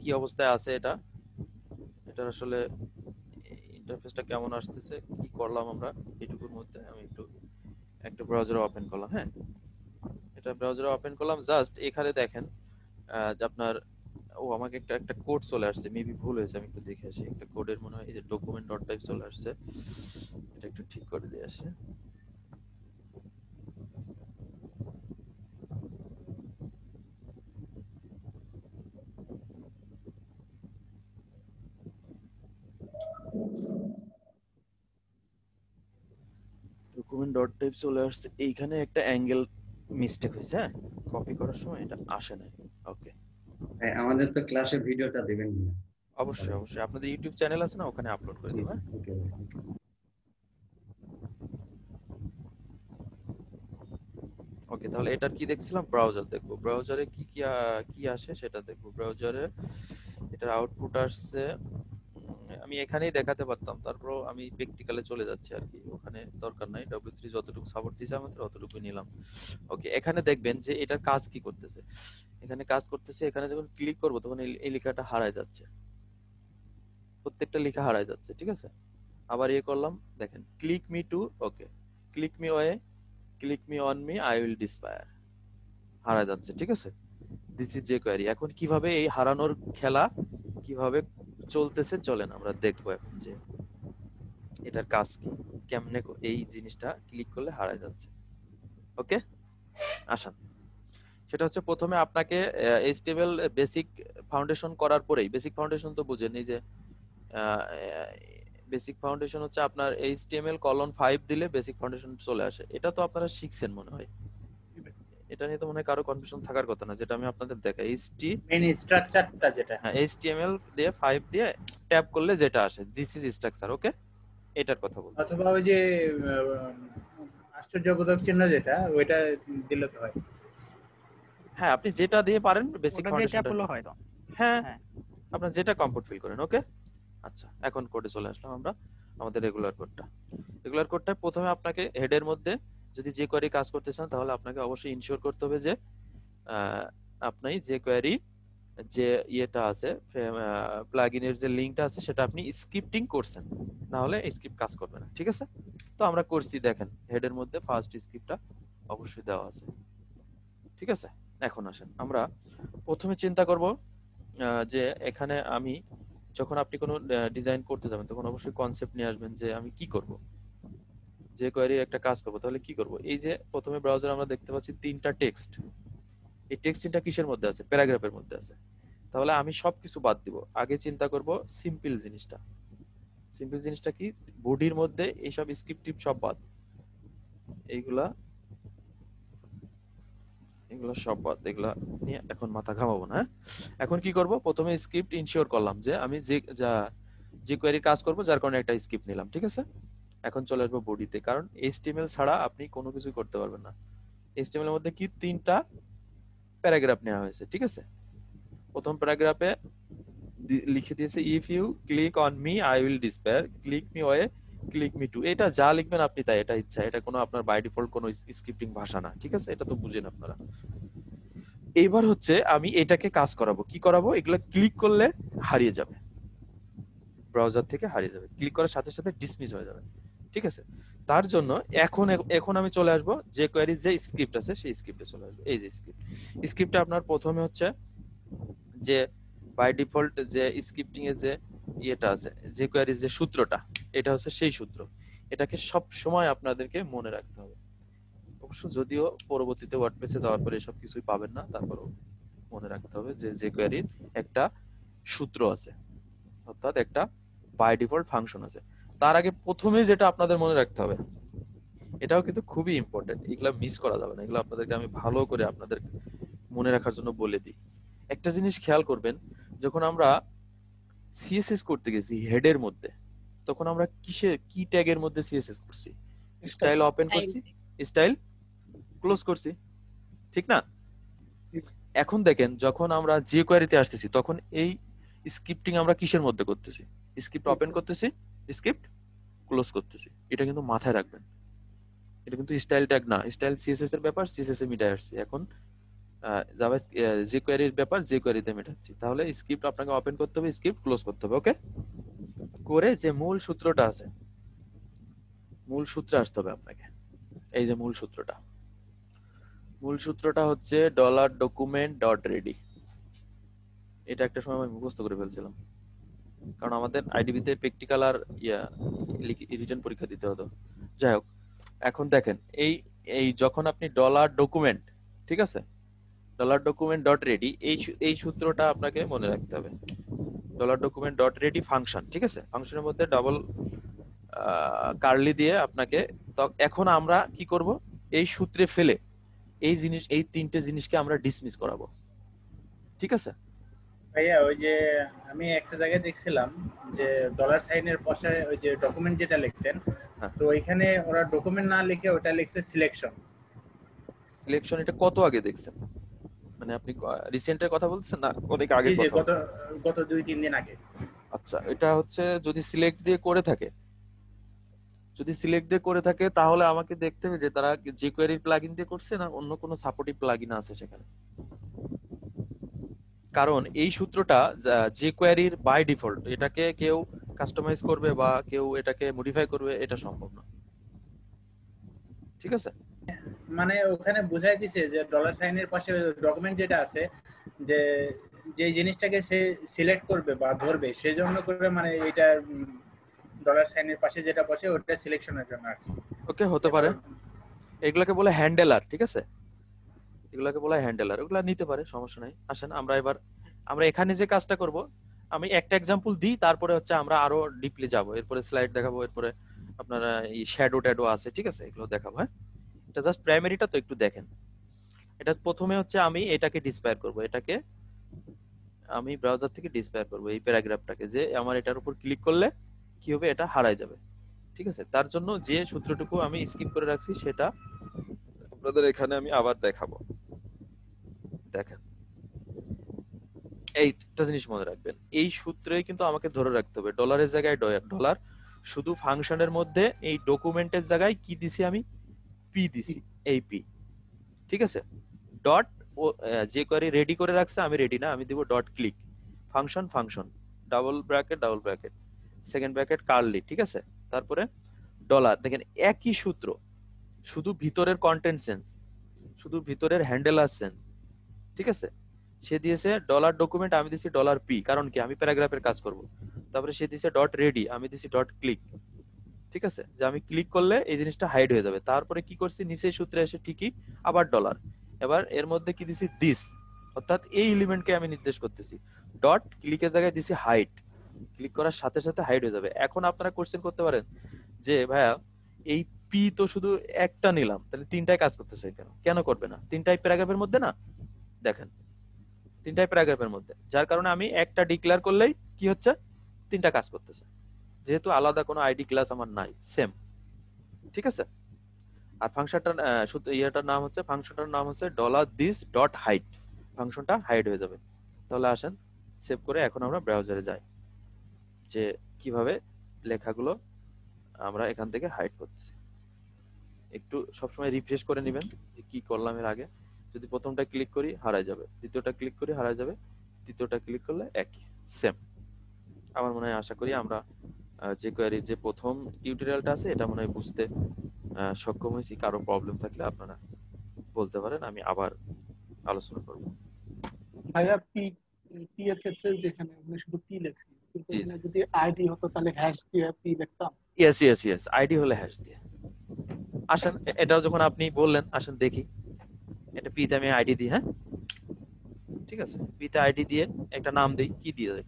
কি অবস্থায় আছে এটা, এটা আসলে ইন্টারফেসটা কেমন আসতেছে, কি করলাম আমরা এইটুকুর মধ্যে। আমি একটু একটা ব্রাউজারে ওপেন করলাম। হ্যাঁ, এটা ব্রাউজারে ওপেন করলাম। জাস্ট এখানে দেখেন যে আপনার আমাকে একটা একটা কোড চলে আসছে, মেবি ভুল হয়েছে, আমি একটু দেখে আসি। একটা কোডের মনে হয় এই যে ডকুমেন্ট ডট টাইপ চলে আসছে, এটা একটু ঠিক করে দিয়ে আসি। ডকুমেন্ট ডট টাইপ চলে আসছে, এইখানে একটা অ্যাঙ্গেল মিস্টেক হয়েছে। হ্যাঁ, কপি করার সময় এটা আসে নাই। ওকে, আমাদের তো ক্লাসে ভিডিওটা দিবেন না? অবশ্যই অবশ্যই, আপনাদের ইউটিউব চ্যানেল আছে না, ওখানে আপলোড করে দেব। হ্যাঁ, ওকে। ওকে, তাহলে এটার কি দেখছিলাম, ব্রাউজার দেখবো। ব্রাউজারে কি কি কি আসে সেটা দেখবো। ব্রাউজারে এটার আউটপুট আসছে, আমি এখানেই দেখাতে পারতাম, তারপরও আমি প্র্যাকটিক্যালে চলে যাচ্ছি আর কি, ওখানে দরকার নাই। W3 যতটুকু সাপোর্ট দিয়েছে আমাদের অতটুকুই নিলাম। ওকে, এখানে দেখবেন যে এটার কাজ কি করতেছে। এখানে কাজ করতেছে, এখানে যখন ক্লিক করবো তখন এই লেখাটা হারায় যাচ্ছে, প্রত্যেকটা লেখা হারায় যাচ্ছে। ঠিক আছে, আবার ইয়ে করলাম, দেখেন click me two, okay, click me way, click me on me, I will ডিসপায়ার, হারায় যাচ্ছে। ঠিক আছে, দিস ইজ jQuery। এখন কিভাবে এই হারানোর খেলা কিভাবে চলতেছে চলেন আমরা দেখবো এখন, যে এটার কাজ কি, কেমনে এই জিনিসটা ক্লিক করলে হারায় যাচ্ছে। ওকে, আসেন। সেটা হচ্ছে প্রথমে আপনাকে HTML বেসিক ফাউন্ডেশন করার পরেই, বেসিক ফাউন্ডেশন তো বুঝেন, এই যে বেসিক ফাউন্ডেশন হচ্ছে আপনার HTML:5 দিলে বেসিক ফাউন্ডেশন চলে আসে। এটা তো আপনারা শিখছেন মনে হয়, এটা নিয়ে তো মনে হয় কারো কনফিউশন থাকার কথা না, যেটা আমি আপনাদের দেখাই। মেইন স্ট্রাকচারটা যেটা, হ্যাঁ, HTML দিয়ে 5 দিয়ে ট্যাপ করলে যেটা আসে, দিস ইজ স্ট্রাকচার। ওকে, এটার কথা বলছি। অথবা ওই যে আশ্চর্যবোধক চিহ্ন যেটা, ওইটা দিলে তো হয়। হ্যাঁ, আপনি যেটা দিয়ে পারেন বেসিক ওটা দিয়ে ট্যাপ ফাউন্ডেশনটা। হলো হয় তো। হ্যাঁ, হ্যাঁ, আপনার যেটা কমফোর্ট ফিল করেন। ওকে, আচ্ছা, এখন কোডে চলে আসলাম আমরা, আমাদের রেগুলার কোডটা। রেগুলার কোডটা প্রথমে আপনাকে হেডের মধ্যে যদি যে কোয়ারি কাজ করতে চান, তাহলে আপনাকে অবশ্যই ইনশিওর করতে হবে যে আপনি যে কোয়ারি যে ইয়েটা আছে, প্লাগইনের যে লিংকটা আছে, সেটা আপনি স্ক্রিপ্টিং করছেন, না হলে স্ক্রিপ্ট কাজ করবে না। ঠিক আছে, তো আমরা করছি, দেখেন হেডের মধ্যে ফার্স্ট স্ক্রিপ্টটা অবশ্যই দেওয়া আছে। ঠিক আছে, এখন আসেন আমরা প্রথমে চিন্তা করব যে এখানে আমি যখন আপনি কোনো ডিজাইন করতে যাবেন তখন অবশ্যই কনসেপ্ট নিয়ে আসবেন যে আমি কি করব, যে কোয়ারির একটা কাজ করব তাহলে কি করব। এই যে প্রথমে ব্রাউজারে আমরা দেখতে পাচ্ছি 3টা টেক্সট, এই টেক্সট 3টা কিসের মধ্যে আছে, প্যারাগ্রাফের মধ্যে আছে। তাহলে আমি সবকিছু বাদ দিব, আগে চিন্তা করব সিম্পল জিনিসটা। সিম্পল জিনিসটা কি, বডির মধ্যে এইসব স্ক্রিপ্টিভ সব বাদ, এইগুলা এগুলো সব বাদ, এগুলা নিয়ে এখন মাথা ঘামাবো না। এখন কি করব, প্রথমে স্ক্রিপ্ট ইনশিওর করলাম যে আমি যে কোয়েরি কাজ করব, যার কারণে একটা স্ক্রিপ্ট নিলাম। ঠিক আছে, এখন চলে আসবো বডিতে, কারণ HTML ছাড়া আপনি কোনো কিছুই করতে পারবেন না। HTML এর মধ্যে কি 3টা প্যারাগ্রাফ নেওয়া হয়েছে। ঠিক আছে, প্রথম প্যারাগ্রাফে লিখে দিয়েছে if you click on me I will disappear, click me way, click me too. এটা যা লিখবেন আপনি তাই, এটা ইচ্ছা, এটা কোনো আপনার বাই ডিফল্ট কোনো স্ক্রিপ্টিং ভাষা না। ঠিক আছে, এটা তো বুঝেন আপনারা। এইবার হচ্ছে আমি এটাকে কাজ করাবো, কি করাবো, এগুলো ক্লিক করলে হারিয়ে যাবে, ব্রাউজার থেকে হারিয়ে যাবে, ক্লিক করার সাথে সাথে ডিসমিস হয়ে যাবে। ঠিক আছে, তার জন্য এখন আমি চলে আসবো যে কোয়েরি যে স্ক্রিপ্ট আছে সেই স্ক্রিপ্টে চলে আসবো। এই যে স্ক্রিপ্টটা আপনার প্রথমে হচ্ছে যে বাই ডিফল্ট যে স্ক্রিপ্টিং এর যে ইয়েটা আছে, যে কোয়েরির যে সূত্রটা, এটা হচ্ছে সেই সূত্র। এটাকে সব সময় আপনাদেরকে মনে রাখতে হবে। অবশ্য যদিও পরবর্তীতে ওয়ার্ডপ্রেসে যাওয়ার পরে এসব কিছুই পাবেন না, তারপরেও মনে রাখতে হবে যে কোয়েরির একটা সূত্র আছে, অর্থাৎ একটা বাই ডিফল্ট ফাংশন আছে। তার আগে প্রথমে যেটা আপনাদের মনে রাখতে হবে, এটাও কিন্তু খুবই ইম্পর্টেন্ট, এগুলো মিস করা যাবে না, এগুলো আপনাদেরকে আমি ভালো করে আপনাদের মনে রাখার জন্য বলে দিই। একটা জিনিস খেয়াল করবেন, যখন আমরা সিএসএস করতে গেছি হেডের মধ্যে, তখন আমরা কি ট্যাগের মধ্যে সিএসএস করছি? স্টাইল ওপেন করছি, স্টাইল ক্লোজ করছি, ঠিক না? এখন দেখেন যখন আমরা যে কোয়ারিতে আসতেছি তখন এই স্ক্রিপ্টিং আমরা কিসের মধ্যে করতেছি? স্ক্রিপ্ট ওপেন করতেছি, স্ক্রিপ্ট ক্লোজ করতেছি। এটা কিন্তু মাথায় রাখবেন, এটা কিন্তু স্টাইল ট্যাগ না, স্টাইল সিএসএস এর ব্যাপার, সিএসএস এ মিটায় আসছে। এখন জাভা যে কোয়ারির ব্যাপার যে কোয়ারিতে মেটাচ্ছি। তাহলে স্ক্রিপ্ট আপনাকে ওপেন করতে হবে, স্ক্রিপ্ট ক্লোজ করতে হবে। ওকে, করে যে মূল সূত্রটা আছে, মূল সূত্রে আসতে হবে আপনাকে। এই যে মূল সূত্রটা হচ্ছে $document.ready। এটা একটা সময় আমি মুখস্থ করে ফেলছিলাম, কারণ আমাদের আইডিবিতে প্র্যাকটিক্যাল আর রিটেন পরীক্ষা দিতে হতো। যাই হোক, এখন দেখেন এই যখন আপনি $document, ঠিক আছে, $document.ready, এই সূত্রটা আপনাকে মনে রাখতে হবে। $document.ready ফাংশন, ঠিক আছে, ফাংশনের মধ্যে ডাবল কার্লি দিয়ে আপনাকে। এখন আমরা কি করব? এই সূত্রে ফেলে এই তিনটে জিনিসকে আমরা ডিসমিস করাবো, ঠিক আছে? ভাইয়া ওই যে আমি একটা জায়গায় দেখছিলাম যে ডলার সাইনের পাশে ওই যে ডকুমেন্ট যেটা লিখছেন, তো ওইখানে ওরা ডকুমেন্ট না লিখে ওটা লিখছে সিলেকশন। এটা কত আগে দেখছেন? মানে আপনি রিসেন্টের কথা বলছেন না অনেক আগে কথা? গত 2-3 দিন আগে। আচ্ছা, এটা হচ্ছে যদি সিলেক্ট দিয়ে করে থাকে, তাহলে আমাকে দেখতে হবে যে তারা jQuery প্লাগইন দিয়ে করছে না অন্য কোনো সাপোর্টিভ প্লাগইন আছে সেখানে। কারণ এই সূত্রটা jQuery এর বাই ডিফল্ট, এটাকে কেউ কাস্টমাইজ করবে বা কেউ এটাকে মডিফাই করবে এটা সম্ভব না, ঠিক আছে? মানে ওখানে বোঝাই দিছে যে ডলার সাইনের পাশে ডকুমেন্ট যেটা আছে, যে যে জিনিসটাকে সে সিলেক্ট করবে বা ধরবে সেজন্য করে, মানে এটা ডলার সাইনের পাশে যেটা বসে ওটা সিলেকশনের জন্য আর কি। ওকে, হতে পারে। এগুলাকে বলে হ্যান্ডেলার, ঠিক আছে, এগুলাকে বলা হ্যান্ডেলার, ওগুলা নিতে পারে, সমস্যা নাই। আসেন আমরা এখানে যে কাজটা করব, আমি একটা এক্সাম্পল দিই, তারপরে হচ্ছে আমরা আরো ডিপলি যাব, এরপরে স্লাইড দেখাবো, এরপরে আপনারা এই শ্যাডো আছে, ঠিক আছে, এগুলো দেখাবো। হ্যাঁ, এটা জাস্ট প্রাইমারিটা তো একটু দেখেন। এটা প্রথমে হচ্ছে আমি এটাকে ডিসপায়ার করব, এটাকে আমি ব্রাউজার থেকে ডিসপায়ার করব এই প্যারাগ্রাফটাকে, যে আমার এটার উপর ক্লিক করলে কি হবে, এটা হারায় যাবে, ঠিক আছে? তার জন্য যে সূত্রটুকু আমি স্কিপ করে রাখছি সেটা আপনাদের এখানে আমি আবার দেখাবো। দেখেন, এইটা জিনিস মনে রাখবেন, এই সূত্রেই কিন্তু আমাকে ধরে রাখতে হবে ডলারের জায়গায় ডলার, শুধু ফাংশনের মধ্যে এই ডকুমেন্টের জায়গায় কি দিছি আমি? পি দিছি, এই পি, ঠিক আছে? ডট যে কোয়ারি রেডি করে রাখছে, আমি রেডি না, আমি দিব dot click function double bracket second bracket curly, ঠিক আছে? তারপরে ডলার। দেখেন একই সূত্র, শুধু ভিতরের কন্টেন্ট সেন্স, শুধু ভিতরের হ্যান্ডেলার সেন্স, ঠিক আছে? সে দিয়েছে $document, আমি দিছি $p, কারণ কি আমি প্যারাগ্রাফের কাজ করব। তারপরে সে দিয়েছে ডট রেডি, আমি দিছি ডট ক্লিক, ঠিক আছে, যে আমি ক্লিক করলে এই জিনিসটা হাইড হয়ে যাবে। তারপরে কি করছি, নিচে সূত্রে এসে ঠিকই আবার ডলার, এবার এর মধ্যে কি দিছি দিস, অর্থাৎ এই এলিমেন্টকে আমি নির্দেশ করতেছি। ডট ক্লিকের জায়গায় দিছি হাইড, ক্লিক করার সাথে সাথে হাইড হয়ে যাবে। এখন আপনারা কোশ্চেন করতে পারেন যে ভাইয়া এই পি তো শুধু একটা নিলাম, তাহলে তিনটায় কাজ করতেছে কেন করবে না? তিনটাই প্যারাগ্রাফের মধ্যে না, দেখেন তিনটাই প্যারাগ্রাফের মধ্যে, যার কারণে আমি একটা ডিক্লেয়ার করলেই কি হচ্ছে, তিনটা কাজ করতেছে, যেহেতু আলাদা কোনো আইডি ক্লাস আমার নাই, সেম, ঠিক আছে? আর ফাংশনটার ফাংশনটার নাম হচ্ছে $this.hide, ফাংশনটা হাইড হয়ে যাবে। তাহলে আসেন সেভ করে এখন আমরা ব্রাউজারে যাই, যে কিভাবে লেখাগুলো আমরা এখান থেকে হাইড করতেছি। একটু সবসময় রিফ্রেশ করে নেবেন যে কি করলাম এর আগে। যদি প্রথমটা ক্লিক করি হারায় যাবে, দ্বিতীয়টা ক্লিক করি হারায় যাবে, তৃতীয়টা ক্লিক করলে একই সেম। আমার মনে হয়, আশা করি আমরা যে কোয়ারির যে প্রথম টিউটোরিয়ালটা আছে এটা মনে হয় বুঝতে সক্ষম হয়েছি। কারো প্রবলেম থাকলে আপনারা বলতে পারেন, আমি আবার আলোচনা করব। ভাইয়া পি এর ক্ষেত্রে যেখানে আমি শুধু পি লিখছি, কিন্তু এখানে যদি আইডি হতো তাহলে হ্যাশ দিয়ে পি লিখতাম। ইয়েস, আইডি হলে হ্যাশ দিয়ে। আসেন এটাও যখন আপনি বললেন, আসেন দেখি এটা পি তে আমি আইডি দিই। হ্যাঁ, ঠিক আছে, পি তে আইডি দিয়ে একটা নাম দেই,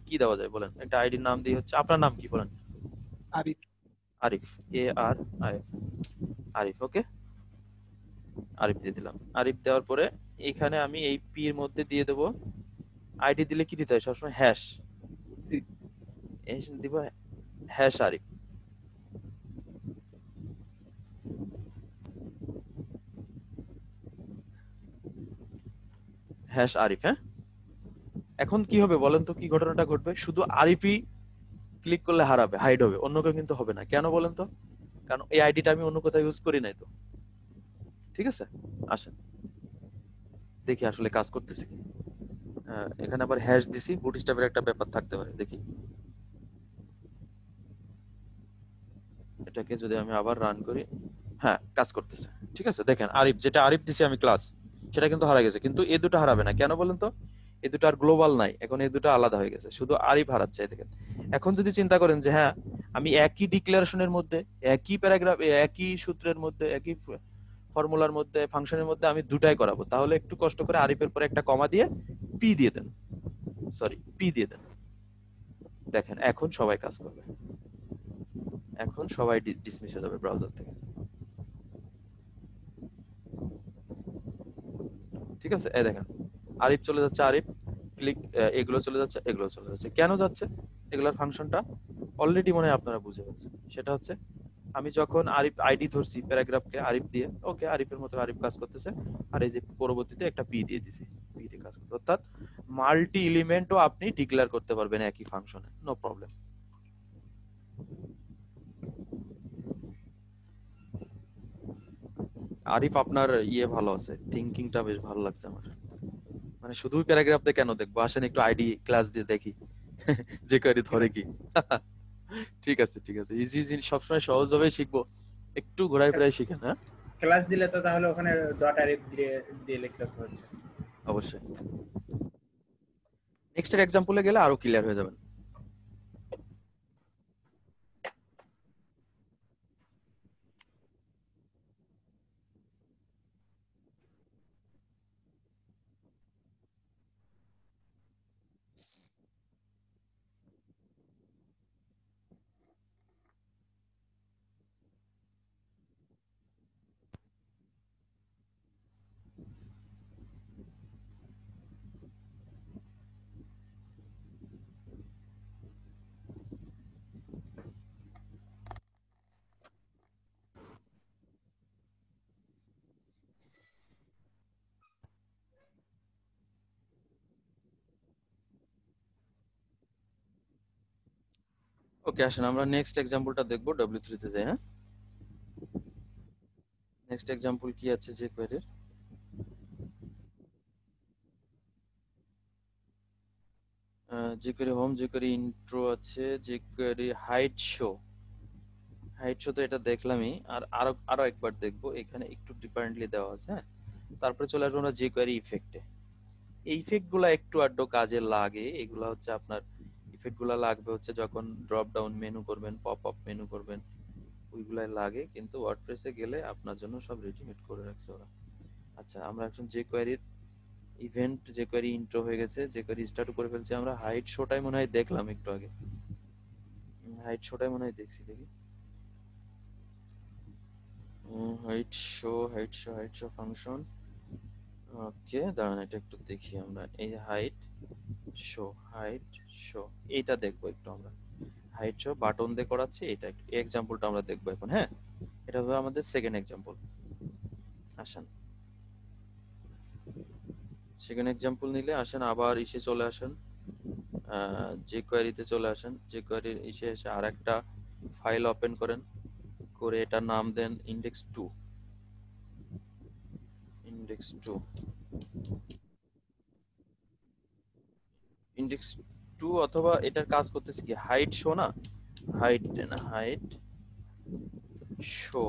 কি দেওয়া যায় বলেন? একটা আইডির নাম দিই হচ্ছে, আপনার নাম কি বলেন? আরিফ। ARIF, ওকে, আরিফ দিয়ে দিলাম। আরিফ দেওয়ার পরে এখানে আমি এই পি এর মধ্যে দিয়ে দেবো আইডি দিলে কি দিতে হয় সবসময় হ্যাশ দিব হ্যাশ আরিফ হ্যাশ আরিফ। হ্যাঁ এখন কি হবে বলেন তো কি ঘটনাটা ঘটবে শুধু আরিফই ক্লিক করলে হারাবে হাইড হবে অন্য কেউ কিন্তু হবে না কেন বলেন তো কারণ এই আইডিটা আমি অন্য কোথাও ইউজ করি নাই তো ঠিক আছে আসেন দেখি আসলে কাজ করতেছে কি এখানে আবার হ্যাশ দিছি বুটস্ট্র্যাপের একটা ব্যাপার থাকতে পারে দেখি এটাকে যদি আমি আবার রান করি হ্যাঁ কাজ করতেছে ঠিক আছে দেখেন আরিফ যেটা আরিফ দিছি আমি ক্লাস সেটা কিন্তু হারা গেছে কিন্তু এই দুটো হারাবে না কেন বলেন তো এই দুটো আর গ্লোবাল নাই এখন এই দুটো আলাদা হয়ে গেছে শুধু আরিফ হারাচ্ছে দেখেন এখন যদি চিন্তা করেন যে হ্যাঁ আমি একই ডিক্লারেশনের মধ্যে একই প্যারাগ্রাফ একই সূত্রের মধ্যে একই ফর্মুলার মধ্যে ফাংশনের মধ্যে আমি দুটাই করাবো তাহলে একটু কষ্ট করে আরিফের পরে একটা কমা দিয়ে পি দিয়ে দেন সরি পি দিয়ে দেন দেখেন এখন সবাই কাজ করবে এখন সবাই ডিসমিস হয়ে যাবে ব্রাউজার থেকে ঠিক আছে এই দেখেন আরিফ চলে যাচ্ছে আরিফ ক্লিক এগুলো চলে যাচ্ছে এগুলো চলে যাচ্ছে কেন যাচ্ছে এগুলোর ফাংশনটা অলরেডি মনে হয় আপনারা বুঝে গেছেন সেটা হচ্ছে আমি যখন আরিফ আইডি ধরছি প্যারাগ্রাফকে আরিফ দিয়ে ওকে আরিফের মতো আরিফ কাজ করতেছে আর এই যে পরবর্তীতে একটা পি দিয়ে দিছি পি দিয়ে কাজ করতে অর্থাৎ মাল্টি এলিমেন্টও আপনি ডিক্লেয়ার করতে পারবেন একই ফাংশনে নো প্রবলেম আরিফ আপনার ভালো আছে থিংকিংটা বেশ ভালো লাগছে আমার মানে শুধু প্যারাগ্রাফ দিয়ে কেন দেখবো আসেন একটু আইডি ক্লাস দিয়ে দেখি যে কারি ধরে কি ঠিক আছে ইজি জিনিস সবসময় সহজ ভাবে শিখবো একটু ঘোরায় ফেরাই শিখেন হ্যাঁ ক্লাস দিলে তো তাহলে ওখানে ডট আরিফ দিয়ে লিখতে হচ্ছে অবশ্যই নেক্সট এর एग्जांपले গেলে আরো ক্লিয়ার হয়ে যাবেন ওকে আসেন আমরা নেক্সট एग्जांपलটা দেখব w3 তে যাই হ্যাঁ নেক্সট एग्जांपल কি আছে যে কোয়েরির jQuery হোম jQuery ইন্ট্রো আছে jQuery হাইট শো তো এটা দেখলামই আর আরো একবার দেখব এখানে একটু ডিফারেন্টলি দেওয়া আছে হ্যাঁ তারপরে চলে আসবো আমরা jQuery ইফেক্টে এই ইফেক্টগুলো একটু আড্ডো কাজে লাগে এগুলা হচ্ছে আপনার ইফেক্টগুলো লাগবে হচ্ছে যখন ড্রপ ডাউন মেনু করবেন পপ আপ মেনু করবেন ওইগুলাই লাগে কিন্তু ওয়ার্ডপ্রেসে গেলে আপনার জন্য সব রেডিমেড করে রাখছে ওরা আচ্ছা আমরা এখন jQueryর ইভেন্ট jQuery ইন্ট্রো হয়ে গেছে jQuery স্টার্ট করে ফেলছি আমরা হাইট শোটাই মনে হয় দেখলাম একটু আগে হাইট শোটাই মনে হয় দেখছি দেখি হাইট শো ফাংশন ওকে দাঁড়ান এটা একটু দেখি আমরা এই যে হাইট শো এইটা দেখবো একটু আমরা হাইট শো বাটন দিয়ে করাচ্ছি এটা একটু এক্সাম্পলটা আমরা দেখবো এখন হ্যাঁ এটা হবে আমাদের সেকেন্ড एग्जांपल আসেন সেকেন্ড एग्जांपल নিলে আসেন আবার এসে চলে আসেন jQuery তে চলে আসেন jQuery এসে আরেকটা ফাইল ওপেন করেন করে এটা নাম দেন index2 index2 অথবা এটার কাজ করতেছে কি হাইট শো না হাইট শো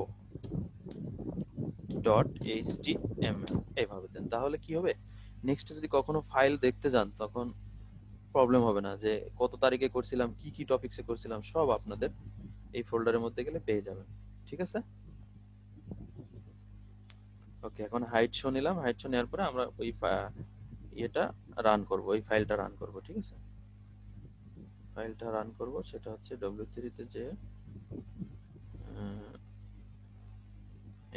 ডট html এইভাবে দেন তাহলে কি হবে নেক্সট যদি কখনো ফাইল দেখতে যান তখন প্রবলেম হবে না যে কত তারিখে করছিলাম কি কি টপিকসে করছিলাম সব আপনাদের এই ফোল্ডারের মধ্যে গেলে পেয়ে যাবেন ঠিক আছে ওকে এখন হাইট শো নিলাম হাইট শো নেওয়ার পরে আমরা ওই এটা রান করব ওই ফাইলটা রান করব ঠিক আছে ফাইলটা রান করব সেটা হচ্ছে w3 তে যে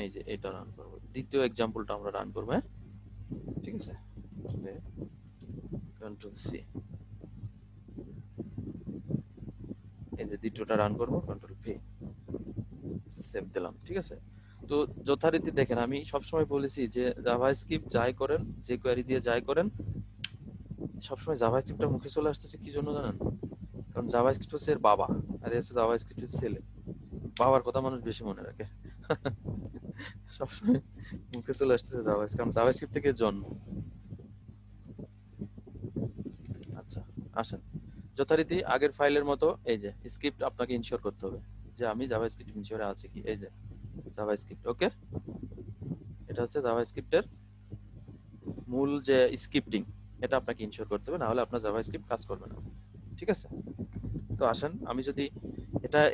এই যে এটা রান করব দ্বিতীয় एग्जांपलটা আমরা রান করব হ্যাঁ ঠিক আছে, কন্ট্রোল সি, এই যে দ্বিতীয়টা রান করবো, কন্ট্রোল ভি, সেভ দিলাম। ঠিক আছে, তো যথারীতি দেখেন আমি সবসময় বলেছি যে জাভাস্ক্রিপ্ট যাই করেন, যে কোয়ারি দিয়ে যাই করেন, সবসময় জাভাস্ক্রিপ্টটা মুখে চলে আসতেছে কি জন্য জানেন? কারণ জাভাস্ক্রিপ্ট হচ্ছে এর বাবা, আর এ হচ্ছে জাভাস্ক্রিপ্টের ছেলে। বাবার কথা মানুষ বেশি মনে রাখে। সবসময় মুখে চলে আসতেছে জাভাস্ক্রিপ্ট, কারণ জাভাস্ক্রিপ্ট থেকে জন্ম। আচ্ছা আসেন, যথারীতি আগের ফাইলের মতো এই যে স্ক্রিপ্ট আপনাকে ইনশিওর করতে হবে যে আমি জাভাস্ক্রিপ্ট ইনশিওরে আছে কি। এই যে জাভাস্ক্রিপ্ট, ওকে, এটা হচ্ছে জাভাস্ক্রিপ্টের মূল যে স্ক্রিপ্টিং, এটা আপনাকে ইনশিওর করতে হবে, না হলে আপনার জাভাস্ক্রিপ্ট কাজ করবে না। ঠিক আছে, তো আসেন আমি যদি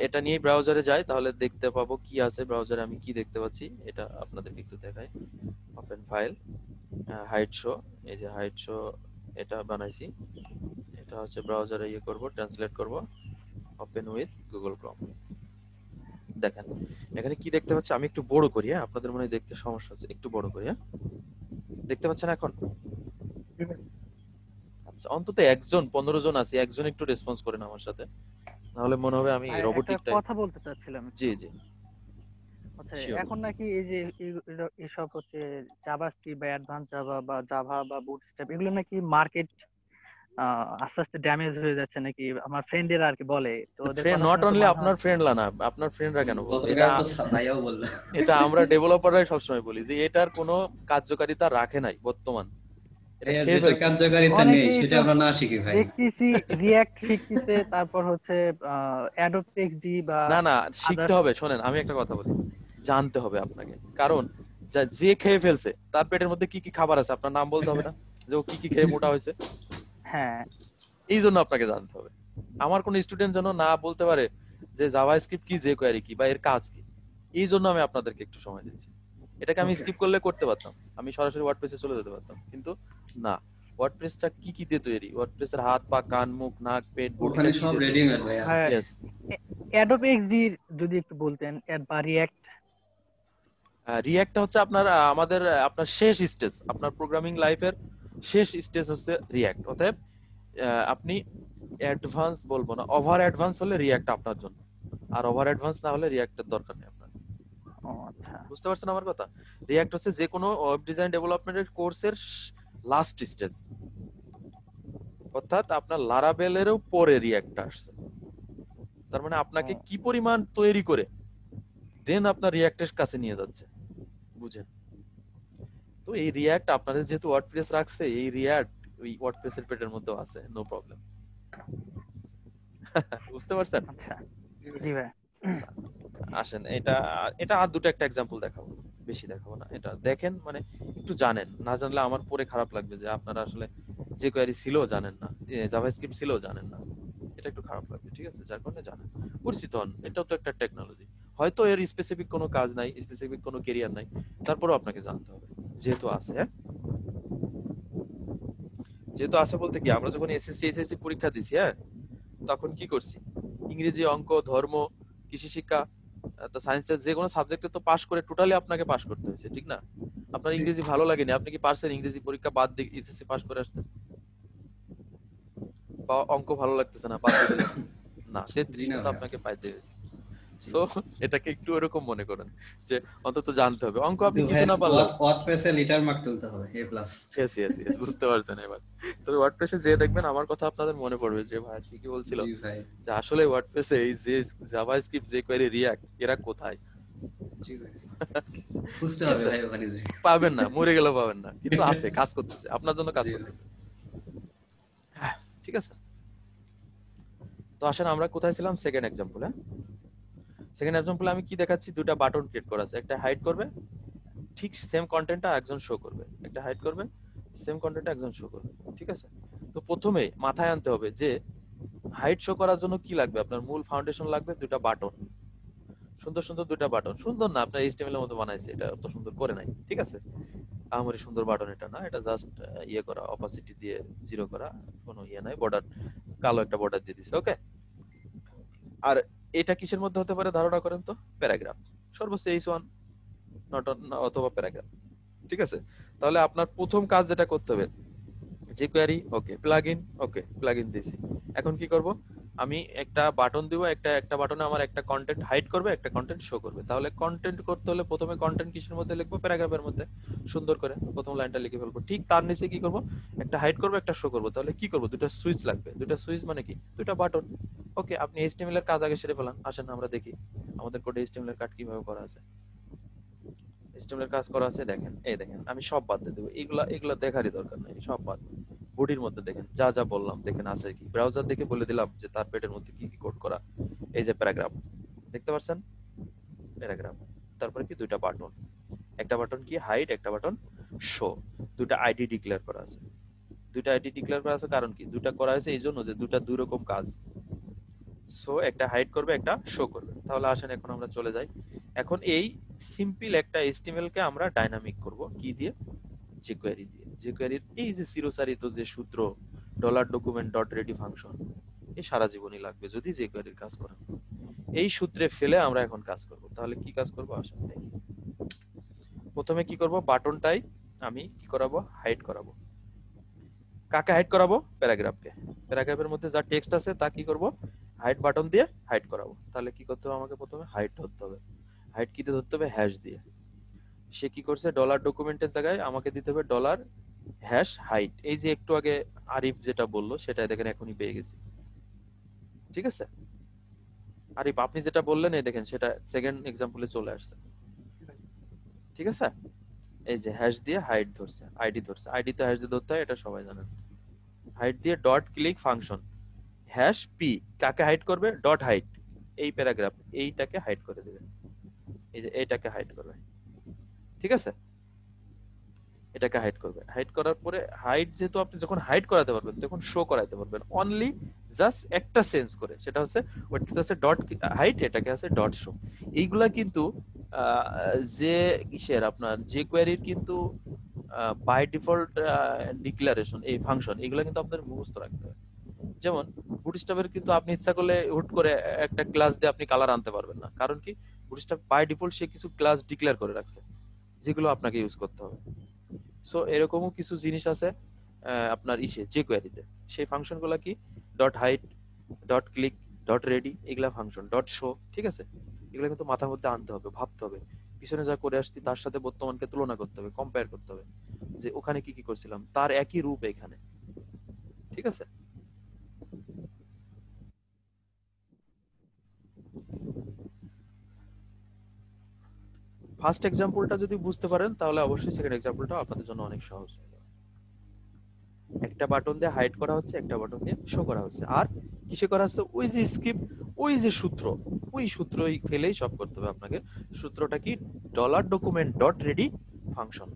এটা নিয়ে ব্রাউজারে যাই তাহলে দেখতে পাবো কি আছে ব্রাউজারে, আমি কি দেখতে পাচ্ছি এটা আপনাদেরকে একটু দেখাই। ওপেন ফাইল, হাইড শো, এই যে হাইড শো এটা বানাইছি, এটা হচ্ছে ব্রাউজারে ইয়ে করব, ট্রান্সলেট করব, ওপেন উইথ গুগল ক্রোম। দেখেন এখানে কি দেখতে পাচ্ছি, আমি একটু বড় করি, হ্যাঁ আপনাদের মনে হয় দেখতে সমস্যা হচ্ছে, একটু বড় করি। হ্যাঁ দেখতে পাচ্ছেন এখন? আচ্ছা, অন্তত একজন 15 জন আছে, একজন একটু রেসপন্স করেন আমার সাথে, নাহলে মনে হবে আমি একটা রোবোটিক টাইপ। কথা বলতে চাচ্ছিলাম জি জি আচ্ছা, শিওর। এখন নাকি এই যে এসব হচ্ছে জাভাস্ক্রিপ্ট বা অ্যাডভান্স জাভা বা জাভা বা বুটস্ট্র্যাপ এগুলো নাকি মার্কেট আস্তে আস্তে ড্যামেজ হয়ে যাচ্ছে নাকি, আমার ফ্রেন্ডেরা আর কি বলে। তো ওদের ফ্রেন্ড কথা নট শুনে তো অনলি মাথা আপনার ফ্রেন্ডরা না, আপনার ফ্রেন্ডরা কেন বলবে এটা? গতকাল তো ভাইয়াও বললো। এটা আমরা ডেভেলপাররাই সবসময় বলি যে এটার কোনো কার্যকারিতা রাখে নাই বর্তমান, এটা ভাইয়া খেয়ে যেটা ফেলছে। কার্যকারিতা নেই অনেকেই সেটা তো আমরা না শিখি ভাই। দেখতেছি রিয়্যাক্ট শিখতেছে, তারপর হচ্ছে অ্যাডোব টেক্সট বা না না, শিখতে আদার্স। হবে। শোনেন আমি একটা কথা বলি, জানতে হবে আপনাকে, কারণ যে খেয়ে ফেলছে তার পেটের মধ্যে কি কি খাবার আছে আপনার নাম বলতে হবে না, যে ও কি কি খেয়ে মোটা হয়েছে, হ্যাঁ এই জন্য আপনাকে জানতে হবে। আমার কোন স্টুডেন্ট যেন না বলতে পারে যে জাভাস্ক্রিপ্ট কি, যে কোয়ারি কি, বা এর কাজ কি, এই জন্য আমি আপনাদেরকে একটু সময় দিচ্ছি। এটাকে আমি স্কিপ করলে করতে পারতাম, আমি সরাসরি ওয়ার্ডপ্রেসে চলে যেতে পারতাম, কিন্তু না। ওয়ার্ডপ্রেসটা কি কি দিয়ে তৈরি? ওয়ার্ডপ্রেসের হাত পা কান মুখ নাক পেট বডিটা ওখানে কি সব দিয়ে তৈরি? রেডিমেড ভাইয়া। ইয়েস, অ্যাডোব এক্সডি যদি একটু বলতেন, বা রিয়্যাক্ট। রিঅ্যাক্টটা হচ্ছে আপনার আমাদের আপনার শেষ স্টেজ, আপনার প্রোগ্রামিং লাইফের শেষ স্টেজ হচ্ছে রিঅ্যাক্ট। অতএব আপনি অ্যাডভান্স বলবো না, ওভার অ্যাডভান্স হলে রিঅ্যাক্ট আপনার জন্য, আর ওভার অ্যাডভান্স না হলে রিঅ্যাক্টের দরকার নেই আপনার। ও আচ্ছা, বুঝতে পারছেন আমার কথা? রিঅ্যাক্ট হচ্ছে যে কোনো ওয়েব ডিজাইন ডেভেলপমেন্টের কোর্সের লাস্ট স্টেজ, অর্থাৎ আপনার লারাভেলেরও পরে রিঅ্যাক্ট আসছে। তার মানে আপনাকে কি পরিমাণ তৈরি করে দেন আপনার রিঅ্যাক্টের কাছে নিয়ে যাচ্ছে, বুঝেন? তো এই রিঅ্যাক্ট আপনাদের যেহেতু ওয়ার্ডপ্রেস রাখছে, এই রিঅ্যাক্ট ওই ওয়ার্ডপ্রেসের পেটের মধ্যেও আছে, নো প্রবলেম। বুঝতে পারছেন? আচ্ছা জি ভাই। আচ্ছা, আসেন এটা এটা আর দুটো একটা एग्जांपल দেখাবো, বেশি দেখাবো না। এটা দেখেন, মানে একটু জানেন, না জানলে আমার পরে খারাপ লাগবে যে আপনারা আসলে যে কোয়ারি ছিল জানেন না, জাভাস্ক্রিপ্ট ছিল জানেন না, এটা একটু খারাপ লাগবে। ঠিক আছে, যার কারণে জানেন, পরিচিত হন, এটাও তো একটা টেকনোলজি। হয়তো এর স্পেসিফিক কোনো কাজ নাই, স্পেসিফিক কোনো ক্যারিয়ার নাই, তারপরেও আপনাকে জানতে হবে যেহেতু আছে। হ্যাঁ যেহেতু আছে বলতে কি, আমরা যখন এসএসসি এসএসসি পরীক্ষা দিছি, হ্যাঁ তখন কি করছি, ইংরেজি অঙ্ক ধর্ম কৃষি শিক্ষা তো সায়েন্সের যে কোনো সাবজেক্টে তো পাশ করে টোটালি আপনাকে পাশ করতে হয়েছে, ঠিক না? আপনার ইংরেজি ভালো লাগেনি, আপনি কি পারছেন ইংরেজি পরীক্ষা বাদ দিয়ে এসএসসি পাশ করে আসতে? বা অঙ্ক ভালো লাগতেছে না, বাদ দিয়ে দিলেন? না, 33 তো আপনাকে পাইতে হয়েছে। সো এটাকে একটু এরকম মনে করেন যে অন্তত জানতে হবে। অঙ্ক আপনি কিছু না পারলেও ওয়ার্ডপ্রেসে লিটার মার্ক তুলতে হবে A+। ইয়েস ইয়েস ইয়েস, বুঝতে পারছেন এবার। তবে ওয়ার্ডপ্রেসে যে দেখবেন আমার কথা আপনাদের মনে পড়বে যে ভাই ঠিকই বলছিল, জি ভাই। যে আসলে ওয়ার্ডপ্রেসে এই যে জাভাস্ক্রিপ্ট যে কোয়েরি রিঅ্যাক্ট এরা কোথায়? জি ভাই। বুঝতে হবে ভাই ওখানে যে। পাবেন না, মরে গেলেও পাবেন না, কিন্তু আছে, কাজ করতেছে, আপনার জন্য কাজ করতেছে। ঠিক আছে, তো আসেন আমরা কোথায় ছিলাম? Second example. হ্যাঁ সেকেন্ড एग्जांपल আমি কি দেখাচ্ছি, দুটো বাটন ক্রিয়েট করা আছে, একটা হাইড করবে, ঠিক সেম কন্টেন্টটা একজন শো করবে, একটা হাইড করবে, সেম কন্টেন্টটা একজন শো করবে। ঠিক আছে, তো প্রথমে মাথায় আনতে হবে যে হাইড শো করার জন্য কি লাগবে, আপনার মূল ফাউন্ডেশন লাগবে দুটো বাটন, সুন্দর সুন্দর দুটো বাটন। সুন্দর না, আপনার এইচটিএমএল এর মতো বানাইছে, এটা অত সুন্দর করে নাই। ঠিক আছে, আমারই সুন্দর বাটন এটা না, এটা জাস্ট ইয়ে করা, অপাসিটি দিয়ে 0 করা, কোনো ইয়ে নাই, বর্ডার কালো একটা বর্ডার দিয়ে দিছে। ওকে, আর এটা কিসের মধ্যে হতে পারে ধারণা করেন তো? প্যারাগ্রাফ, সর্বোচ্চ H1 নট অথবা প্যারাগ্রাফ। ঠিক আছে? তাহলে আপনার প্রথম কাজ যেটা করতে হবে, jQuery ওকে, প্লাগইন ওকে, প্লাগইন দিয়েছি। এখন কি করব, আমি একটা বাটন দিব, একটা বাটনে আমার একটা কন্টেন্ট হাইড করবে, একটা কন্টেন্ট শো করবে। তাহলে কন্টেন্ট করতে হলে প্রথমে কন্টেন্ট কিসের মধ্যে লিখবো, প্যারাগ্রাফের মধ্যে সুন্দর করে প্রথম লাইনটা লিখে ফেলবো। ঠিক তার নিচে কি করব, একটা হাইড করব, একটা শো করব। তাহলে কি করব, দুটো সুইচ লাগবে। দুটো সুইচ মানে কি, দুটো বাটন। ওকে, আপনি HTML এর কাজ আগে সেরে ফেলান। আসেন আমরা দেখি আমাদের কোডে HTML এর কাজ কিভাবে করা আছে। HTML এর কাজ করা আছে, দেখেন, এই দেখেন আমি সব বাদ দিয়ে দেবো, এগুলা দেখারই দরকার নেই, সব বাদ। বডির মধ্যে দেখেন যা যা বললাম, দেখেন আছে কি, ব্রাউজার দেখে বলে দিলাম যে তার পেটের মধ্যে কি কি কোড করা। এই যে প্যারাগ্রাফ দেখতে পাচ্ছেন, প্যারাগ্রাফ, তারপরে কি দুইটা বাটন, একটা বাটন কি হাইড, একটা বাটন শো, দুইটা আইডি ডিক্লেয়ার করা আছে। দুইটা আইডি ডিক্লেয়ার করা আছে কারণ কি, দুইটা করা হয়েছে এই জন্য যে দুইটা দুই রকম কাজ। সো একটা হাইড করবে, একটা শো করবে। তাহলে আসেন এখন আমরা চলে যাই। এখন এই সিম্পল একটা HTML কে আমরা ডাইনামিক করব কি দিয়ে, jQuery দিয়ে। jQuery এর এই যে চিরসারিত যে সূত্র $document.ready ফাংশন, এই সারা জীবনই লাগবে যদি jQuery এর কাজ করেন। এই সূত্রে ফেলে আমরা এখন কাজ করব। তাহলে কি কাজ করব আসেন দেখি। প্রথমে কি করব, বাটনটাই আমি কি করাবো, হাইড করাবো। কাকে হাইড করাবো, প্যারাগ্রাফকে। প্যারাগ্রাফের মধ্যে যা টেক্সট আছে তা কি করব, হাইড বাটন দিয়ে হাইড করাবো। তাহলে কি করতে হবে, আমাকে প্রথমে হাইড ধরতে হবে। হাইড কি দিয়ে ধরতে হবে, হ্যাশ দিয়ে। সে কি করছে, $ডকুমেন্টের জায়গায় আমাকে দিতে হবে $হাইড। এই যে একটু আগে আরিফ যেটা বললো সেটা দেখেন এখনই পেয়ে গেছি। ঠিক আছে আরিফ, আপনি যেটা বললেন এই দেখেন সেটা সেকেন্ড এক্সাম্পলে চলে আসছে। ঠিক আছে, এই যে হ্যাশ দিয়ে হাইড ধরছে, আইডি ধরছে। আইডি তো হ্যাশ দিয়ে ধরতে হয়, এটা সবাই জানেন। হাইড দিয়ে dot click function, hash P কাকে হাইড করবে, হাইড, এই প্যারাগ্রাফ এইটাকে হাইড করে দেবে। এই যে এইটাকে হাইড করবে। ঠিক আছে, এটাকে হাইড করবে। হাইড করার পরে হাইড যেহেতু আপনি যখন হাইড করাতে পারবেন তখন শো করাতে পারবেন অনলি জাস্ট একটা সেন্স করে, সেটা হচ্ছে ওইটা আছে ডট হাইড, এটাকে আছে ডট শো। এইগুলা কিন্তু যে কিসের আপনার jQuery এর কিন্তু বাই ডিফল্ট ডিক্লারেশন, এই ফাংশন এগুলা কিন্তু আপনাদের মুখস্থ রাখতে হবে। যেমন বুটস্ট্র্যাপের কিন্তু আপনি ইচ্ছা করলে হুট করে একটা ক্লাস দিয়ে আপনি কালার আনতে পারবেন না, কারণ কি বুটস্ট্র্যাপ বাই ডিফল্ট সে কিছু ক্লাস ডিক্লেয়ার করে রাখছে যেগুলো আপনাকে ইউজ করতে হবে। সো এরকমও কিছু জিনিস আছে আপনার jQuery-তে। সেই ফাংশনগুলো কি, dot hide, dot click, dot ready, এগুলা ফাংশন, ডট শো। ঠিক আছে, এগুলো কিন্তু মাথার মধ্যে আনতে হবে, ভাবতে হবে। পিছনে যা করে আসছি তার সাথে বর্তমানকে তুলনা করতে হবে, কম্পেয়ার করতে হবে যে ওখানে কি কি করছিলাম তার একই রূপ এখানে। ঠিক আছে, ফার্স্ট এক্সাম্পলটা যদি বুঝতে পারেন তাহলে অবশ্যই সেকেন্ড এক্সাম্পলটা আপনাদের জন্য অনেক সহজ হয়ে যাবে। একটা বাটন দিয়ে হাইড করা হচ্ছে, একটা বাটন দিয়ে শো করা হচ্ছে। আর কিসে করা হচ্ছে, ওই যে স্ক্রিপ্ট, ওই যে সূত্র, ওই সূত্রই ফেলেই সব করতে হবে আপনাকে। সূত্রটা কি, $document.ready ফাংশন।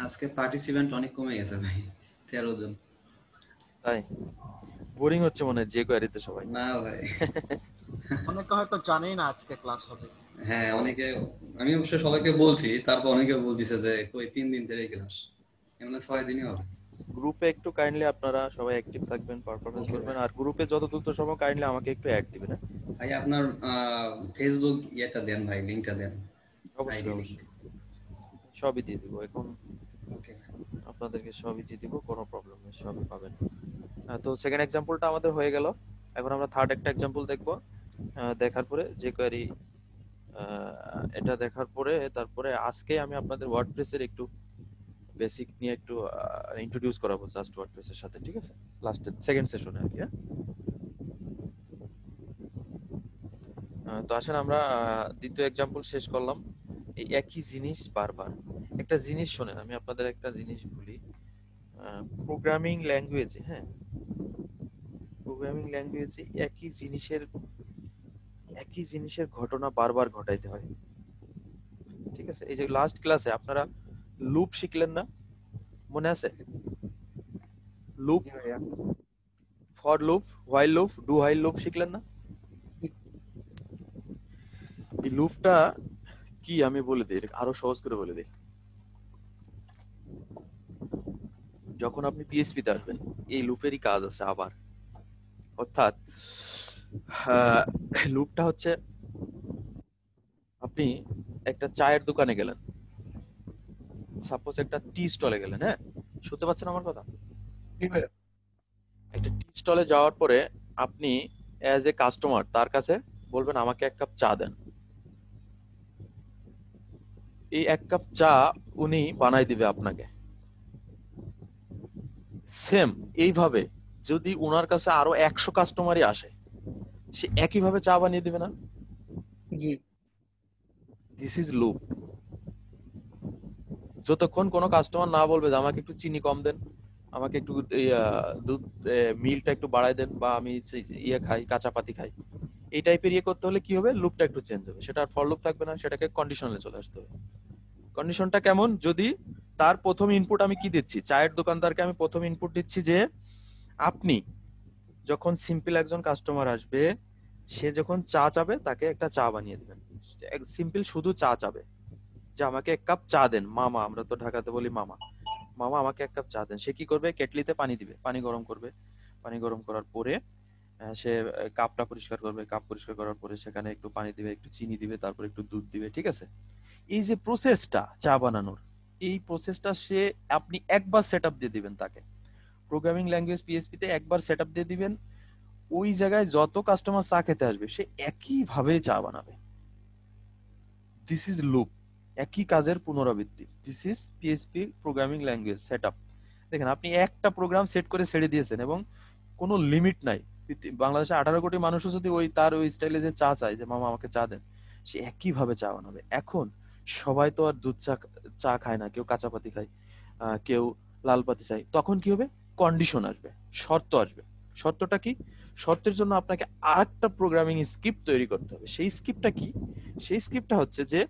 আজকে পার্টিসিপেন্ট অনেক কমে গেছে ভাই, 13 জন। তাই বোরিং হচ্ছে মনে হয় jQuery-তে সবাই। না ভাই, অনেকে হয়তো জানেই না আজকে ক্লাস হবে। হ্যাঁ অনেকে, আমি অবশ্য সবাইকে বলছি, তারপর অনেকে বলতেছে যে কই 3 দিন ধরে ক্লাস, এমন 6 দিনই হবে। গ্রুপে একটু কাইন্ডলি আপনারা সবাই অ্যাক্টিভ থাকবেন, পারফরম্যান্স করবেন। আর গ্রুপে যত দ্রুত সম্ভব কাইন্ডলি আমাকে একটু অ্যাড দিবেন। ভাই আপনার ফেসবুক ইয়েটা দেন ভাই, লিংকটা দেন। অবশ্যই অবশ্যই সবই দিয়ে দিব এখন। ওকে, আপনাদেরকে সবই দিয়ে দিব, কোনো প্রবলেম নেই, সবই পাবেন। তো সেকেন্ড এক্সাম্পলটা আমাদের হয়ে গেল। এখন আমরা থার্ড একটা এক্সাম্পল দেখব। দেখার পরে jQuery এটা দেখার পরে তারপরে আজকে আমি আপনাদের ওয়ার্ডপ্রেসের একটু বেসিক নিয়ে একটু ইন্ট্রোডিউস করাবো জাস্ট ওয়ার্ডপ্রেসের সাথে। ঠিক আছে, লাস্টের সেকেন্ড সেশনে আর কি। তো আসেন আমরা দ্বিতীয় এক্সাম্পল শেষ করলাম। এই একই জিনিস বারবার, একটা জিনিস শোনেন, আমি আপনাদের একটা জিনিস বলি। প্রোগ্রামিং ল্যাঙ্গুয়েজে, হ্যাঁ প্রোগ্রামিং ল্যাঙ্গুয়েজে একই জিনিসের একই জিনিসের ঘটনা বারবার ঘটাইতে হয়। ঠিক আছে, এই যে লাস্ট ক্লাসে আপনারা লুপ শিখলেন না, মনে আছে? Loop, for loop, while loop, do while loop শিখলেন না? এই লুপটা কি আমি বলে দিই, আরো সহজ করে বলে দিই। যখন আপনি পিএইচপি তে আসবেন, এই লুপেরই কাজ আছে আবার। অর্থাৎ লুপটা হচ্ছে, আপনি একটা চায়ের দোকানে গেলেন, সাপোজ একটা টি স্টলে গেলেন, হ্যাঁ, শুনতে পাচ্ছেন আমার কথা? একটা টি স্টলে যাওয়ার পরে আপনি অ্যাজ এ কাস্টমার তার কাছে বলবেন আমাকে এক কাপ চা দেন। এই এক কাপ চা উনি বানাই দিবে আপনাকে। সেম এইভাবে যদি উনার কাছে আরো 100 কাস্টমারই আসে, সে একইভাবে চা বানিয়ে দিবে না? জি। This is loop. যতক্ষণ কোনো কাস্টমার না বলবে যে আমাকে একটু চিনি কম দেন, আমাকে একটু দুধ মিল্কটা একটু বাড়ায় দেন, বা আমি খাই, কাঁচা পাতি খাই, এই টাইপের করতে হলে কি হবে, লুপটা একটু চেঞ্জ হবে। সেটা আর ফর লুপ থাকবে না, সেটাকে কন্ডিশনালে চলে আসতে হবে। কন্ডিশনটা কেমন? যদি তার প্রথম ইনপুট আমি কি দিচ্ছি, চায়ের দোকানদারকে আমি প্রথম ইনপুট দিচ্ছি যে আপনি যখন সিম্পল একজন কাস্টমার আসবে, সে যখন চা চাবে তাকে একটা চা বানিয়ে দিবেন। সিম্পল শুধু চা চাবে যে আমাকে এক কাপ চা দেন মামা, আমরা তো ঢাকাতে বলি মামা, মামা আমাকে এক কাপ চা দেন। সে কি করবে, কেটলিতে পানি দিবে, পানি গরম করবে, পানি গরম করার পরে সে কাপটা পরিষ্কার করবে, কাপ পরিষ্কার করার পরে সেখানে একটু পানি দিবে, একটু চিনি দিবে, তারপর একটু দুধ দিবে। ঠিক আছে, এই যে প্রসেসটা চা বানানোর, এই প্রসেসটা সে আপনি একবার সেটআপ দিয়ে দিবেন তাকে। প্রোগ্রামিং ল্যাঙ্গুয়েজ পিএইচপি তে একবার সেটআপ দিয়ে দিবেন, ওই জায়গায় যত কাস্টমার চা খেতে আসবে সে একই ভাবে চা বানাবে। দিস ইজ লুপ, একই কাজের পুনরাবৃত্তি। This is PHP programming language setup. দেখেন, আপনি একটা প্রোগ্রাম সেট করে ছেড়ে দিয়েছেন এবং কোনো লিমিট নাই। বাংলাদেশে 18 কোটি মানুষও যদি তার ওই স্টাইলে যে চা চায় যে মামা আমাকে চা দেন, সে একই ভাবে চা বানাবে। এখন সবাই তো আর দুধ চা খায় না, কেউ কাঁচা পাতি খায়, কেউ লাল পাতি চায়। তখন কি হবে, কন্ডিশন আসবে, শর্ত আসবে। শর্তটা কি? শর্তের জন্য আপনাকে আরেকটা প্রোগ্রামিং স্ক্রিপ্ট তৈরি করতে হবে। সেই স্ক্রিপ্টটা কি? সেই স্ক্রিপ্টটা হচ্ছে যে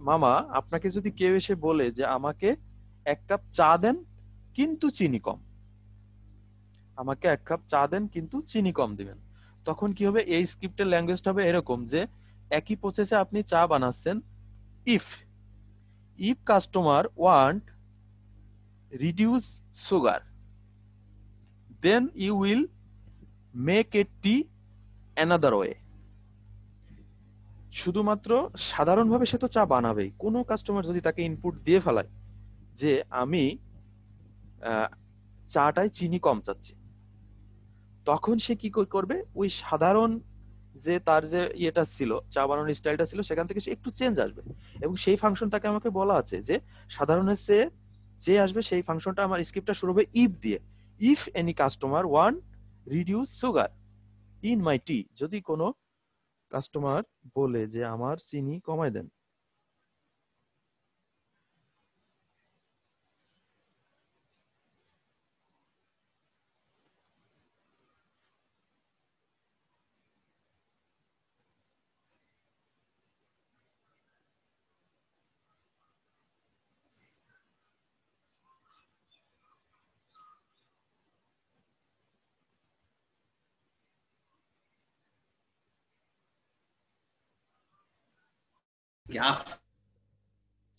মামা আপনাকে যদি কেউ এসে বলে যে আমাকে এক কাপ চা দেন কিন্তু চিনি কম, আমাকে এক কাপ চা দেন কিন্তু চিনি কম দিবেন, তখন কি হবে, এই স্ক্রিপ্টের ল্যাঙ্গুয়েজটা হবে এরকম যে একই প্রসেসে আপনি চা বানাচ্ছেন, if customer want reduce sugar then you will make a tea another way. শুধুমাত্র সাধারণভাবে সে তো চা বানাবেই। কোনো কাস্টমার যদি তাকে ইনপুট দিয়ে ফেলায় যে আমি চাটায় চিনি কম চাচ্ছি, তখন সে কি করবে, ওই সাধারণ যে তার যে ইয়েটা ছিল, চা বানানোর স্টাইলটা ছিল, সেখান থেকে সে একটু চেঞ্জ আসবে। এবং সেই ফাংশনটাকে আমাকে বলা আছে যে সাধারণের যে আসবে, সেই ফাংশনটা আমার স্ক্রিপ্টটা শুরু হবে ইফ দিয়ে। If any customer want reduce sugar in my tea, যদি কোনো কাস্টমার বলে যে আমার চিনি কমায় দেন।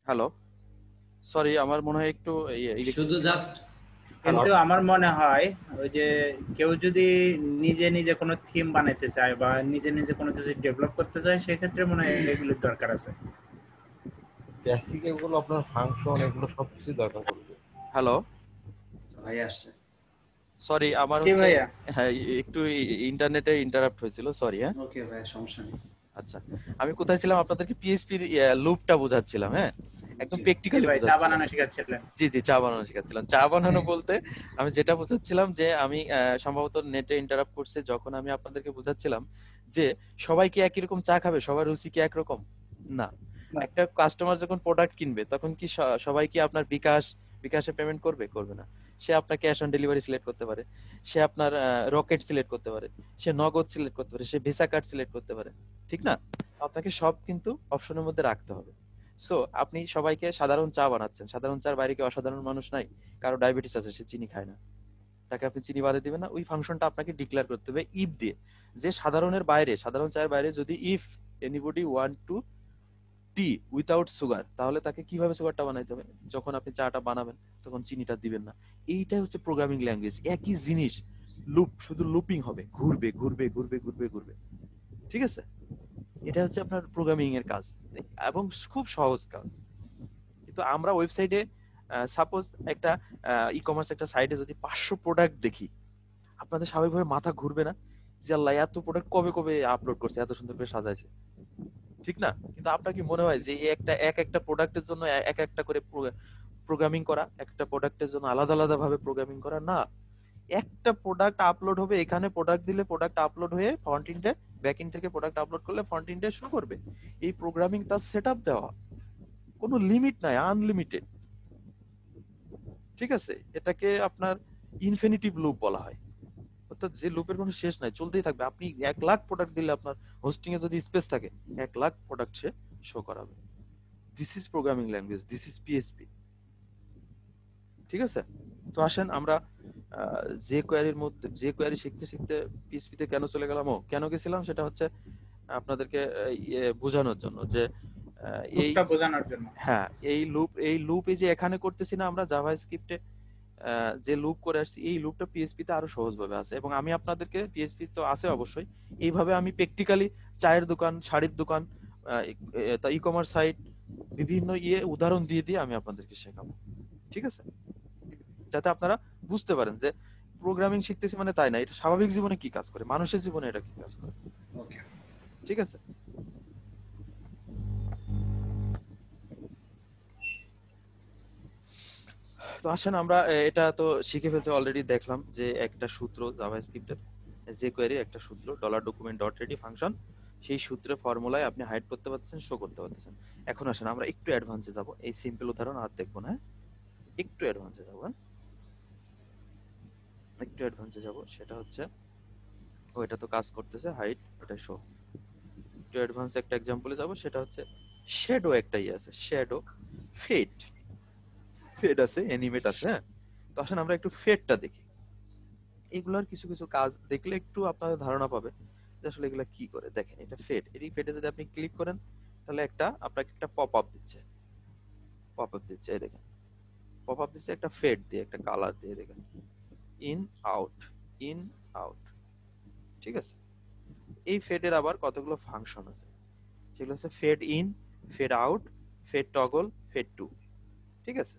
হ্যালো, সরি, আমার মনে হয় একটু শুধু জাস্ট, কিন্তু আমার মনে হয় ওই যে কেউ যদি নিজে নিজে কোনো থিম বানাইতে চায় বা নিজে নিজে কোনো কিছু ডেভেলপ করতে চায়, সেক্ষেত্রে মনে হয় এগুলোর দরকার আছে। বেসিক এগুলো আপনার ফাংশন, এগুলো সবকিছু দরকার পড়বে। হ্যালো ভাই আসছে, সরি, আমার জি হচ্ছে ভাইয়া। হ্যাঁ, একটু ইন্টারনেটে ইন্টারাপ্ট হয়েছিল, সরি। হ্যাঁ, ওকে ভাই, সমস্যা নেই। আচ্ছা, আমি কোথায় ছিলাম? আপনাদেরকে পিএইচপির লুপটা বোঝাচ্ছিলাম। হ্যাঁ, একদম জি প্র্যাকটিক্যালি ভাই, চা বোঝাচ্ছিলাম। বানানো শেখাচ্ছিলেন। জি জি, চা বানানো শেখাচ্ছিলাম। চা বানানো বলতে আমি যেটা বোঝাচ্ছিলাম যে আমি সম্ভবত নেটে ইন্টারাপ্ট করছে যখন আমি আপনাদেরকে বোঝাচ্ছিলাম যে সবাই কি একই রকম চা খাবে, সবার রুচি কি একরকম না। একটা কাস্টমার যখন প্রোডাক্ট কিনবে তখন কি সবাই কি আপনার বিকাশ বিকাশে পেমেন্ট করবে? করবে না। সে আপনার ক্যাশ অন ডেলিভারি সিলেক্ট করতে পারে, সে আপনার রকেট সিলেক্ট করতে পারে, সে নগদ সিলেক্ট করতে পারে, সে ভিসা কার্ড সিলেক্ট করতে পারে, ঠিক না? আপনাকে সব কিন্তু অপশনের মধ্যে রাখতে হবে। সো আপনি সবাইকে সাধারণ চা বানাচ্ছেন, সাধারণ চার বাইরে কি অসাধারণ মানুষ নাই? কারো ডায়াবেটিস আছে, সে চিনি খায় না, তাকে আপনি চিনি বাদে দিবেন না। ওই ফাংশনটা আপনাকে ডিক্লেয়ার করতে হবে ইফ দিয়ে, যে সাধারণের বাইরে, সাধারণ চায়ের বাইরে যদি if anybody want to T without sugar, তাহলে তাকে কিভাবে সুগারটা বানাইতে হবে? যখন আপনি চাটা বানাবেন তখন চিনিটা দিবেন না। এইটাই হচ্ছে প্রোগ্রামিং ল্যাঙ্গুয়েজ। একই জিনিস লুপ, শুধু লুপিং হবে, ঘুরবে ঘুরবে ঘুরবে ঘুরবে ঘুরবে, ঠিক আছে? এটা হচ্ছে আপনার প্রোগ্রামিং এর কাজ, এবং খুব সহজ কাজ। কিন্তু আমরা ওয়েবসাইটে সাপোজ একটা ই কমার্স একটা সাইটে যদি 500 প্রোডাক্ট দেখি, আপনাদের স্বাভাবিকভাবে মাথা ঘুরবে না যে আল্লাহ এত প্রোডাক্ট কবে কবে আপলোড করছে, এত সুন্দর করে সাজাইছে, ঠিক না? কিন্তু আপনার কি মনে হয় যে এক একটা প্রোডাক্টের জন্য এক একটা করে প্রোগ্রামিং করা, একটা প্রোডাক্টের জন্য আলাদা আলাদা ভাবে প্রোগ্রামিং করা? না, একটা প্রোডাক্ট আপলোড হবে, এখানে প্রোডাক্ট দিলে প্রোডাক্ট আপলোড হয়ে ফ্রন্ট এন্ডে, ব্যাক এন্ড থেকে প্রোডাক্ট আপলোড করলে ফ্রন্ট এন্ডে শো করবে। এই প্রোগ্রামিং তার সেটআপ দেওয়া, কোনো লিমিট নাই, আনলিমিটেড, ঠিক আছে? এটাকে আপনার ইনফিনিটিভ লুপ বলা হয়, অর্থাৎ যে লুপের কোনো শেষ নাই, চলতেই থাকবে। আপনি 1 লাখ প্রোডাক্ট দিলে আপনার হোস্টিং এ যদি স্পেস থাকে, 1 লাখ প্রোডাক্ট সে শো করাবে। This is programming language, this is PSP, ঠিক আছে? তো আসেন আমরা যে কোয়ারির মধ্যে, যে কোয়ারি শিখতে শিখতে পিএসপি তে কেন চলে গেলাম, কেন গেছিলাম, সেটা হচ্ছে আপনাদেরকে বোঝানোর জন্য যে এই লুপটা বোঝানোর জন্য। হ্যাঁ, এই লুপ এই যে এখানে করতেছি না আমরা জাভাস্ক্রিপ্টে যে লুপ করে আসছি, এই লুপটা পিএসপি তে আরো সহজভাবে আছে, এবং আমি আপনাদেরকে, পিএসপি তো আছে অবশ্যই, এইভাবে আমি প্র্যাকটিক্যালি চায়ের দোকান, শাড়ির দোকান, ই কমার্স সাইট, বিভিন্ন উদাহরণ দিয়ে দিয়ে আমি আপনাদেরকে শেখাবো, ঠিক আছে? যাতে আপনারা বুঝতে পারেন যে প্রোগ্রামিং শিখতেছি মানে তাই না, এটা স্বাভাবিক জীবনে কি কাজ করে, মানুষের জীবনে এটা কি কাজ করে, ঠিক আছে? তো আসেন আমরা এটা তো শিখে ফেলছি অলরেডি, দেখলাম যে একটা সূত্র জাভাস্ক্রিপ্টের, যে কোয়েরি একটা সূত্র $document.ready ফাংশন, সেই সূত্রের ফর্মুলায় আপনি হাইড করতে পারতেছেন, শো করতে পারতেছেন। এখন আসেন আমরা একটু অ্যাডভান্সে যাব, এই সিম্পল উদাহরণ আর দেখবো না, একটু অ্যাডভান্সে যাব, একটু অ্যাডভান্সে যাব, সেটা হচ্ছে ওইটা তো কাজ করতেছে, হাইড, এটা শো। একটু অ্যাডভান্স একটা এক্সাম্পলে যাব, সেটা হচ্ছে শ্যাডো, একটা আছে শ্যাডো, ফেড, ফেড আছে, অ্যানিমেট আছে, হ্যাঁ? তো আসেন আমরা একটু ফেডটা দেখি। এগুলোর কিছু কিছু কাজ দেখলে একটু আপনাদের ধারণা পাবে যে আসলে এগুলা কি করে। দেখেন এটা ফেড, এই ফেডে যদি আপনি ক্লিক করেন তাহলে আপনাকে একটা পপ আপ দিচ্ছে, এই দেখেন পপ আপ দিচ্ছে একটা ফেড দিয়ে, একটা কালার দিয়ে, দেখেন ইন আউট, ইন আউট, ঠিক আছে? এই ফেডের আবার কতগুলো ফাংশন আছে, সেগুলো হচ্ছে fade in, fade out, fade toggle, fade to, ঠিক আছে?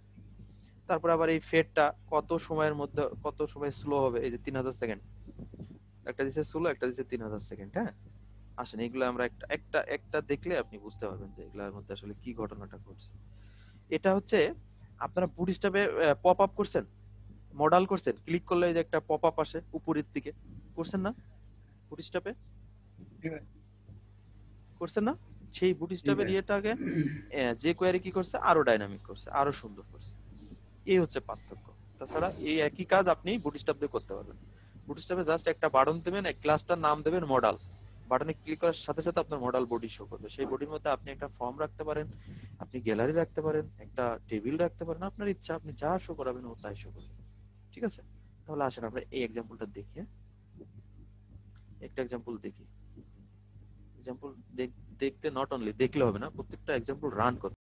তারপর আবার এই ফেডটা কত সময়ের মধ্যে, কত সময় স্লো হবে, এই যে 3000 সেকেন্ড, একটা দিছে স্লো, একটা দিছে 3000 সেকেন্ড, হ্যাঁ? আসেন এগুলো আমরা একটা একটা একটা দেখলে আপনি বুঝতে পারবেন যে এগুলোর মধ্যে আসলে কি ঘটনাটা ঘটছে। এটা হচ্ছে আপনারা বুটস্ট্র্যাপে পপ আপ করছেন, মডেল করছেন, ক্লিক করলে এই যে একটা পপ আপ আসে উপরের দিকে, করছেন না বুটস্ট্র্যাপে? করছেন না? সেই বুটস্ট্র্যাপের ইয়েটাকে যে কোয়ারি কি করছে, আরো ডাইনামিক করছে, আরো সুন্দর করছে। এই হচ্ছে পার্থক্য। তাছাড়া এই একই কাজ আপনি বুটস্ট্র্যাপ দিয়ে করতে পারবেন। বুটস্ট্র্যাপে জাস্ট একটা বাটন দেবেন, এক ক্লাসটার নাম দেবেন মডেল, বাটনে ক্লিক করার সাথে সাথে আপনার মডেল বডি শো করবে। সেই বডির মধ্যে আপনি একটা ফর্ম রাখতে পারেন, আপনি গ্যালারি রাখতে পারেন, একটা টেবিল রাখতে পারেন, আপনার ইচ্ছা, আপনি যা শো করাবেন ও তাই শো করবে, ঠিক আছে? তাহলে আসেন আমরা এই এক্সাম্পলটা দেখি, একটা এক্সাম্পল দেখি। এক্সাম্পল দেখতে নট অনলি দেখলে হবে না, প্রত্যেকটা এক্সাম্পল রান করতে